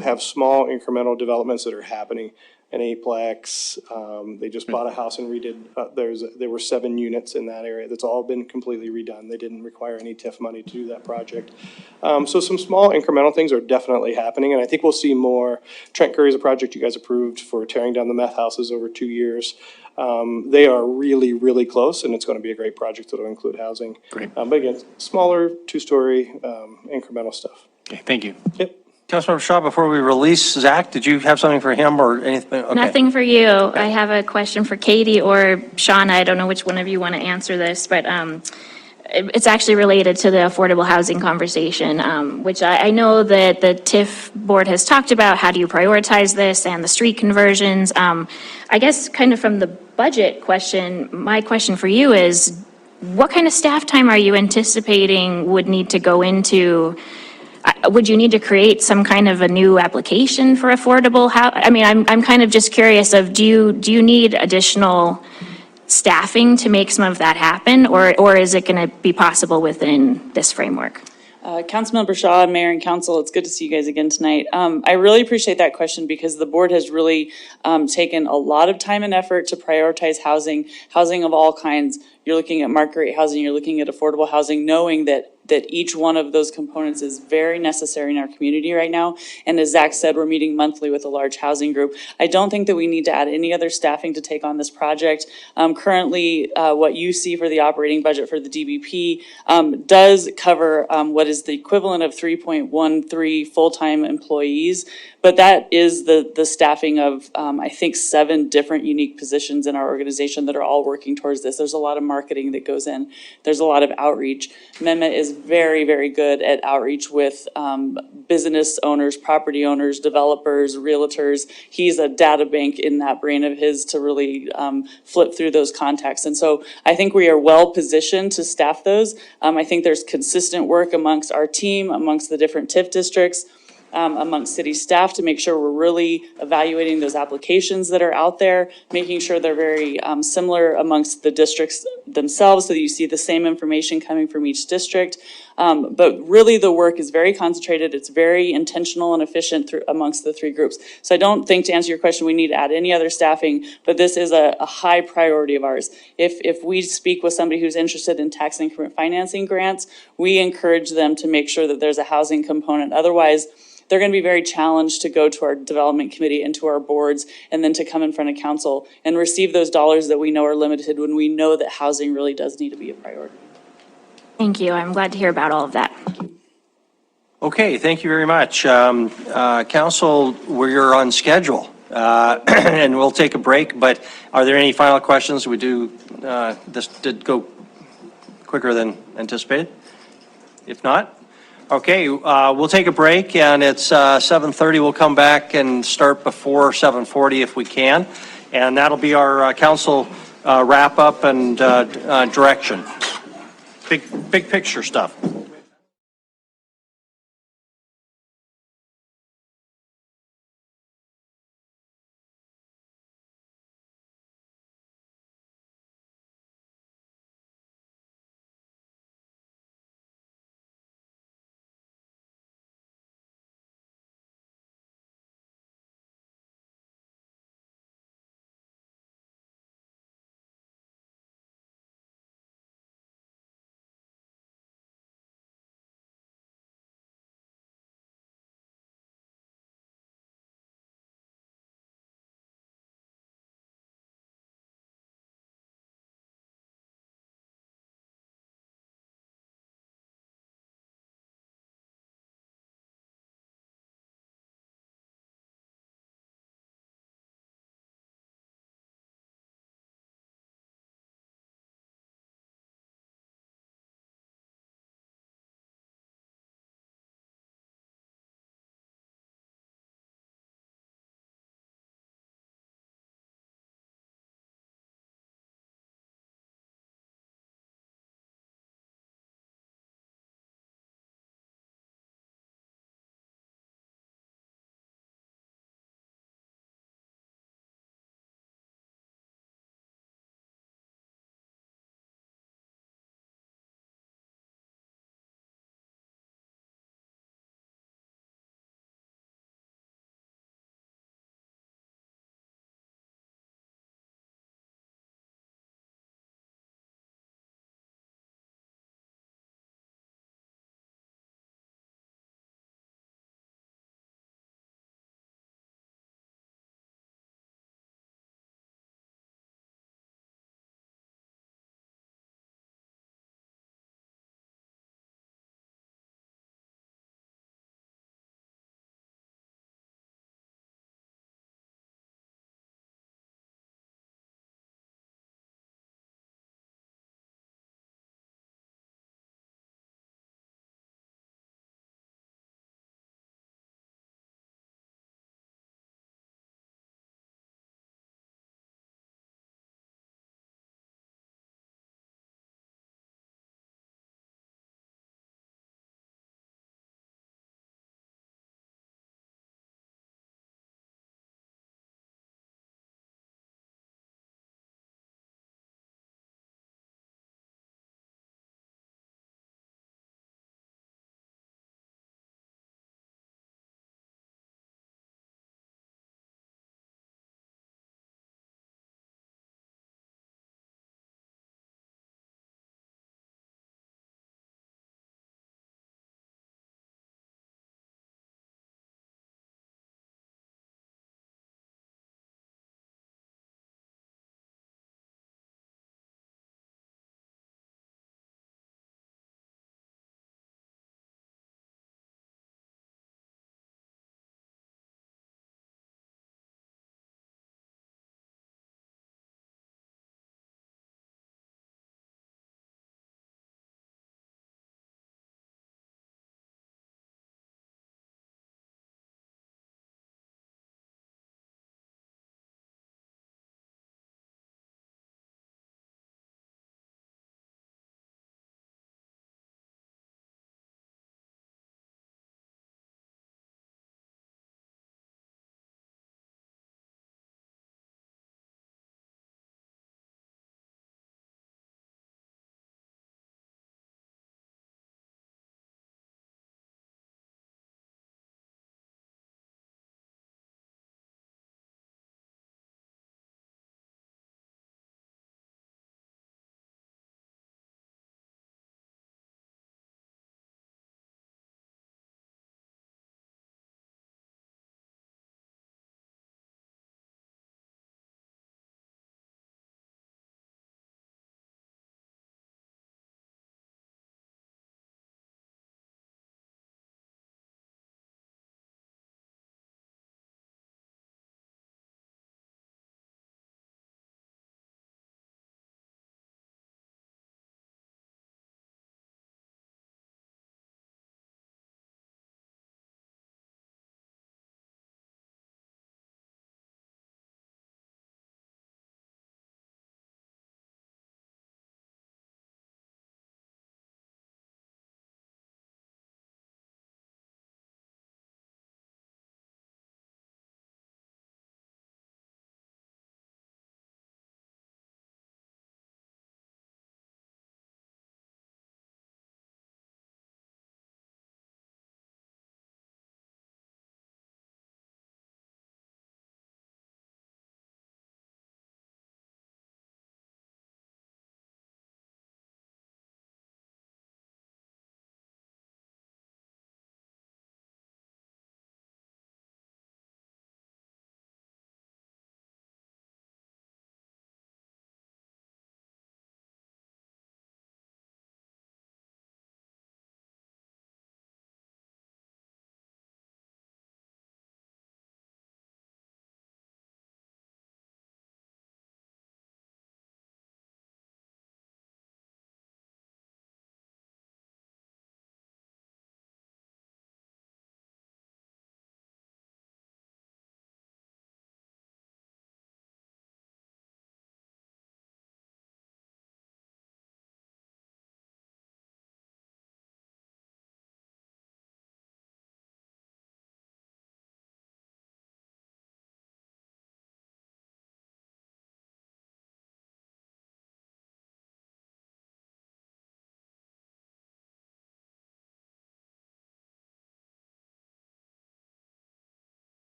have small incremental developments that are happening. An Aplex, they just bought a house and redid, there were 7 units in that area that's all been completely redone. They didn't require any TIF money to do that project. So some small incremental things are definitely happening, and I think we'll see more. Trent Curry's a project you guys approved for tearing down the meth houses over 2 years. They are really, really close, and it's going to be a great project that'll include housing.
Great.
But again, smaller, 2-story, incremental stuff.
Okay, thank you.
Yep.
Councilmember Shaw, before we release Zach, did you have something for him or anything? Okay.
Nothing for you. I have a question for Katie or Shauna. I don't know which one of you want to answer this, but it's actually related to the affordable housing conversation, which I know that the TIF board has talked about. How do you prioritize this and the street conversions? I guess kind of from the budget question, my question for you is, what kind of staff time are you anticipating would need to go into? Would you need to create some kind of a new application for affordable housing? I mean, I'm kind of just curious of, do you need additional staffing to make some of that happen, or is it going to be possible within this framework?
Councilmember Shaw, Mayor and Council, it's good to see you guys again tonight. I really appreciate that question because the board has really taken a lot of time and effort to prioritize housing of all kinds. You're looking at market rate housing, you're looking at affordable housing, knowing that each one of those components is very necessary in our community right now. And as Zach said, we're meeting monthly with a large housing group. I don't think that we need to add any other staffing to take on this project. Currently, what you see for the operating budget for the DBP does cover what is the equivalent of 3.13 full-time employees. But that is the staffing of, I think, 7 different unique positions in our organization that are all working towards this. There's a lot of marketing that goes in. There's a lot of outreach. Mehmet is very, very good at outreach with business owners, property owners, developers, realtors. He's a data bank in that brain of his to really flip through those contacts. And so I think we are well positioned to staff those. I think there's consistent work amongst our team, amongst the different TIF districts, amongst city staff to make sure we're really evaluating those applications that are out there, making sure they're very similar amongst the districts themselves so that you see the same information coming from each district. But really the work is very concentrated. It's very intentional and efficient amongst the 3 groups. So I don't think, to answer your question, we need to add any other staffing, but this is a high priority of ours. If we speak with somebody who's interested in tax increment financing grants, we encourage them to make sure that there's a housing component. Otherwise, they're going to be very challenged to go to our development committee and to our boards and then to come in front of council and receive those dollars that we know are limited when we know that housing really does need to be a priority.
Thank you. I'm glad to hear about all of that.
Okay, thank you very much. Council, we're on schedule, and we'll take a break, but are there any final questions? This did go quicker than anticipated? If not, okay, we'll take a break, and it's 7:30. We'll come back and start before 7:40 if we can, and that'll be our council wrap-up and direction. Big picture stuff.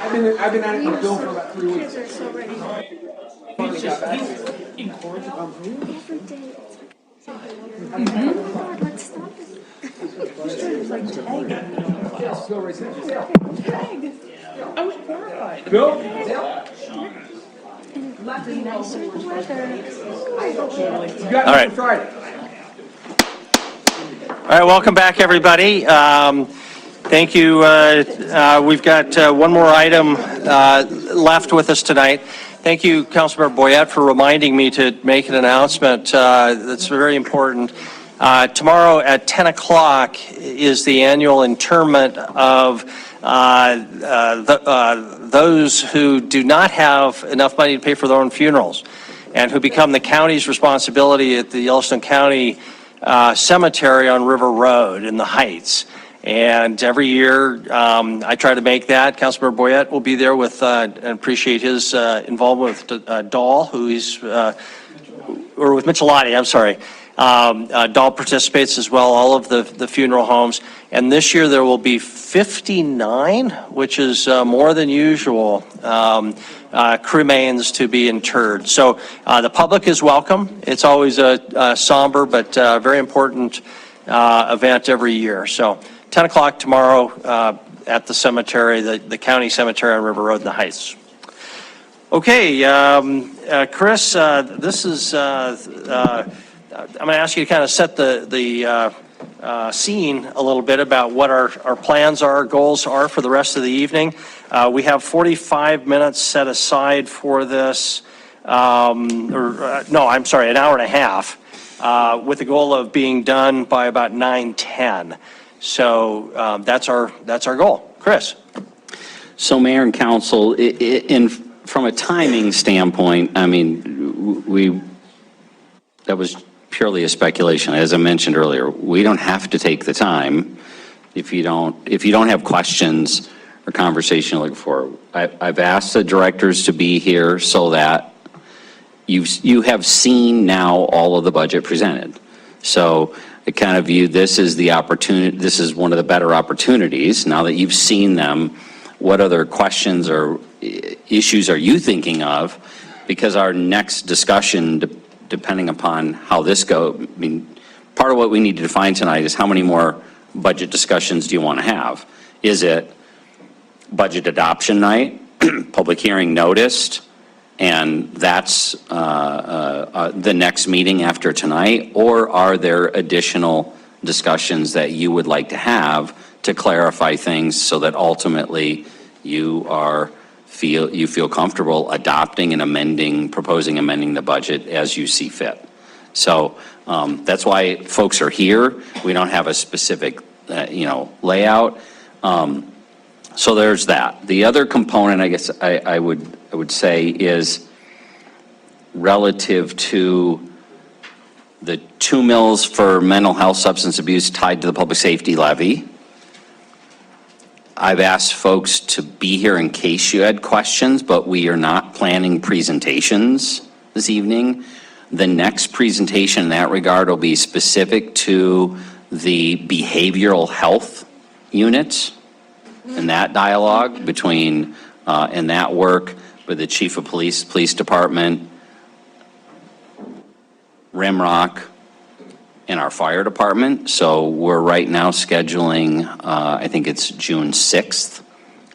I've been at it, Bill, for about 3 weeks. Bill?
All right.
Friday.
All right, welcome back, everybody. Thank you. We've got one more item left with us tonight. Thank you, Councilmember Boyette, for reminding me to make an announcement that's very important. Tomorrow at 10 o'clock is the annual interment of those who do not have enough money to pay for their own funerals and who become the county's responsibility at the Yellowstone County Cemetery on River Road in the Heights. And every year, I try to make that. Councilmember Boyette will be there with, and appreciate his involvement with Dahl, or with Michelati, I'm sorry. Dahl participates as well, all of the funeral homes. And this year there will be 59, which is more than usual, cremains to be interred. So the public is welcome. It's always a somber but very important event every year. So 10 o'clock tomorrow at the cemetery, the county cemetery on River Road in the Heights. Okay, Chris, this is, I'm going to ask you to kind of set the scene a little bit about what our plans are, our goals are for the rest of the evening. We have 45 minutes set aside for this, an hour and a half, with the goal of being done by about 9:10. So that's our goal. Chris.
So Mayor and Council, from a timing standpoint, I mean, that was purely a speculation. As I mentioned earlier, we don't have to take the time if you don't have questions or conversation looking for. I've asked the directors to be here so that you have seen now all of the budget presented. So I kind of view this as the opportunity. This is one of the better opportunities now that you've seen them. What other questions or issues are you thinking of? Because our next discussion, depending upon how this goes, I mean, part of what we need to define tonight is how many more budget discussions do you want to have? Is it budget adoption night, public hearing noticed, and that's the next meeting after tonight? Or are there additional discussions that you would like to have to clarify things so that ultimately you feel comfortable adopting and proposing amending the budget as you see fit? So that's why folks are here. We don't have a specific, layout. So there's that. The other component, I guess I would say, is relative to the 2 mills for mental health substance abuse tied to the public safety levy. I've asked folks to be here in case you had questions, but we are not planning presentations this evening. The next presentation in that regard will be specific to the behavioral health units and that dialogue between, and that work with the chief of police department, Rimrock, and our fire department. So we're right now scheduling, I think it's June 6th,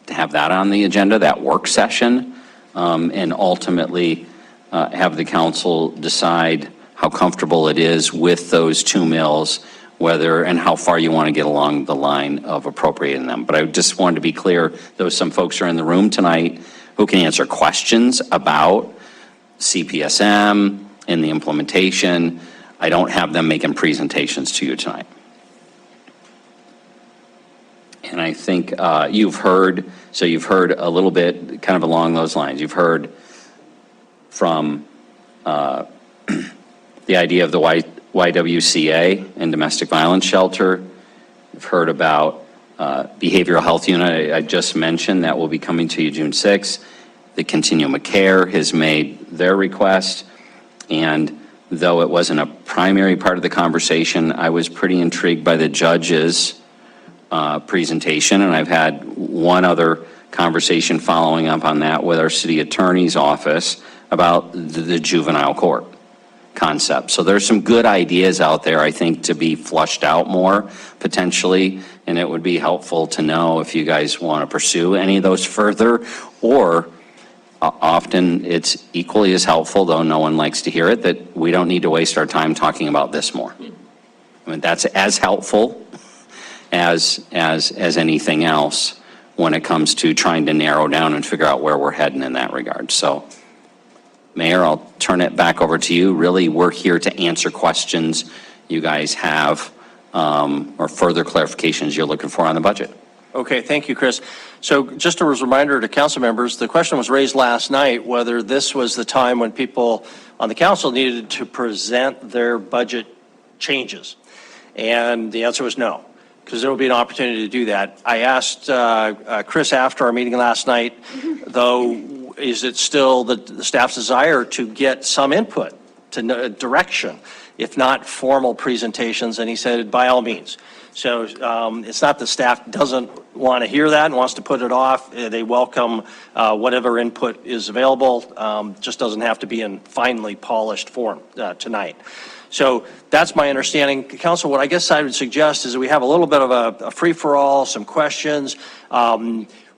to have that on the agenda, that work session, and ultimately have the council decide how comfortable it is with those 2 mills, whether and how far you want to get along the line of appropriating them. But I just wanted to be clear, though some folks are in the room tonight who can answer questions about CPSM and the implementation. I don't have them making presentations to you tonight. And I think you've heard a little bit kind of along those lines. You've heard from the idea of the YWCA and domestic violence shelter. You've heard about behavioral health unit. I just mentioned that will be coming to you June 6th. The Continuum of Care has made their request, and though it wasn't a primary part of the conversation, I was pretty intrigued by the judge's presentation, and I've had one other conversation following up on that with our city attorney's office about the juvenile court concept. So there's some good ideas out there, I think, to be flushed out more potentially, and it would be helpful to know if you guys want to pursue any of those further, or often it's equally as helpful, though no one likes to hear it, that we don't need to waste our time talking about this more. I mean, that's as helpful as anything else when it comes to trying to narrow down and figure out where we're heading in that regard. So, Mayor, I'll turn it back over to you. Really, we're here to answer questions you guys have or further clarifications you're looking for on the budget.
Okay, thank you, Chris. So just a reminder to council members, the question was raised last night whether this was the time when people on the council needed to present their budget changes. And the answer was no, because there will be an opportunity to do that. I asked Chris after our meeting last night, though, is it still the staff's desire to get some input, to direction, if not formal presentations? And he said, by all means. So it's not the staff doesn't want to hear that and wants to put it off. They welcome whatever input is available. Just doesn't have to be in finely polished form tonight. So that's my understanding. Council, what I guess I would suggest is that we have a little bit of a free-for-all, some questions.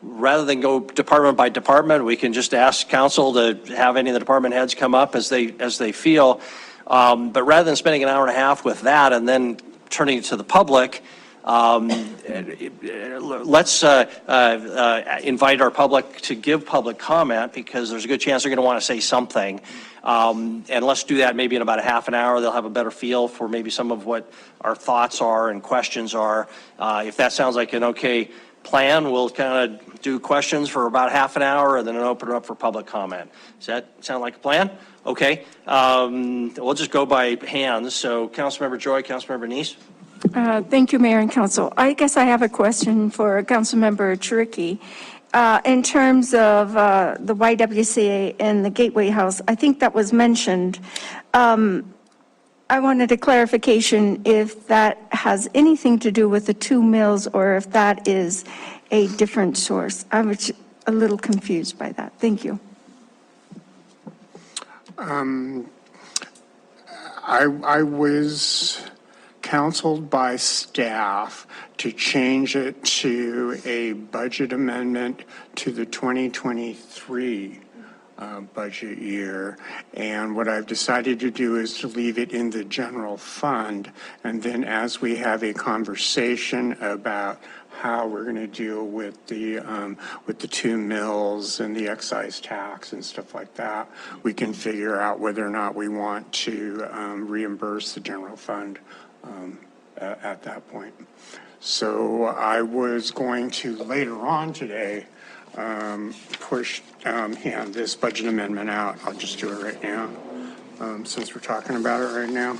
Rather than go department by department, we can just ask council to have any of the department heads come up as they feel. But rather than spending an hour and a half with that and then turning it to the public, let's invite our public to give public comment, because there's a good chance they're going to want to say something. And let's do that maybe in about a half an hour. They'll have a better feel for maybe some of what our thoughts are and questions are. If that sounds like an okay plan, we'll kind of do questions for about half an hour and then open it up for public comment. Does that sound like a plan? Okay. We'll just go by hands. So Councilmember Joy, Councilmember Neese.
Thank you, Mayor and Council. I guess I have a question for Councilmember Chiricky. In terms of the YWCA and the Gateway House, I think that was mentioned. I wanted a clarification if that has anything to do with the 2 mills or if that is a different source. I was a little confused by that. Thank you.
I was counseled by staff to change it to a budget amendment to the 2023 budget year. And what I've decided to do is to leave it in the general fund. And then as we have a conversation about how we're going to deal with the 2 mills and the excise tax and stuff like that, we can figure out whether or not we want to reimburse the general fund at that point. So I was going to later on today hand this budget amendment out. I'll just do it right now, since we're talking about it right now.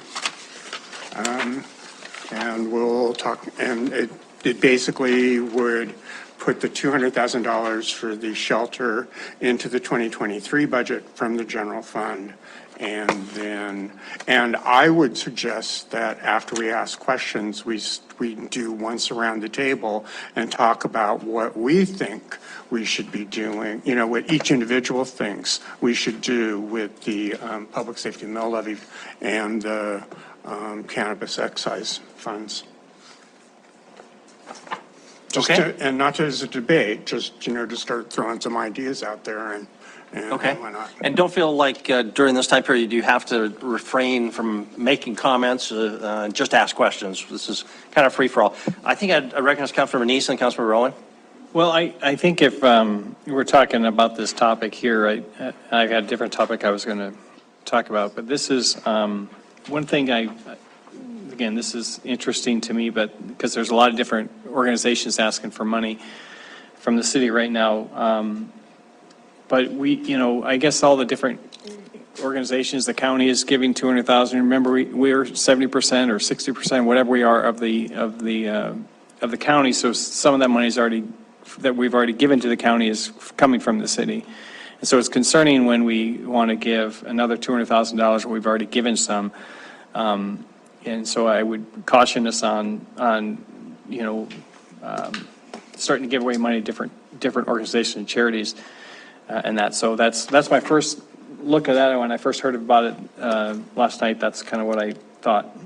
And we'll talk, and it basically would put the $200,000 for the shelter into the 2023 budget from the general fund. And I would suggest that after we ask questions, we do once around the table and talk about what we think we should be doing, what each individual thinks we should do with the public safety mill levy and the cannabis excise funds. And not as a debate, just, to start throwing some ideas out there and
Okay.
why not?
And don't feel like during this time period you have to refrain from making comments, just ask questions. This is kind of free for all. I think I recognize Councilmember Neese and Councilmember Rowan.
Well, I think if we're talking about this topic here, I had a different topic I was going to talk about, but this is one thing again, this is interesting to me, but because there's a lot of different organizations asking for money from the city right now. But I guess all the different organizations, the county is giving $200,000. Remember, we're 70% or 60%, whatever we are of the county. So some of that money is that we've already given to the county is coming from the city. And so it's concerning when we want to give another $200,000 when we've already given some. And so I would caution us on starting to give away money to different organizations and charities and that. So that's my first look at that. When I first heard about it last night, that's kind of what I thought.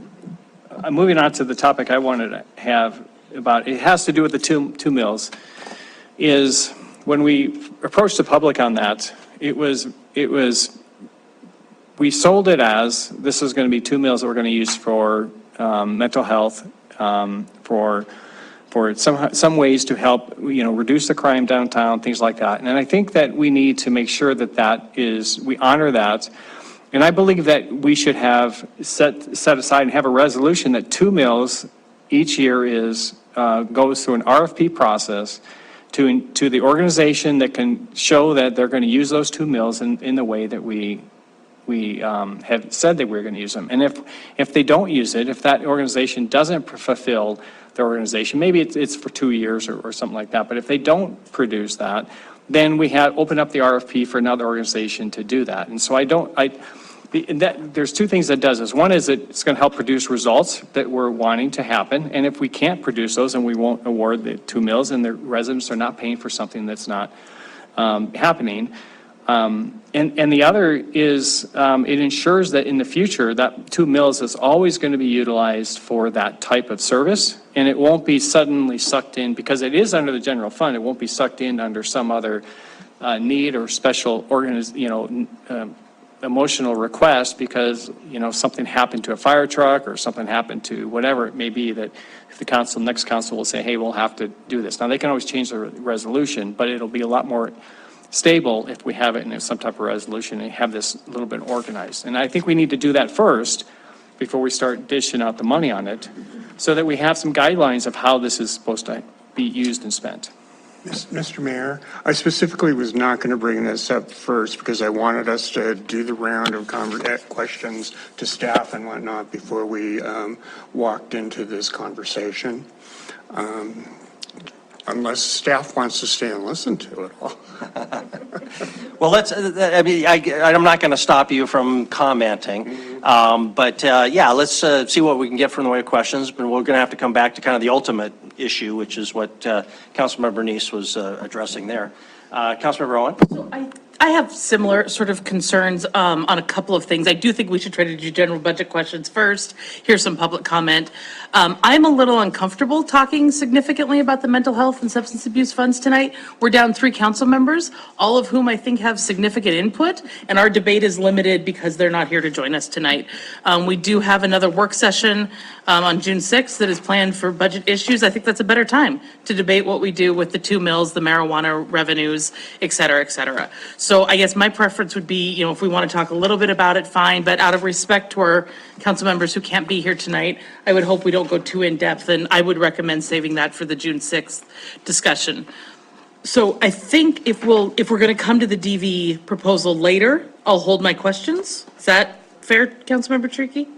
Moving on to the topic I wanted to have about, it has to do with the two mills, is when we approached the public on that, we sold it as, this is going to be 2 mills that we're going to use for mental health, for some ways to help, reduce the crime downtown, things like that. And I think that we need to make sure that we honor that. And I believe that we should have set aside and have a resolution that 2 mills each year goes through an RFP process to the organization that can show that they're going to use those 2 mills in the way that we have said that we're going to use them. And if they don't use it, if that organization doesn't fulfill their organization, maybe it's for 2 years or something like that, but if they don't produce that, then we open up the RFP for another organization to do that. And so there's 2 things that does this. One is it's going to help produce results that we're wanting to happen. And if we can't produce those, then we won't award the 2 mills, and the residents are not paying for something that's not happening. And the other is it ensures that in the future, that 2 mills is always going to be utilized for that type of service, and it won't be suddenly sucked in, because it is under the general fund. It won't be sucked in under some other need or special emotional request because, something happened to a fire truck or something happened to whatever it may be, that if the next council will say, hey, we'll have to do this. Now, they can always change the resolution, but it'll be a lot more stable if we have it in some type of resolution and have this a little bit organized. And I think we need to do that first before we start dishing out the money on it, so that we have some guidelines of how this is supposed to be used and spent.
Mr. Mayor, I specifically was not going to bring this up first because I wanted us to do the round of questions to staff and whatnot before we walked into this conversation. Unless staff wants to stay and listen to it all.
Well, I'm not going to stop you from commenting, but let's see what we can get from the way of questions, but we're going to have to come back to kind of the ultimate issue, which is what Councilmember Neese was addressing there. Councilmember Owen?
I have similar sort of concerns on a couple of things. I do think we should try to do general budget questions first. Here's some public comment. I'm a little uncomfortable talking significantly about the mental health and substance abuse funds tonight. We're down 3 council members, all of whom I think have significant input, and our debate is limited because they're not here to join us tonight. We do have another work session on June 6th that is planned for budget issues. I think that's a better time to debate what we do with the 2 mills, the marijuana revenues, et cetera, et cetera. So I guess my preference would be, if we want to talk a little bit about it, fine, but out of respect to our council members who can't be here tonight, I would hope we don't go too in depth, and I would recommend saving that for the June 6th discussion. So I think if we're going to come to the DV proposal later, I'll hold my questions. Is that fair, Councilmember Trickey?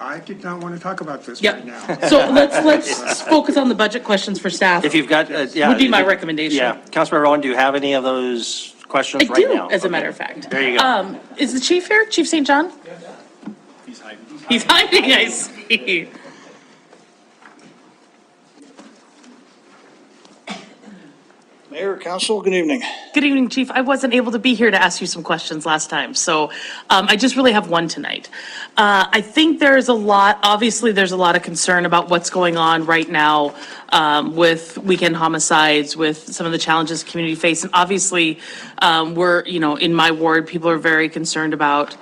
I did not want to talk about this
Yep.
right now.
So let's focus on the budget questions for staff.
If you've got,
Would be my recommendation.
Yeah, Councilmember Owen, do you have any of those questions
I
right
do,
now?
as a matter of fact.
There you go.
Is the chief here? Chief St. John?
He's hiding.
He's hiding, I see.
Mayor, Council, good evening.
Good evening, Chief. I wasn't able to be here to ask you some questions last time, so I just really have one tonight. I think there's a lot of concern about what's going on right now with weekend homicides, with some of the challenges the community face. And obviously, we're, in my ward, people are very concerned about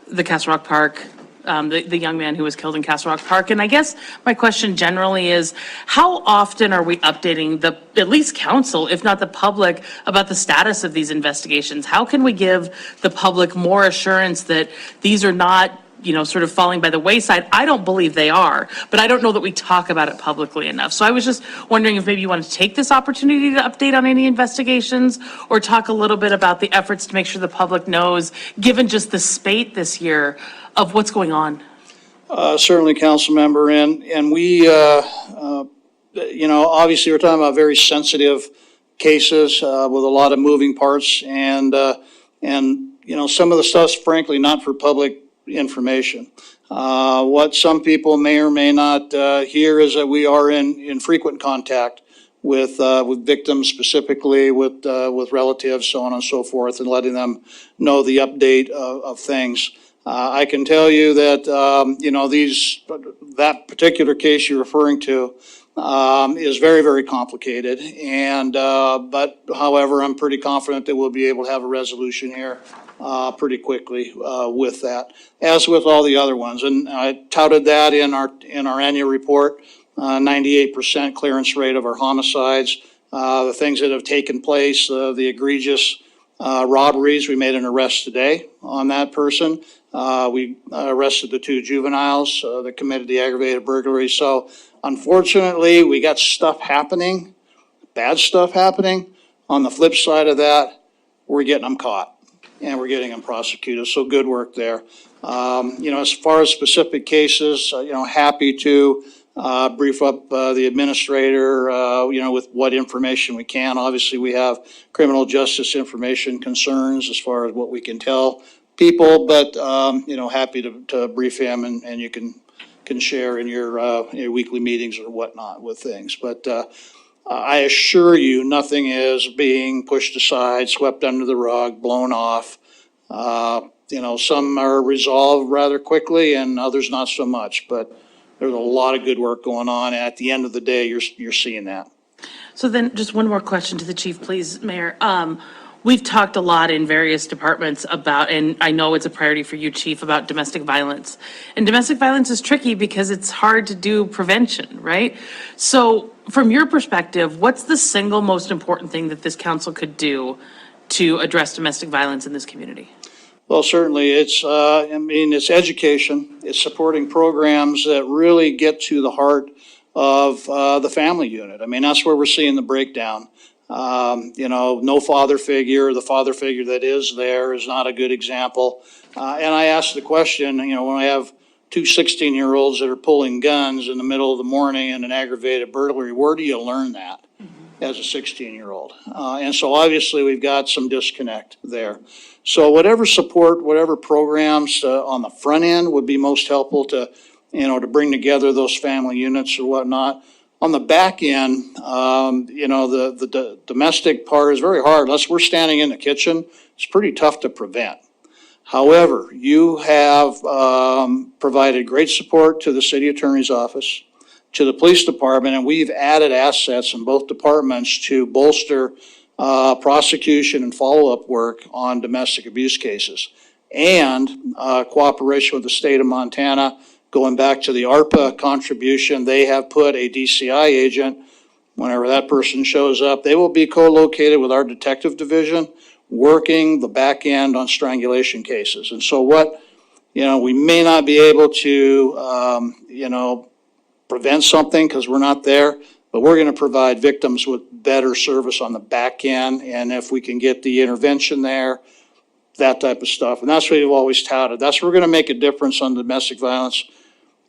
the Castle Rock Park, the young man who was killed in Castle Rock Park. And I guess my question generally is, how often are we updating at least council, if not the public, about the status of these investigations? How can we give the public more assurance that these are not, sort of falling by the wayside? I don't believe they are, but I don't know that we talk about it publicly enough. So I was just wondering if maybe you want to take this opportunity to update on any investigations, or talk a little bit about the efforts to make sure the public knows, given just the spate this year, of what's going on.
Certainly, Council Member, and we, obviously we're talking about very sensitive cases with a lot of moving parts, and some of the stuff's frankly not for public information. What some people may or may not hear is that we are in frequent contact with victims specifically, with relatives, so on and so forth, and letting them know the update of things. I can tell you that, that particular case you're referring to is very, very complicated. And, but however, I'm pretty confident that we'll be able to have a resolution here pretty quickly with that, as with all the other ones. And I touted that in our annual report, 98% clearance rate of our homicides, the things that have taken place, the egregious robberies. We made an arrest today on that person. We arrested the 2 juveniles that committed the aggravated burglary. So unfortunately, we got stuff happening, bad stuff happening. On the flip side of that, we're getting them caught and we're getting them prosecuted. So good work there. As far as specific cases, happy to brief up the administrator, with what information we can. Obviously, we have criminal justice information concerns as far as what we can tell people, but, happy to brief him and you can share in your weekly meetings or whatnot with things. But I assure you, nothing is being pushed aside, swept under the rug, blown off. Some are resolved rather quickly and others not so much, but there's a lot of good work going on. And at the end of the day, you're seeing that.
So then just one more question to the chief, please, Mayor. We've talked a lot in various departments about, and I know it's a priority for you, Chief, about domestic violence. And domestic violence is tricky because it's hard to do prevention, right? So from your perspective, what's the single most important thing that this council could do to address domestic violence in this community?
Well, certainly it's education. It's supporting programs that really get to the heart of the family unit. I mean, that's where we're seeing the breakdown. No father figure. The father figure that is there is not a good example. And I asked the question, when I have 2 16-year-olds that are pulling guns in the middle of the morning in an aggravated burglary, where do you learn that as a 16-year-old? And so obviously we've got some disconnect there. So whatever support, whatever programs on the front end would be most helpful to bring together those family units or whatnot. On the back end, the domestic part is very hard. Unless we're standing in the kitchen, it's pretty tough to prevent. However, you have provided great support to the city attorney's office, to the police department, and we've added assets in both departments to bolster prosecution and follow-up work on domestic abuse cases. And cooperation with the state of Montana. Going back to the ARPA contribution, they have put a DCI agent, whenever that person shows up, they will be co-located with our detective division, working the back end on strangulation cases. And so we may not be able to, prevent something because we're not there, but we're going to provide victims with better service on the back end. And if we can get the intervention there, that type of stuff. And that's what we've always touted. That's where we're going to make a difference on domestic violence.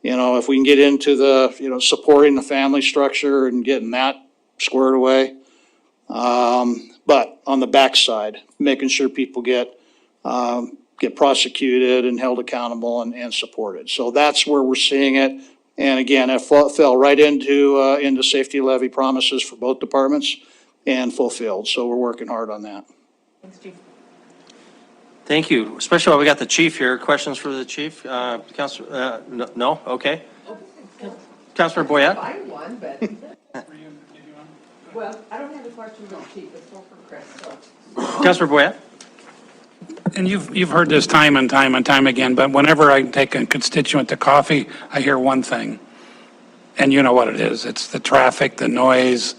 If we can get into the, supporting the family structure and getting that squared away. But on the backside, making sure people get prosecuted and held accountable and supported. So that's where we're seeing it. And again, it fell right into safety levy promises for both departments and fulfilled. So we're working hard on that.
Thanks, Chief.
Thank you, especially while we got the chief here. Questions for the chief? Councilor, no? Okay. Councilor Boyette?
Find one, but, well, I don't have a question for the chief, it's more for Chris, so.
Councilor Boyette?
And you've heard this time and time and time again, but whenever I take a constituent to coffee, I hear one thing. And you know what it is. It's the traffic, the noise.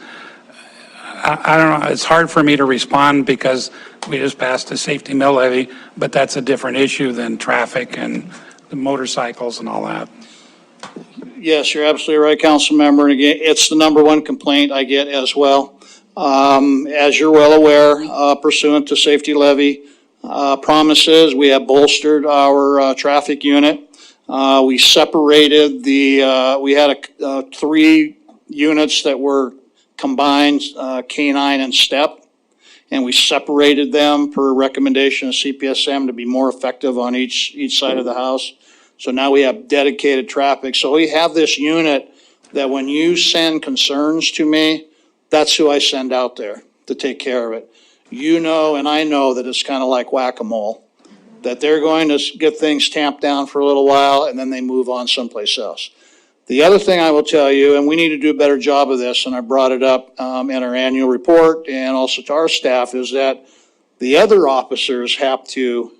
I don't know, it's hard for me to respond because we just passed a safety mill levy, but that's a different issue than traffic and the motorcycles and all that.
Yes, you're absolutely right, council member. And again, it's the number one complaint I get as well. As you're well aware, pursuant to safety levy promises, we have bolstered our traffic unit. We separated we had 3 units that were combined canine and step, and we separated them per recommendation of CPSM to be more effective on each side of the house. So now we have dedicated traffic. So we have this unit that when you send concerns to me, that's who I send out there to take care of it. You know, and I know that it's kind of like whack-a-mole, that they're going to get things tamped down for a little while and then they move on someplace else. The other thing I will tell you, and we need to do a better job of this, and I brought it up in our annual report and also to our staff, is that the other officers have to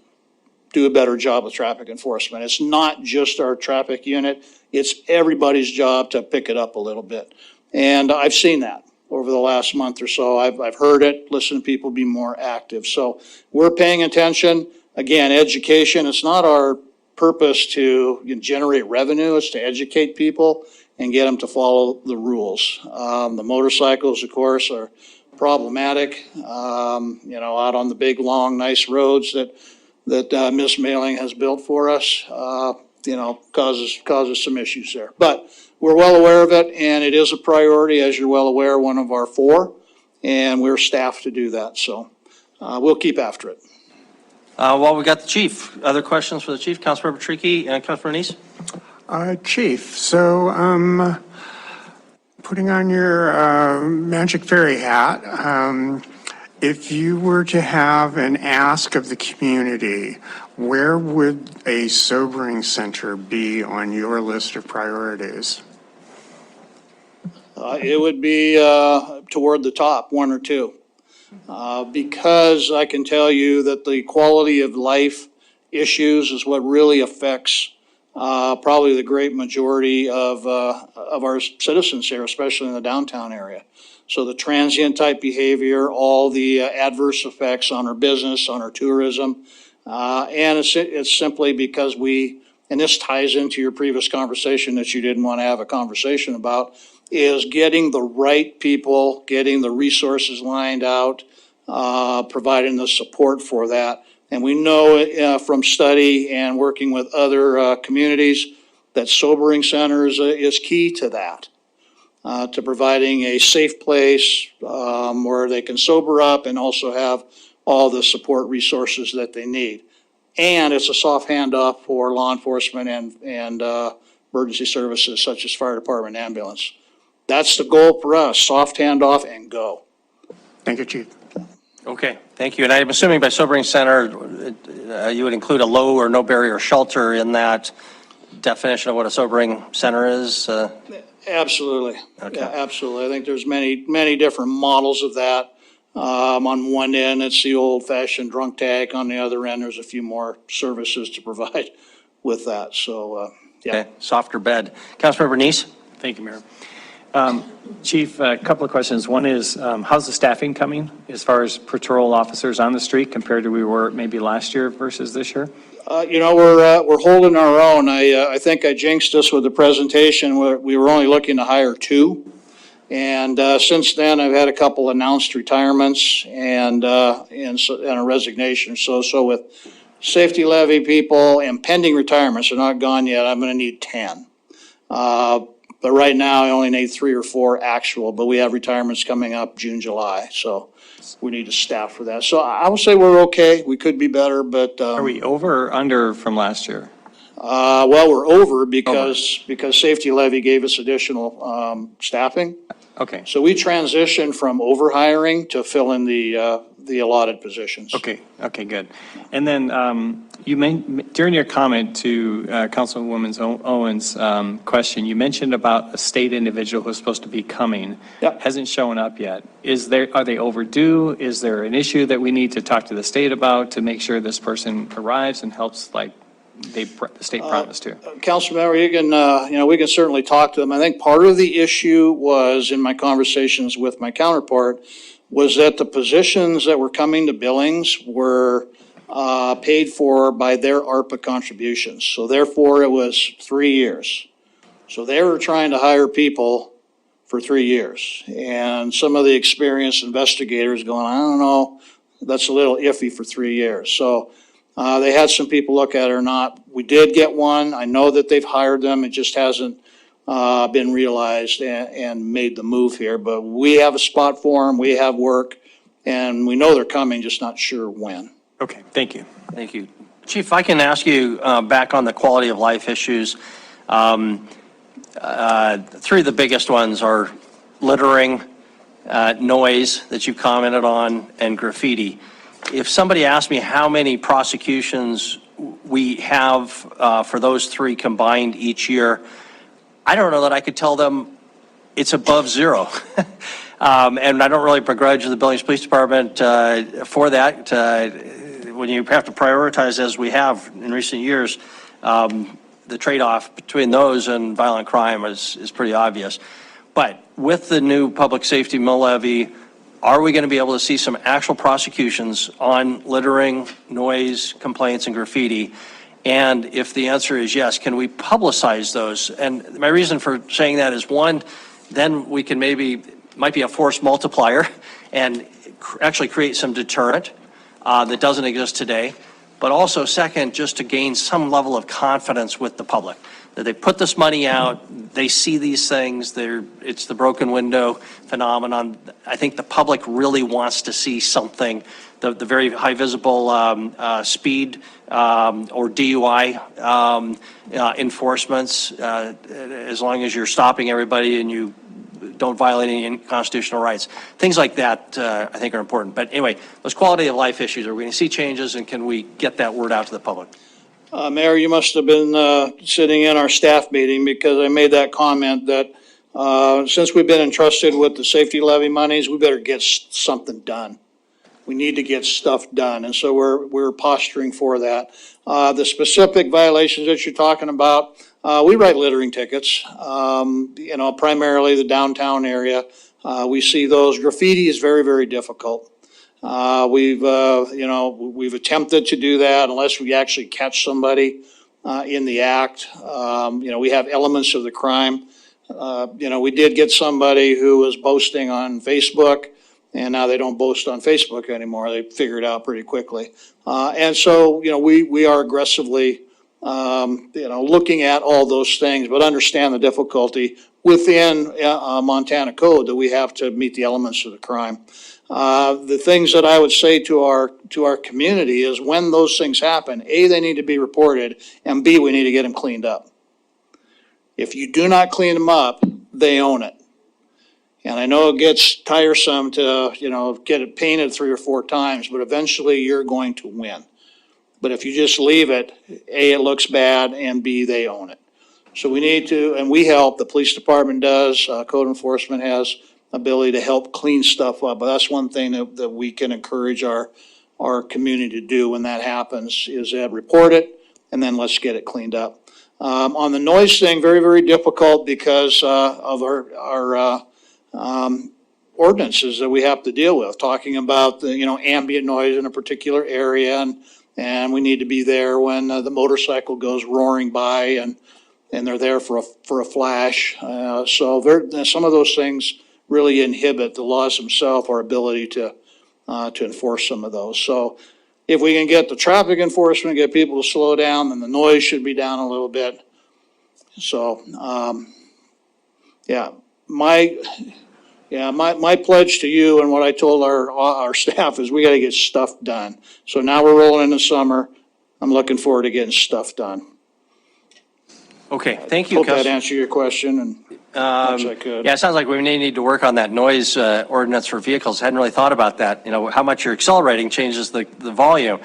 do a better job of traffic enforcement. It's not just our traffic unit, it's everybody's job to pick it up a little bit. And I've seen that over the last month or so. I've heard it, listened to people be more active. So we're paying attention. Again, education, it's not our purpose to generate revenue, it's to educate people and get them to follow the rules. The motorcycles, of course, are problematic, out on the big, long, nice roads that Miss Mailing has built for us, causes some issues there. But we're well aware of it, and it is a priority, as you're well aware, one of our 4, and we're staffed to do that. So we'll keep after it.
Well, we got the chief. Other questions for the chief? Councilmember Trickey and Councilmember Neese?
Chief, so putting on your magic fairy hat, if you were to have an ask of the community, where would a sobering center be on your list of priorities?
It would be toward the top, 1 or 2. Because I can tell you that the quality of life issues is what really affects probably the great majority of our citizens here, especially in the downtown area. So the transient type behavior, all the adverse effects on our business, on our tourism, and it's simply because and this ties into your previous conversation that you didn't want to have a conversation about, is getting the right people, getting the resources lined out, providing the support for that. And we know from study and working with other communities that sobering centers is key to that, to providing a safe place where they can sober up and also have all the support resources that they need. And it's a soft handoff for law enforcement and emergency services such as fire department and ambulance. That's the goal for us, soft handoff and go.
Thank you, Chief.
Okay, thank you. And I'm assuming by sobering center, you would include a low or no barrier shelter in that definition of what a sobering center is?
Absolutely.
Okay.
Yeah, absolutely. I think there's many different models of that. On one end, it's the old-fashioned drunk tank. On the other end, there's a few more services to provide with that. So, yeah.
Okay, softer bed. Councilmember Neese?
Thank you, Mayor. Chief, a couple of questions. One is, how's the staffing coming as far as patrol officers on the street compared to we were maybe last year versus this year?
We're holding our own. I think I jinxed us with the presentation where we were only looking to hire 2. And since then, I've had a couple announced retirements and a resignation. So with safety levy people and pending retirements, they're not gone yet, I'm going to need 10. But right now, I only need 3 or 4 actual, but we have retirements coming up June, July. So we need to staff for that. So I would say we're okay. We could be better, but.
Are we over or under from last year?
Well, we're over because safety levy gave us additional staffing.
Okay.
So we transitioned from overhiring to fill in the allotted positions.
Okay, good. And then during your comment to Councilwoman Owens' question, you mentioned about a state individual who's supposed to be coming.
Yep.
Hasn't shown up yet. Are they overdue? Is there an issue that we need to talk to the state about to make sure this person arrives and helps like the state promised to?
Councilmember, we can certainly talk to them. I think part of the issue was in my conversations with my counterpart was that the positions that were coming to Billings were paid for by their ARPA contributions. So therefore, it was 3 years. So they were trying to hire people for 3 years. And some of the experienced investigators going, I don't know, that's a little iffy for 3 years. So they had some people look at it or not. We did get one. I know that they've hired them. It just hasn't been realized and made the move here. But we have a spot for them. We have work. And we know they're coming, just not sure when.
Okay, thank you.
Thank you. Chief, if I can ask you back on the quality of life issues. 3 of the biggest ones are littering, noise that you commented on, and graffiti. If somebody asked me how many prosecutions we have for those three combined each year, I don't know that I could tell them it's above zero. And I don't really begrudge the Billings Police Department for that. When you have to prioritize, as we have in recent years, the trade-off between those and violent crime is pretty obvious. But with the new public safety mill levy, are we going to be able to see some actual prosecutions on littering, noise, complaints, and graffiti? And if the answer is yes, can we publicize those? And my reason for saying that is, one, then we can might be a force multiplier and actually create some deterrent that doesn't exist today. But also, second, just to gain some level of confidence with the public, that they put this money out, they see these things, it's the broken window phenomenon. I think the public really wants to see something, the very high visible speed or DUI enforcements, as long as you're stopping everybody and you don't violate any constitutional rights. Things like that, I think, are important. But anyway, those quality of life issues, are we going to see changes, and can we get that word out to the public?
Mayor, you must have been sitting in our staff meeting, because I made that comment that since we've been entrusted with the safety levy monies, we better get something done. We need to get stuff done, and so we're posturing for that. The specific violations that you're talking about, we write littering tickets, primarily the downtown area. We see those. Graffiti is very, very difficult. We've attempted to do that unless we actually catch somebody in the act. We have elements of the crime. We did get somebody who was boasting on Facebook, and now they don't boast on Facebook anymore. They figure it out pretty quickly. And so, we are aggressively, looking at all those things, but understand the difficulty within Montana code that we have to meet the elements of the crime. The things that I would say to our community is, when those things happen, A, they need to be reported, and B, we need to get them cleaned up. If you do not clean them up, they own it. And I know it gets tiresome to, get it painted 3 or 4 times, but eventually you're going to win. But if you just leave it, A, it looks bad, and B, they own it. So we need to, and we help, the police department does, code enforcement has ability to help clean stuff up. But that's one thing that we can encourage our community to do when that happens, is that report it, and then let's get it cleaned up. On the noise thing, very, very difficult because of our ordinances that we have to deal with, talking about the, ambient noise in a particular area, and we need to be there when the motorcycle goes roaring by, and they're there for a flash. So some of those things really inhibit the laws themselves, our ability to enforce some of those. So if we can get the traffic enforcement, get people to slow down, then the noise should be down a little bit. So, my pledge to you and what I told our staff is, we got to get stuff done. So now we're rolling into summer. I'm looking forward to getting stuff done.
Okay, thank you.
Hope that answered your question, and much I could.
Yeah, it sounds like we may need to work on that noise ordinance for vehicles. Hadn't really thought about that. How much you're accelerating changes the volume.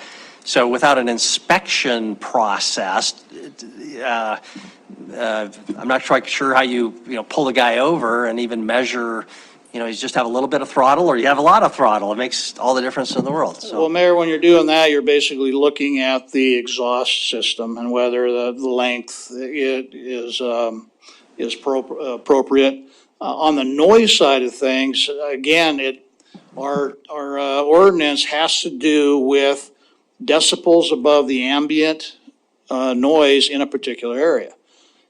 So without an inspection process, I'm not quite sure how you pull the guy over and even measure. You just have a little bit of throttle, or you have a lot of throttle. It makes all the difference in the world. So.
Well, Mayor, when you're doing that, you're basically looking at the exhaust system and whether the length is appropriate. On the noise side of things, again, our ordinance has to do with decibels above the ambient noise in a particular area.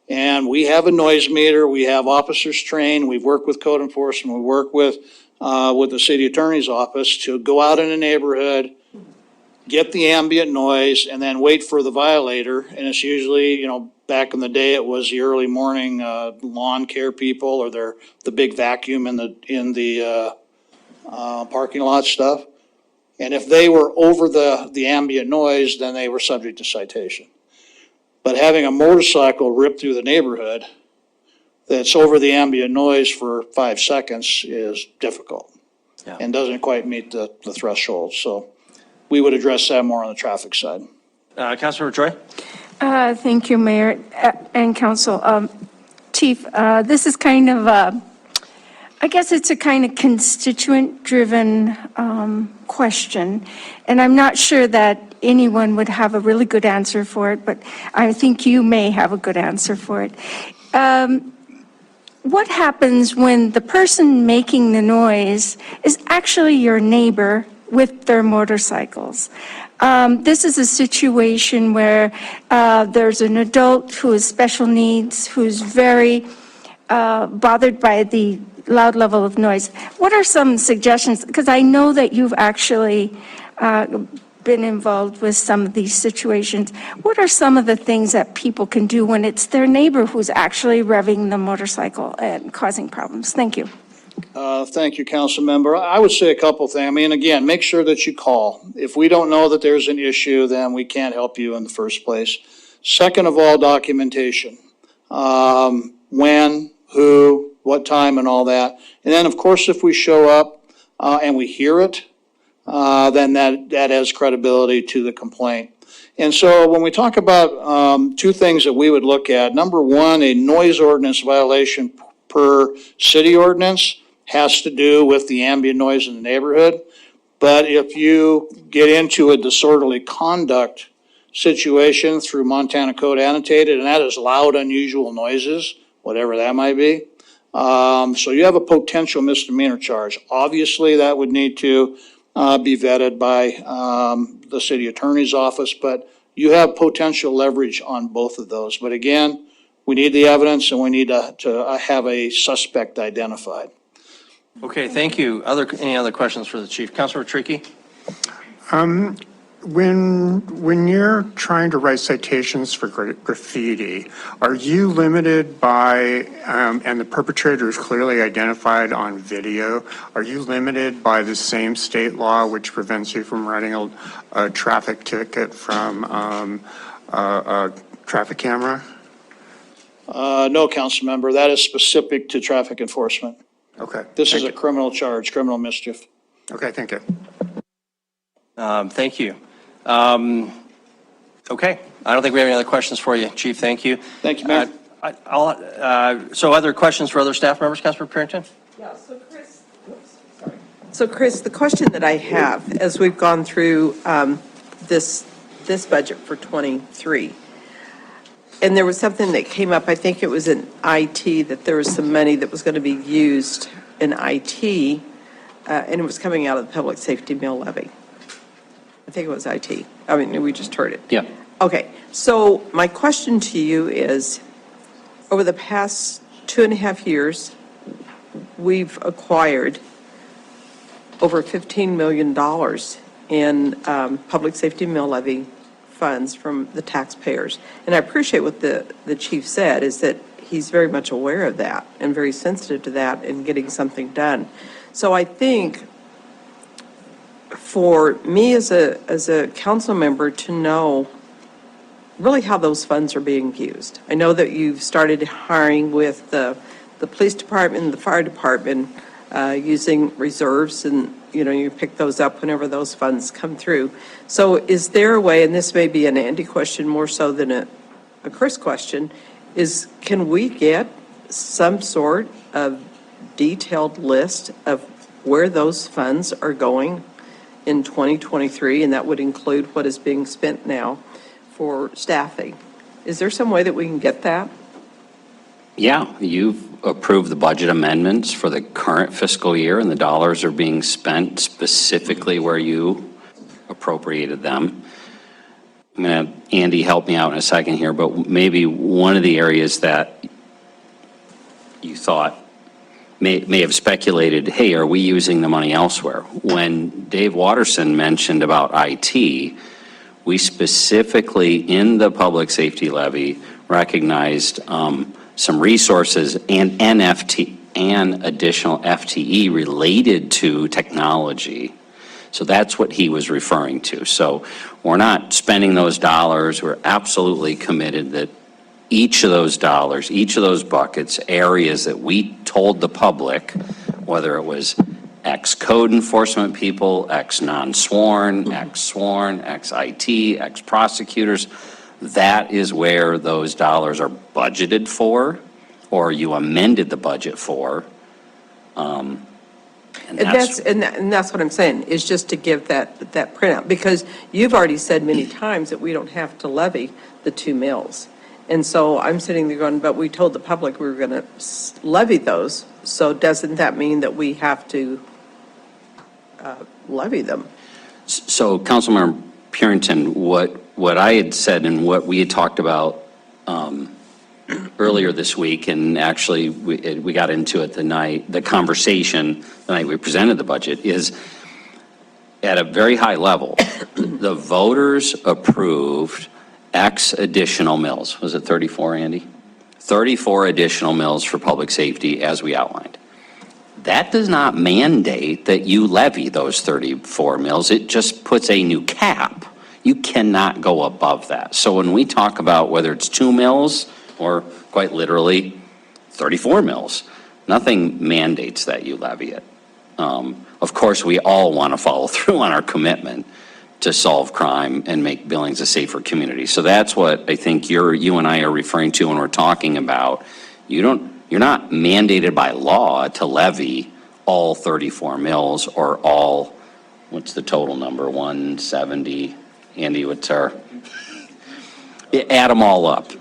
And we have a noise meter, we have officers trained, we've worked with code enforcement, we work with the city attorney's office to go out in a neighborhood, get the ambient noise, and then wait for the violator. And it's usually, back in the day, it was the early morning lawn care people, or the big vacuum in the parking lot stuff. And if they were over the ambient noise, then they were subject to citation. But having a motorcycle rip through the neighborhood that's over the ambient noise for 5 seconds is difficult.
Yeah.
And doesn't quite meet the threshold. So we would address that more on the traffic side.
Councilmember Troy?
Thank you, Mayor and Council. Chief, this is kind of I guess it's a kind of constituent-driven question, and I'm not sure that anyone would have a really good answer for it, but I think you may have a good answer for it. What happens when the person making the noise is actually your neighbor with their motorcycles? This is a situation where there's an adult who has special needs, who's very bothered by the loud level of noise. What are some suggestions? Because I know that you've actually been involved with some of these situations. What are some of the things that people can do when it's their neighbor who's actually revving the motorcycle and causing problems? Thank you.
Thank you, Council Member. I would say a couple things. I mean, again, make sure that you call. If we don't know that there's an issue, then we can't help you in the first place. Second of all, documentation. When, who, what time, and all that. And then, of course, if we show up and we hear it, then that adds credibility to the complaint. And so when we talk about two things that we would look at, number one, a noise ordinance violation per city ordinance has to do with the ambient noise in the neighborhood. But if you get into a disorderly conduct situation through Montana Code Annotated, and that is loud, unusual noises, whatever that might be, so you have a potential misdemeanor charge. Obviously, that would need to be vetted by the city attorney's office, but you have potential leverage on both of those. But again, we need the evidence and we need to have a suspect identified.
Okay, thank you. Any other questions for the chief? Councilor Tricky?
When you're trying to write citations for graffiti, are you limited by, and the perpetrator is clearly identified on video, are you limited by the same state law which prevents you from writing a traffic ticket from a traffic camera?
No, Council Member, that is specific to traffic enforcement.
Okay.
This is a criminal charge, criminal mischief.
Okay, thank you.
Thank you. Okay, I don't think we have any other questions for you, Chief. Thank you.
Thank you, Mayor.
So other questions for other staff members, Councilor Parrington?
Yeah, so Chris, the question that I have, as we've gone through this budget for 23, and there was something that came up, I think it was in IT, that there was some money that was going to be used in IT, and it was coming out of the public safety mill levy. I think it was IT. I mean, we just heard it.
Yeah.
Okay, so my question to you is, over the past 2.5 years, we've acquired over $15 million in public safety mill levy funds from the taxpayers. And I appreciate what the chief said, is that he's very much aware of that and very sensitive to that and getting something done. So I think for me as a council member to know really how those funds are being used. I know that you've started hiring with the police department and the fire department using reserves, and you pick those up whenever those funds come through. So is there a way, and this may be an Andy question more so than a Chris question, is can we get some sort of detailed list of where those funds are going in 2023, and that would include what is being spent now for staffing? Is there some way that we can get that?
Yeah, you've approved the budget amendments for the current fiscal year, and the dollars are being spent specifically where you appropriated them. I'm going to, Andy, help me out in a second here, but maybe one of the areas that you thought may have speculated, hey, are we using the money elsewhere? When Dave Watterson mentioned about IT, we specifically in the public safety levy recognized some resources and NFT and additional FTE related to technology. So that's what he was referring to. So we're not spending those dollars. We're absolutely committed that each of those dollars, each of those buckets, areas that we told the public, whether it was ex-code enforcement people, ex-non-sworn, ex-sworn, ex-IT, ex-prosecutors, that is where those dollars are budgeted for, or you amended the budget for.
And that's what I'm saying, is just to give that printout, because you've already said many times that we don't have to levy the 2 mills. And so I'm sitting there going, but we told the public we were going to levy those, so doesn't that mean that we have to levy them?
So, Councilmember Purinton, what I had said and what we had talked about earlier this week, and actually we got into it the conversation the night we presented the budget, is at a very high level, the voters approved X additional mills. Was it 34, Andy? 34 additional mills for public safety as we outlined. That does not mandate that you levy those 34 mills. It just puts a new cap. You cannot go above that. So when we talk about whether it's 2 mills or quite literally 34 mills, nothing mandates that you levy it. Of course, we all want to follow through on our commitment to solve crime and make Billings a safer community. So that's what I think you and I are referring to when we're talking about, you're not mandated by law to levy all 34 mills or all, what's the total number, 170? Andy, what's our, add them all up,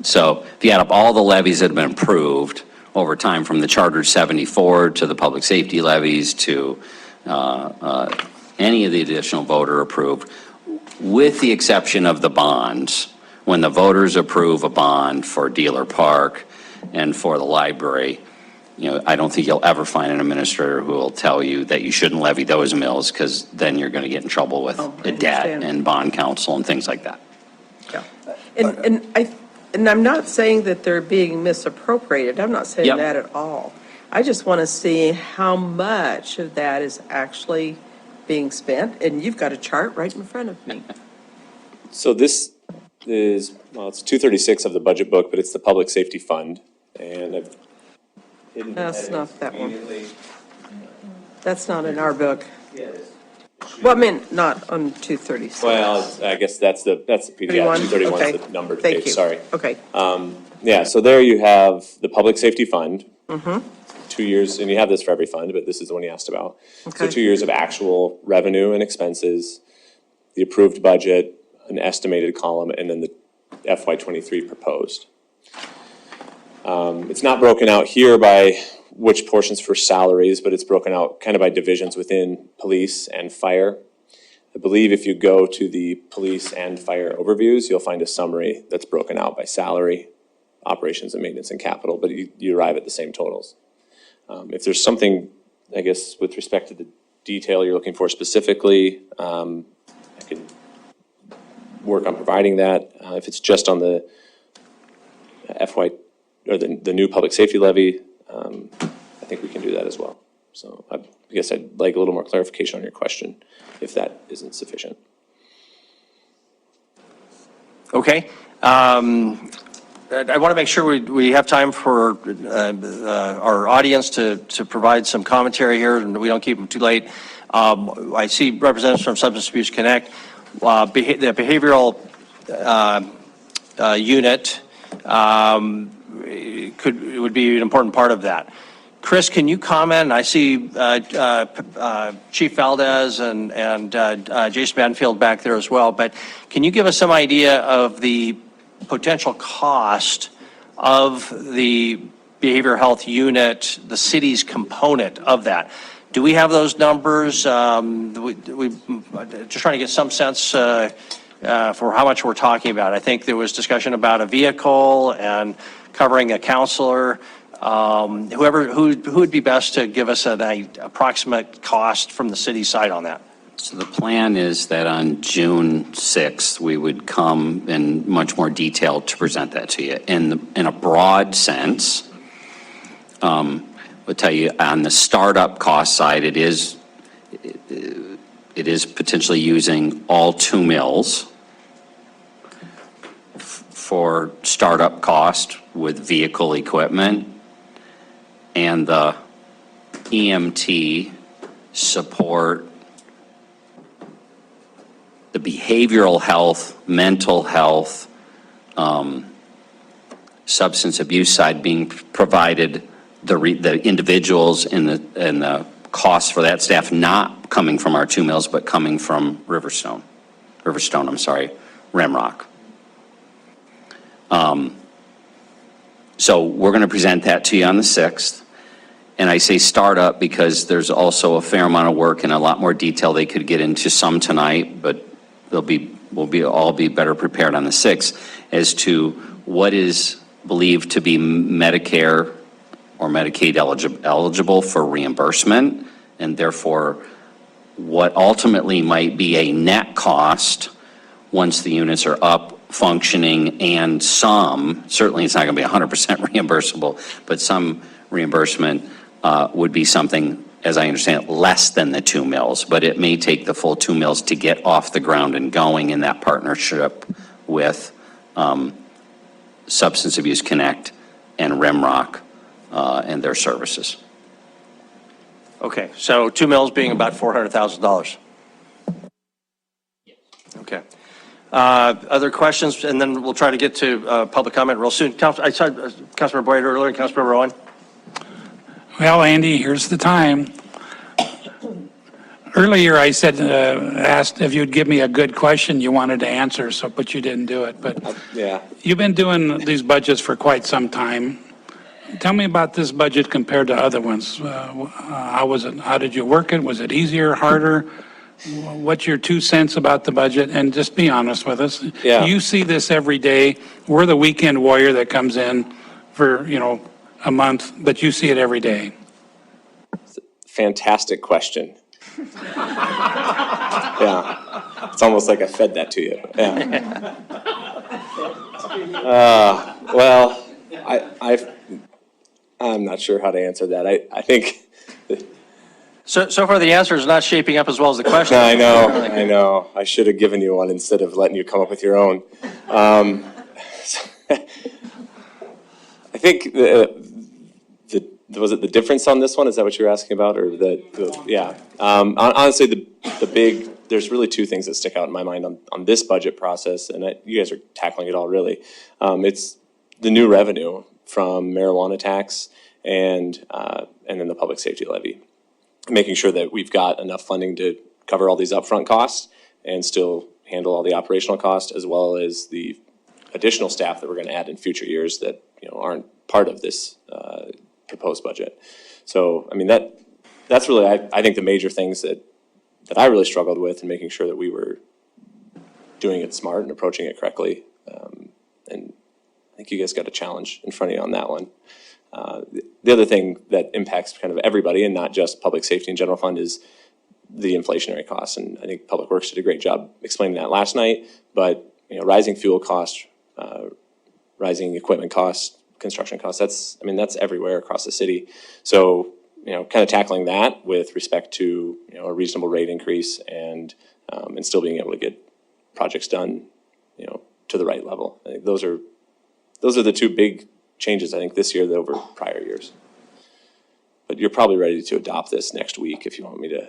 So if you add up all the levies that have been approved over time, from the Charter 74 to the public safety levies to any of the additional voter approved, with the exception of the bonds, when the voters approve a bond for Dealer Park and for the library, I don't think you'll ever find an administrator who will tell you that you shouldn't levy those mills, because then you're going to get in trouble with the debt and bond counsel and things like that.
Yeah. And I'm not saying that they're being misappropriated. I'm not saying that at all. I just want to see how much of that is actually being spent, and you've got a chart right in front of me.
So this is, it's 236 of the budget book, but it's the Public Safety Fund, and I've hidden the
That's
heading
not that one.
conveniently.
That's not in our book. Well, I mean, not on 236.
Well, I guess that's the PDF. 231 is the numbered
Thank
page,
you.
sorry.
Okay.
Yeah, so there you have the Public Safety Fund.
Mm-hmm.
2 years, and you have this for every fund, but this is the one you asked about. So
Okay.
2 years of actual revenue and expenses, the approved budget, an estimated column, and then the FY23 proposed. It's not broken out here by which portions for salaries, but it's broken out kind of by divisions within police and fire. I believe if you go to the police and fire overviews, you'll find a summary that's broken out by salary, operations and maintenance and capital, but you arrive at the same totals. If there's something, I guess, with respect to the detail you're looking for specifically, I could work on providing that. If it's just on the FY, or the new public safety levy, I think we can do that as well. So I guess I'd like a little more clarification on your question, if that isn't sufficient.
Okay. I want to make sure we have time for our audience to provide some commentary here, and we don't keep them too late. I see representatives from Substance Abuse Connect. The behavioral unit would be an important part of that. Chris, can you comment? I see Chief Valdez and Jason Banfield back there as well, but can you give us some idea of the potential cost of the behavioral health unit, the city's component of that? Do we have those numbers? We just trying to get some sense for how much we're talking about. I think there was discussion about a vehicle and covering a counselor. Who would be best to give us an approximate cost from the city side on that?
So the plan is that on June 6th, we would come in much more detail to present that to you. In a broad sense, I'll tell you on the startup cost side, it is potentially using all 2 mills for startup cost with vehicle equipment and the EMT support, the behavioral health, mental health, substance abuse side being provided, the individuals and the costs for that staff not coming from our 2 mills, but coming from Rimrock. So we're going to present that to you on the 6th. And I say startup because there's also a fair amount of work and a lot more detail they could get into some tonight, but we'll all be better prepared on the 6th as to what is believed to be Medicare or Medicaid eligible for reimbursement, and therefore what ultimately might be a net cost once the units are up, functioning, and certainly it's not going to be 100% reimbursable, but some reimbursement would be something, as I understand it, less than the 2 mills, but it may take the full 2 mills to get off the ground and going in that partnership with Substance Abuse Connect and Rimrock and their services.
Okay, so 2 mills being about $400,000. Okay. Other questions, and then we'll try to get to public comment real soon. I saw Councilmember Boyd earlier, Councilmember Rowan.
Well, Andy, here's the time. Earlier, I said, asked if you'd give me a good question you wanted to answer, but you didn't do it. But
Yeah.
you've been doing these budgets for quite some time. Tell me about this budget compared to other ones. How was it? How did you work it? Was it easier, harder? What's your 2 cents about the budget? And just be honest with us.
Yeah.
You see this every day. We're the weekend warrior that comes in for, a month, but you see it every day.
Fantastic question. Yeah. It's almost like I fed that to you. Yeah. Well, I'm not sure how to answer that. I think.
So far, the answer is not shaping up as well as the question.
I know. I should have given you one instead of letting you come up with your own. I think was it the difference on this one? Is that what you're asking about, or yeah? Honestly, there's really 2 things that stick out in my mind on this budget process, and you guys are tackling it all really. It's the new revenue from marijuana tax and then the public safety levy, making sure that we've got enough funding to cover all these upfront costs and still handle all the operational costs, as well as the additional staff that we're going to add in future years that aren't part of this proposed budget. So, I mean, that's really, I think, the major things that I really struggled with in making sure that we were doing it smart and approaching it correctly. And I think you guys got a challenge in front of you on that one. The other thing that impacts kind of everybody and not just public safety and general fund is the inflationary costs. And I think Public Works did a great job explaining that last night, but rising fuel costs, rising equipment costs, construction costs, that's everywhere across the city. So, kind of tackling that with respect to, a reasonable rate increase and still being able to get projects done, to the right level. I think those are the 2 big changes, I think, this year over prior years. But you're probably ready to adopt this next week if you want me to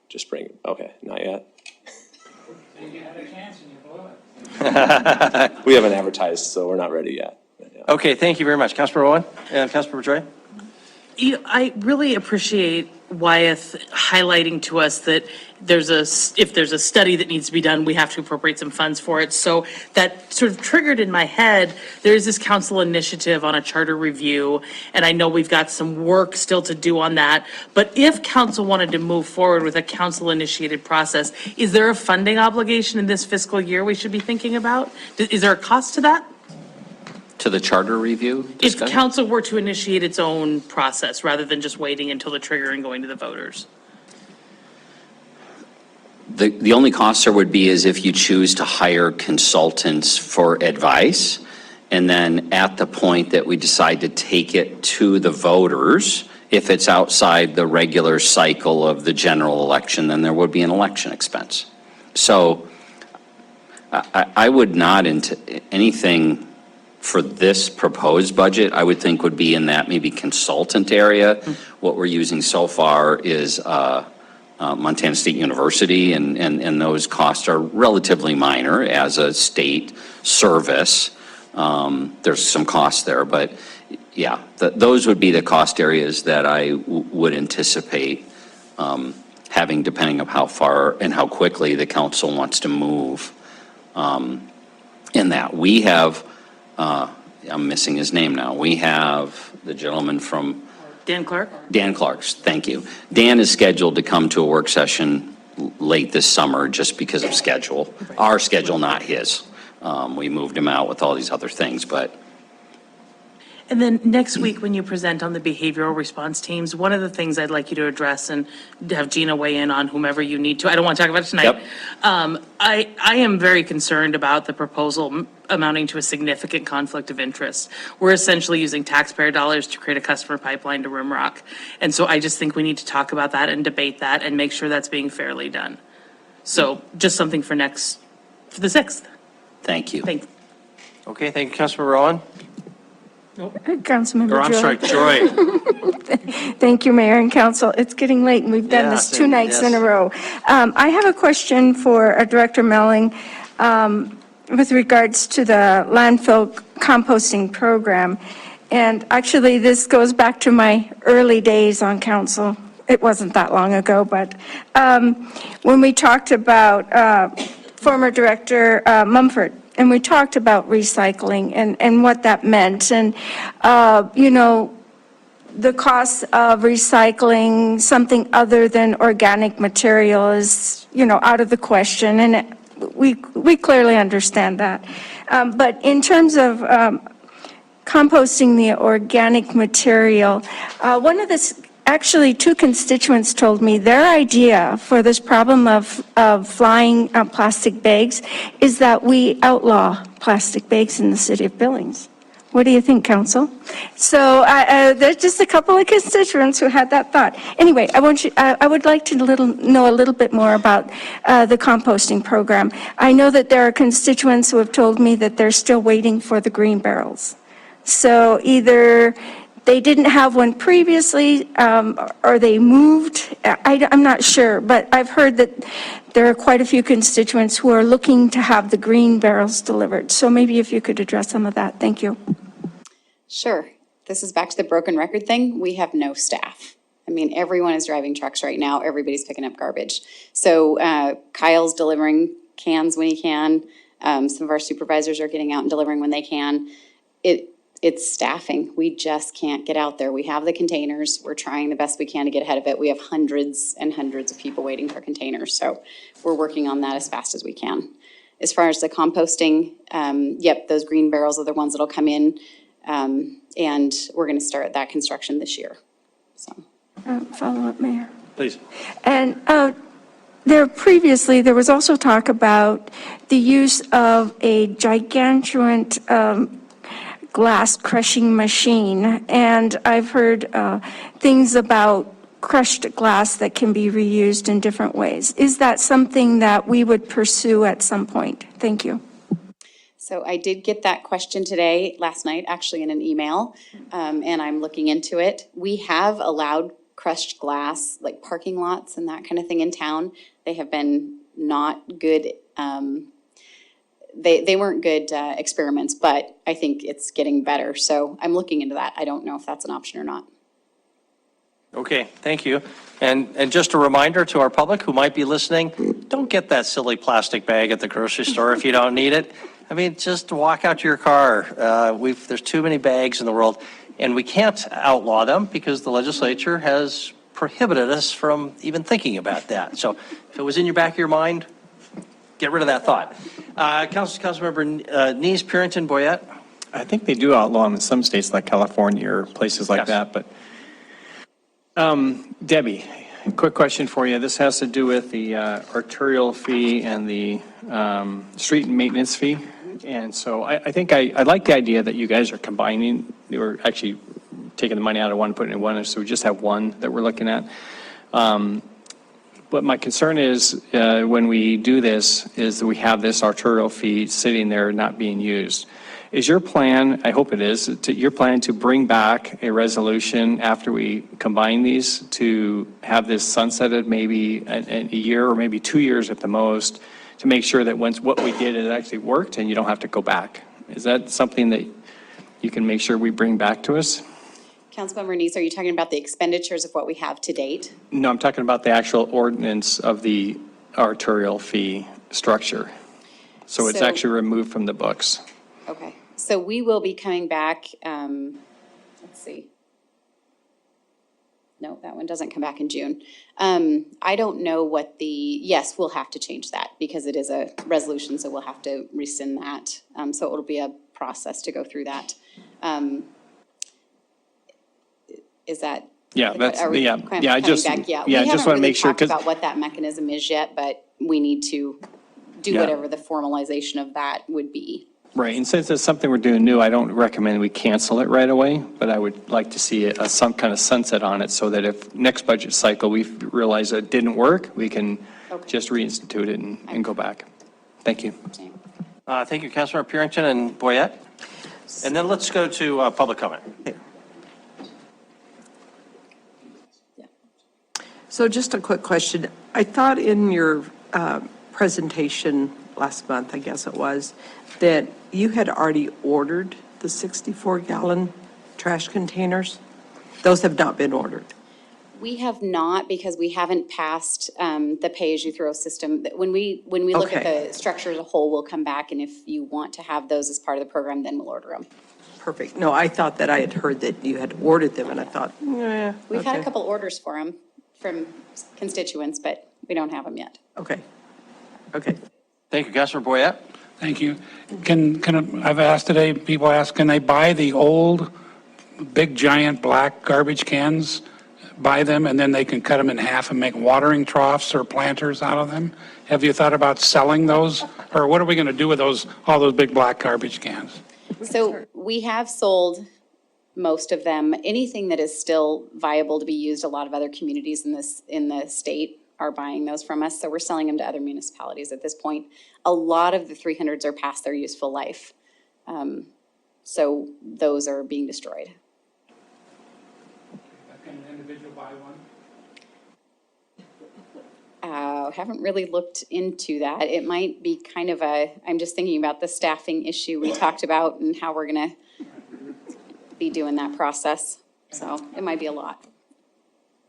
just bring it. Okay, not yet.
You had a chance and you blew it.
We haven't advertised, so we're not ready yet.
Okay, thank you very much. Councilmember Rowan and Councilmember Joy.
I really appreciate Wyeth highlighting to us that if there's a study that needs to be done, we have to appropriate some funds for it. So that sort of triggered in my head, there's this council initiative on a charter review, and I know we've got some work still to do on that. But if council wanted to move forward with a council-initiated process, is there a funding obligation in this fiscal year we should be thinking about? Is there a cost to that?
To the charter review
If
discussion?
council were to initiate its own process rather than just waiting until the trigger and going to the voters?
The only cost there would be is if you choose to hire consultants for advice, and then at the point that we decide to take it to the voters, if it's outside the regular cycle of the general election, then there would be an election expense. So I would not into anything for this proposed budget, I would think would be in that maybe consultant area. What we're using so far is Montana State University, and those costs are relatively minor as a state service. There's some costs there, but yeah, those would be the cost areas that I would anticipate having, depending on how far and how quickly the council wants to move in that. We have, I'm missing his name now. We have the gentleman from
Dan Clark?
Dan Clark's, thank you. Dan is scheduled to come to a work session late this summer just because of schedule. Our schedule, not his. We moved him out with all these other things, but.
And then next week, when you present on the behavioral response teams, one of the things I'd like you to address and have Gina weigh in on whomever you need to, I don't want to talk about it tonight.
Yep.
I am very concerned about the proposal amounting to a significant conflict of interest. We're essentially using taxpayer dollars to create a customer pipeline to Rimrock. And so I just think we need to talk about that and debate that and make sure that's being fairly done. So just something for the 6th.
Thank you.
Thanks.
Okay, thank you, Councilmember Rowan.
Councilmember Joy.
Or I'm sorry, Joy.
Thank you, Mayor and Council. It's getting late, and we've done this 2 nights in a row. I have a question for Director Melling with regards to the landfill composting program. And actually, this goes back to my early days on council. It wasn't that long ago, but when we talked about former Director Mumford, and we talked about recycling and what that meant. And, you know, the cost of recycling something other than organic material is, you know, out of the question. And we clearly understand that. But in terms of composting the organic material, one of the actually, 2 constituents told me their idea for this problem of flying plastic bags is that we outlaw plastic bags in the city of Billings. What do you think, Council? So there's just a couple of constituents who had that thought. Anyway, I would like to know a little bit more about the composting program. I know that there are constituents who have told me that they're still waiting for the green barrels. So either they didn't have one previously, or they moved. I'm not sure, but I've heard that there are quite a few constituents who are looking to have the green barrels delivered. So maybe if you could address some of that. Thank you.
Sure. This is back to the broken record thing. We have no staff. I mean, everyone is driving trucks right now. Everybody's picking up garbage. So Kyle's delivering cans when he can. Some of our supervisors are getting out and delivering when they can. It's staffing. We just can't get out there. We have the containers. We're trying the best we can to get ahead of it. We have hundreds and hundreds of people waiting for containers. So we're working on that as fast as we can. As far as the composting, yep, those green barrels are the ones that'll come in. And we're going to start that construction this year. So.
Follow up, Mayor.
Please.
And there was also talk about the use of a gigantuan glass crushing machine, and I've heard things about crushed glass that can be reused in different ways. Is that something that we would pursue at some point? Thank you.
So I did get that question last night, actually in an email, and I'm looking into it. We have allowed crushed glass, like parking lots and that kind of thing in town. They have been not good. They weren't good experiments, but I think it's getting better. So I'm looking into that. I don't know if that's an option or not.
Okay, thank you. And just a reminder to our public who might be listening, don't get that silly plastic bag at the grocery store if you don't need it. I mean, just walk out to your car. There's too many bags in the world, and we can't outlaw them because the legislature has prohibited us from even thinking about that. So if it was in your back of your mind, get rid of that thought. Councilmember Nees, Purinton, Boyette.
I think they do outlaw them in some states like California or places like that. But Debbie, quick question for you. This has to do with the arterial fee and the street maintenance fee. And so I think I like the idea that you guys are combining, or actually taking the money out of one, putting it in one, so we just have one that we're looking at. But my concern is when we do this, is that we have this arterial fee sitting there not being used. Is your plan, I hope it is, you're planning to bring back a resolution after we combine these to have this sunsetted maybe a year or maybe 2 years at the most, to make sure that once what we did, it actually worked and you don't have to go back? Is that something that you can make sure we bring back to us?
Councilmember Neese, are you talking about the expenditures of what we have to date?
No, I'm talking about the actual ordinance of the arterial fee structure. So it's
So-
actually removed from the books.
Okay, so we will be coming back, let's see. No, that one doesn't come back in June. I don't know what yes, we'll have to change that because it is a resolution, so we'll have to rescind that. So it'll be a process to go through that. Is that?
Yeah, that's,
are we
yeah,
kind of
yeah, I
coming
just,
back?
yeah,
We
I just
haven't
want to
really
make sure,
talked
because,
about what that mechanism is yet, but we need to do
Yeah.
whatever the formalization of that would be.
right, and since it's something we're doing new, I don't recommend we cancel it right away, but I would like to see some kind of sunset on it, so that if next budget cycle, we realize it didn't work, we can just reinstitute it and go back. Thank you.
Thank you, Councilmember Purington and Boyette. And then let's go to public comment.
So just a quick question. I thought in your presentation last month, I guess it was, that you had already ordered the 64-gallon trash containers. Those have not been ordered.
We have not, because we haven't passed the pay-as-you-throw system. When we look at
Okay.
the structure as a whole, we'll come back, and if you want to have those as part of the program, then we'll order them.
Perfect. No, I thought that I had heard that you had ordered them, and I thought, yeah.
We've had a
okay.
couple orders for them from constituents, but we don't have them yet.
Okay. Okay.
Thank you, Councilmember Boyette.
Thank you. I've asked today, people ask, can they buy the old, big, giant, black garbage cans? Buy them, and then they can cut them in half and make watering troughs or planters out of them? Have you thought about selling those? Or what are we going to do with all those big black garbage cans?
So we have sold most of them. Anything that is still viable to be used, a lot of other communities in the state are buying those from us. So we're selling them to other municipalities at this point. A lot of the 300s are past their useful life. So those are being destroyed.
Can an individual buy one?
Haven't really looked into that. It might be kind of I'm just thinking about the staffing issue we talked about and how we're gonna be doing that process. So it might be a lot.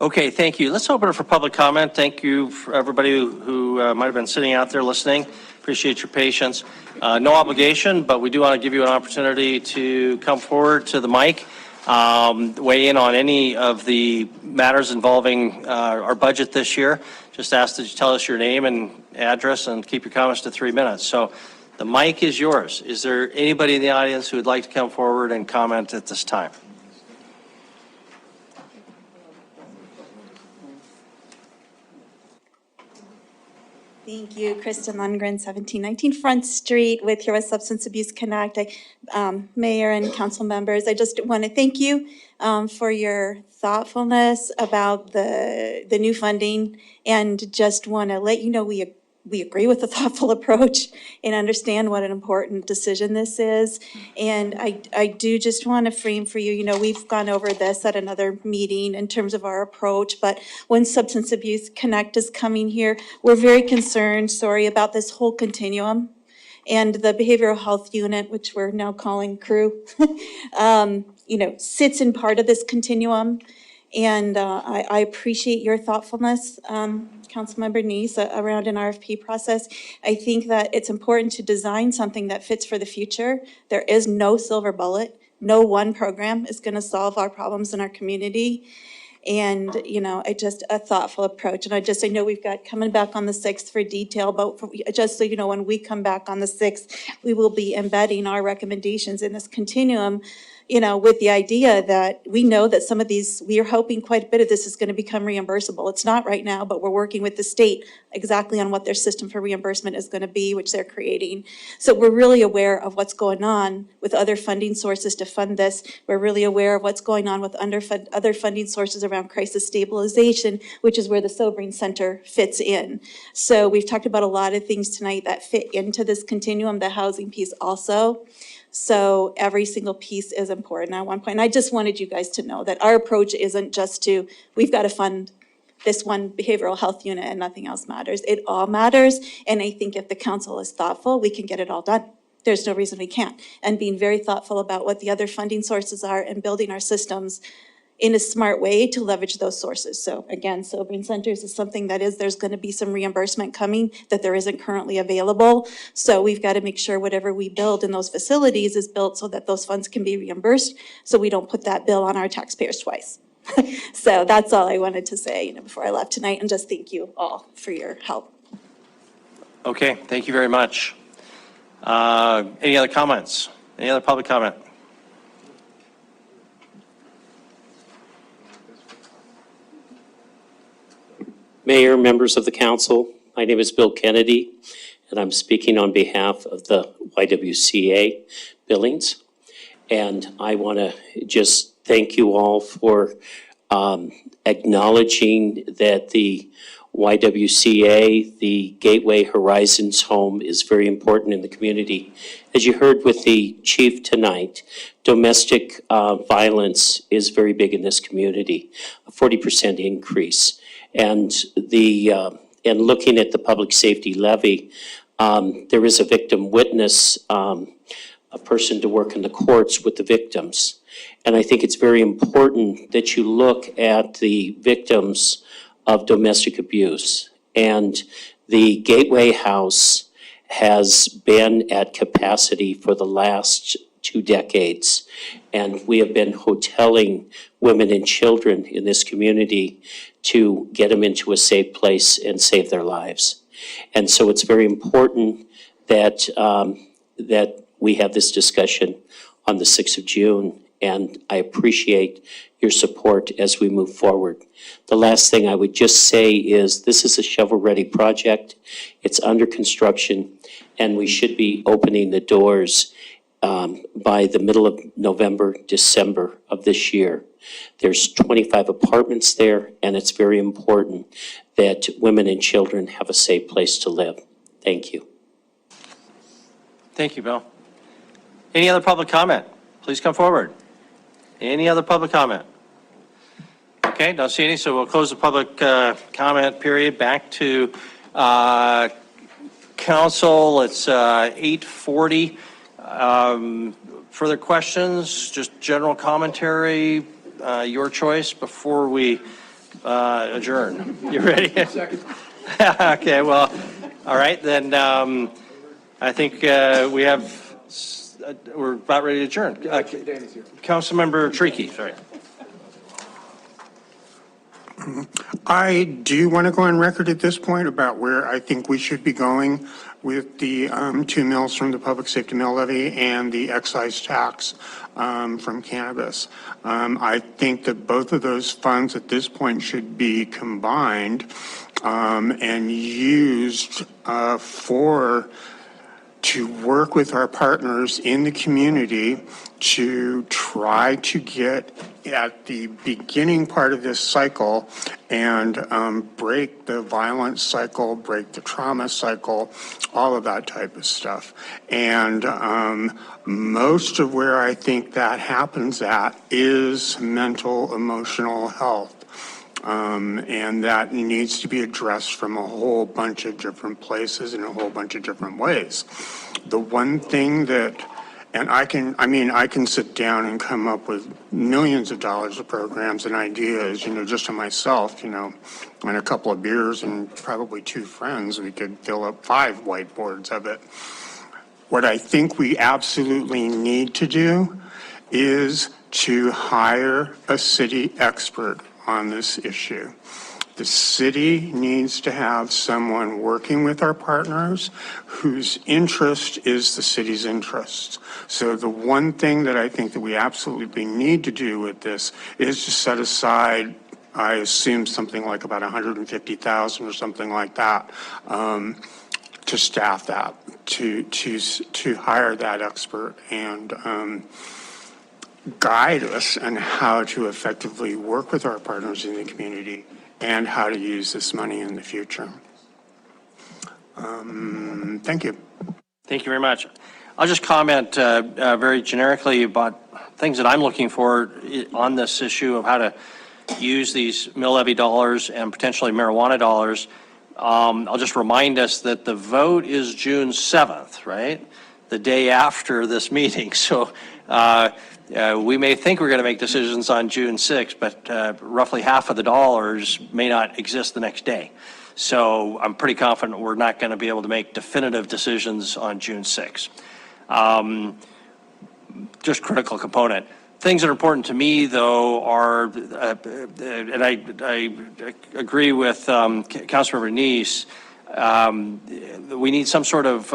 Okay, thank you. Let's open it for public comment. Thank you for everybody who might have been sitting out there listening. Appreciate your patience. No obligation, but we do want to give you an opportunity to come forward to the mic, weigh in on any of the matters involving our budget this year. Just ask that you tell us your name and address and keep your comments to 3 minutes. So the mic is yours. Is there anybody in the audience who would like to come forward and comment at this time?
Thank you, Kristen Lundgren, 1719 Front Street with here with Substance Abuse Connect. Mayor and council members, I just want to thank you for your thoughtfulness about the new funding, and just want to let you know we agree with the thoughtful approach and understand what an important decision this is. And I do just want to frame for you, we've gone over this at another meeting in terms of our approach, but when Substance Abuse Connect is coming here, we're very concerned, about this whole continuum. And the behavioral health unit, which we're now calling CREW, sits in part of this continuum. And I appreciate your thoughtfulness, Councilmember Neese, around an RFP process. I think that it's important to design something that fits for the future. There is no silver bullet. No one program is going to solve our problems in our community. And, a thoughtful approach. And I know we've got coming back on the 6th for detail, but just so you know, when we come back on the 6th, we will be embedding our recommendations in this continuum, with the idea that we know that some of these, we are hoping quite a bit of this is going to become reimbursable. It's not right now, but we're working with the state exactly on what their system for reimbursement is going to be, which they're creating. So we're really aware of what's going on with other funding sources to fund this. We're really aware of what's going on with other funding sources around crisis stabilization, which is where the Sobering Center fits in. So we've talked about a lot of things tonight that fit into this continuum, the housing piece also. So every single piece is important at one point. And I just wanted you guys to know that our approach isn't just to, we've got to fund this one behavioral health unit and nothing else matters. It all matters. And I think if the council is thoughtful, we can get it all done. There's no reason we can't. And being very thoughtful about what the other funding sources are and building our systems in a smart way to leverage those sources. So again, sobering centers is something that there's going to be some reimbursement coming that there isn't currently available. So we've got to make sure whatever we build in those facilities is built so that those funds can be reimbursed, so we don't put that bill on our taxpayers twice. So that's all I wanted to say, before I left tonight, and just thank you all for your help.
Okay, thank you very much. Any other comments? Any other public comment?
Mayor, members of the council, my name is Bill Kennedy, and I'm speaking on behalf of the YWCA Billings. And I want to just thank you all for acknowledging that the YWCA, the Gateway Horizons home, is very important in the community. As you heard with the chief tonight, domestic violence is very big in this community, a 40% increase. And looking at the public safety levy, there is a victim witness, a person to work in the courts with the victims. And I think it's very important that you look at the victims of domestic abuse. And the Gateway House has been at capacity for the last 2 decades. And we have been hoteling women and children in this community to get them into a safe place and save their lives. And so it's very important that, that we have this discussion on the 6th of June, and I appreciate your support as we move forward. The last thing I would just say is this is a shovel-ready project. It's under construction, and we should be opening the doors by the middle of November, December of this year. There's 25 apartments there, and it's very important that women and children have a safe place to live. Thank you.
Thank you, Bill. Any other public comment? Please come forward. Any other public comment? Okay, don't see any, so we'll close the public comment period. Back to council. It's 8:40. Further questions, just general commentary, your choice before we adjourn. You ready? Okay, well, all right, then I think we have, we're about ready to adjourn. Councilmember Treaky, sorry.
I do want to go on record at this point about where I think we should be going with the 2 mills from the public safety mill levy and the excise tax from cannabis. I think that both of those funds at this point should be combined and used to work with our partners in the community to try to get at the beginning part of this cycle and break the violence cycle, break the trauma cycle, all of that type of stuff. And most of where I think that happens at is mental, emotional health. And that needs to be addressed from a whole bunch of different places in a whole bunch of different ways. The one thing that, and I can sit down and come up with millions of dollars of programs and ideas, just to myself, and a couple of beers and probably 2 friends, we could fill up 5 whiteboards of it. What I think we absolutely need to do is to hire a city expert on this issue. The city needs to have someone working with our partners whose interest is the city's interest. So the one thing that I think that we absolutely need to do with this is to set aside, I assume something like about $150,000 or something like that, to staff that, to hire that expert and guide us on how to effectively work with our partners in the community and how to use this money in the future. Thank you.
Thank you very much. I'll just comment very generically about things that I'm looking for on this issue of how to use these mill levy dollars and potentially marijuana dollars. I'll just remind us that the vote is June 7th, right? The day after this meeting. So we may think we're going to make decisions on June 6th, but roughly half of the dollars may not exist the next day. So I'm pretty confident we're not going to be able to make definitive decisions on June 6th. Just critical component. Things that are important to me, though, are, and I agree with Councilmember Neese, we need some sort of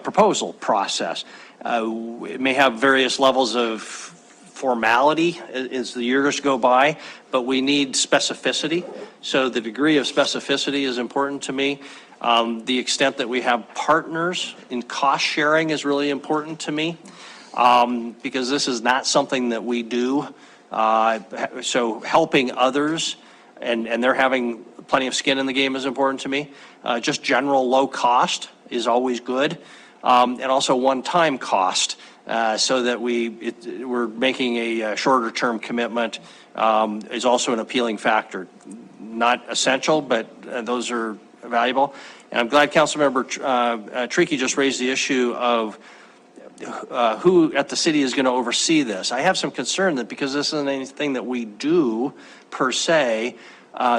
proposal process. It may have various levels of formality as the years go by, but we need specificity. So the degree of specificity is important to me. The extent that we have partners in cost sharing is really important to me. Because this is not something that we do. So helping others and they're having plenty of skin in the game is important to me. Just general low cost is always good. And also one-time cost so that we're making a shorter term commitment is also an appealing factor. Not essential, but those are valuable. And I'm glad Councilmember Tricky just raised the issue of who at the city is going to oversee this. I have some concern that because this isn't anything that we do per se,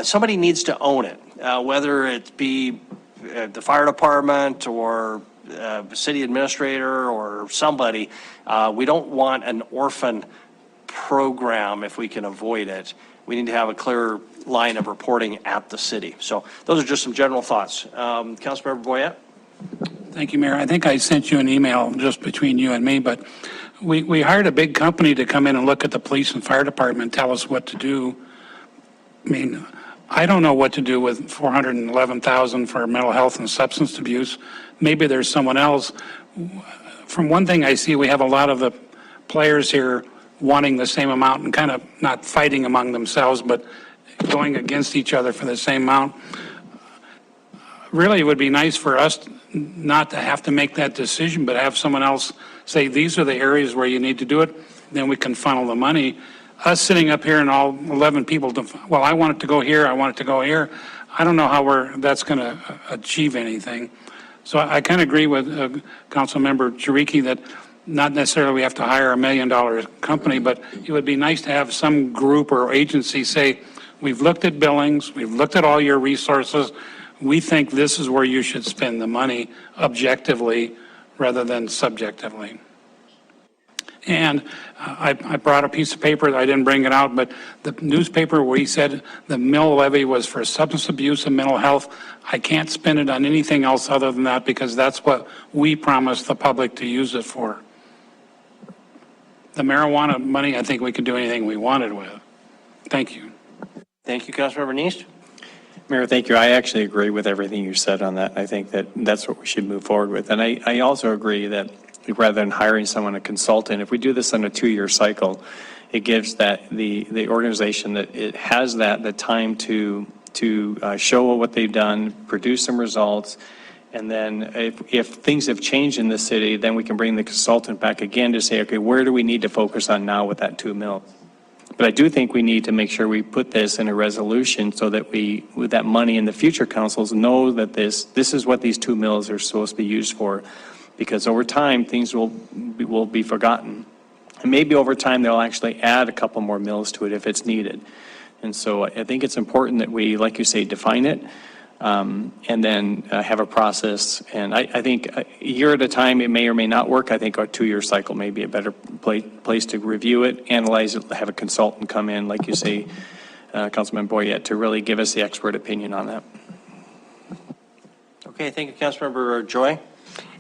somebody needs to own it, whether it be the fire department or city administrator or somebody. We don't want an orphan program if we can avoid it. We need to have a clear line of reporting at the city. So those are just some general thoughts. Councilmember Boyette?
Thank you, Mayor. I think I sent you an email just between you and me, but we hired a big company to come in and look at the police and fire department, tell us what to do. I mean, I don't know what to do with $411,000 for mental health and substance abuse. Maybe there's someone else. From one thing I see, we have a lot of the players here wanting the same amount and kind of not fighting among themselves, but going against each other for the same amount. Really, it would be nice for us not to have to make that decision, but have someone else say, these are the areas where you need to do it, then we can funnel the money. Us sitting up here and all 11 people, well, I want it to go here, I want it to go here. I don't know how that's going to achieve anything. So I kind of agree with Councilmember Chiriki that not necessarily we have to hire $1 million company, but it would be nice to have some group or agency say, we've looked at Billings, we've looked at all your resources, we think this is where you should spend the money objectively rather than subjectively. And I brought a piece of paper, I didn't bring it out, but the newspaper where he said the mill levy was for substance abuse and mental health, I can't spend it on anything else other than that because that's what we promised the public to use it for. The marijuana money, I think we could do anything we wanted with. Thank you.
Thank you, Councilmember Neese.
Mayor, thank you. I actually agree with everything you said on that. I think that that's what we should move forward with. And I also agree that rather than hiring someone, a consultant, if we do this on a 2-year cycle, it gives that the organization that it has the time to show what they've done, produce some results, and then if things have changed in the city, then we can bring the consultant back again to say, okay, where do we need to focus on now with that 2 mil? But I do think we need to make sure we put this in a resolution so that we, with that money in the future councils, know that this is what these 2 mills are supposed to be used for. Because over time, things will be forgotten. And maybe over time, they'll actually add a couple more mills to it if it's needed. And so I think it's important that we, like you say, define it and then have a process. And I think a year at a time, it may or may not work. I think a 2-year cycle may be a better place to review it, analyze it, have a consultant come in, like you say, Councilman Boyette, to really give us the expert opinion on that.
Okay, thank you, Councilmember Joy.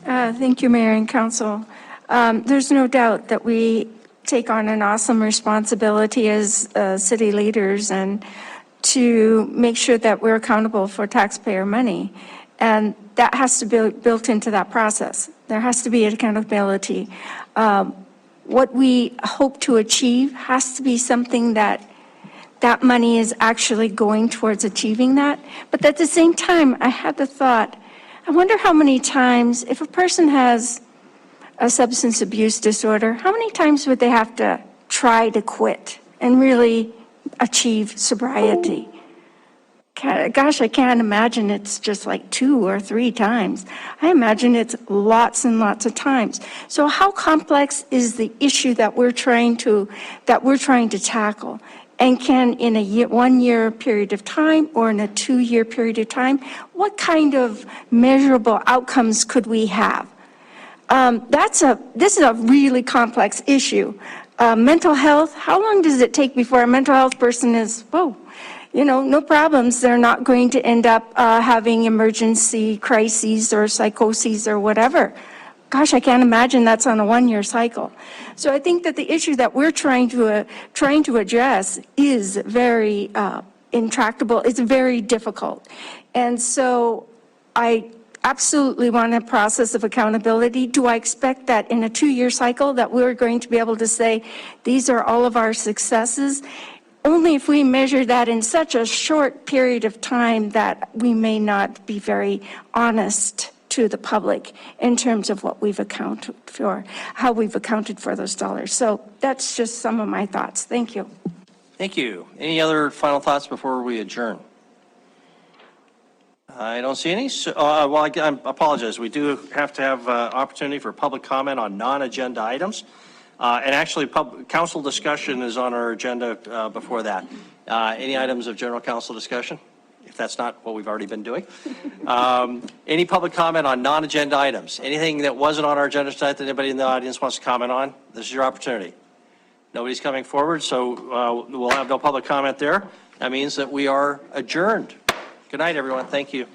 Thank you, Mayor and Council. There's no doubt that we take on an awesome responsibility as city leaders and to make sure that we're accountable for taxpayer money. And that has to be built into that process. There has to be accountability. What we hope to achieve has to be something that money is actually going towards achieving that. But at the same time, I had the thought, I wonder how many times, if a person has a substance abuse disorder, how many times would they have to try to quit and really achieve sobriety? Gosh, I can't imagine it's just like 2 or 3 times. I imagine it's lots and lots of times. So how complex is the issue that we're trying to tackle? And can in a 1 year period of time or in a 2 year period of time, what kind of measurable outcomes could we have? This is a really complex issue. Mental health, how long does it take before a mental health person is, whoa, no problems. They're not going to end up having emergency crises or psychoses or whatever. Gosh, I can't imagine that's on a 1 year cycle. So I think that the issue that we're trying to address is very intractable. It's very difficult. And so I absolutely want a process of accountability. Do I expect that in a 2 year cycle that we're going to be able to say, these are all of our successes? Only if we measure that in such a short period of time that we may not be very honest to the public in terms of what we've accounted for, how we've accounted for those dollars. So that's just some of my thoughts. Thank you.
Thank you. Any other final thoughts before we adjourn? I don't see any. So, I apologize. We do have to have opportunity for public comment on non-agenda items. And actually, council discussion is on our agenda before that. Any items of general council discussion? If that's not what we've already been doing. Any public comment on non-agenda items? Anything that wasn't on our agenda tonight that anybody in the audience wants to comment on? This is your opportunity. Nobody's coming forward, so we'll have no public comment there. That means that we are adjourned. Good night, everyone. Thank you.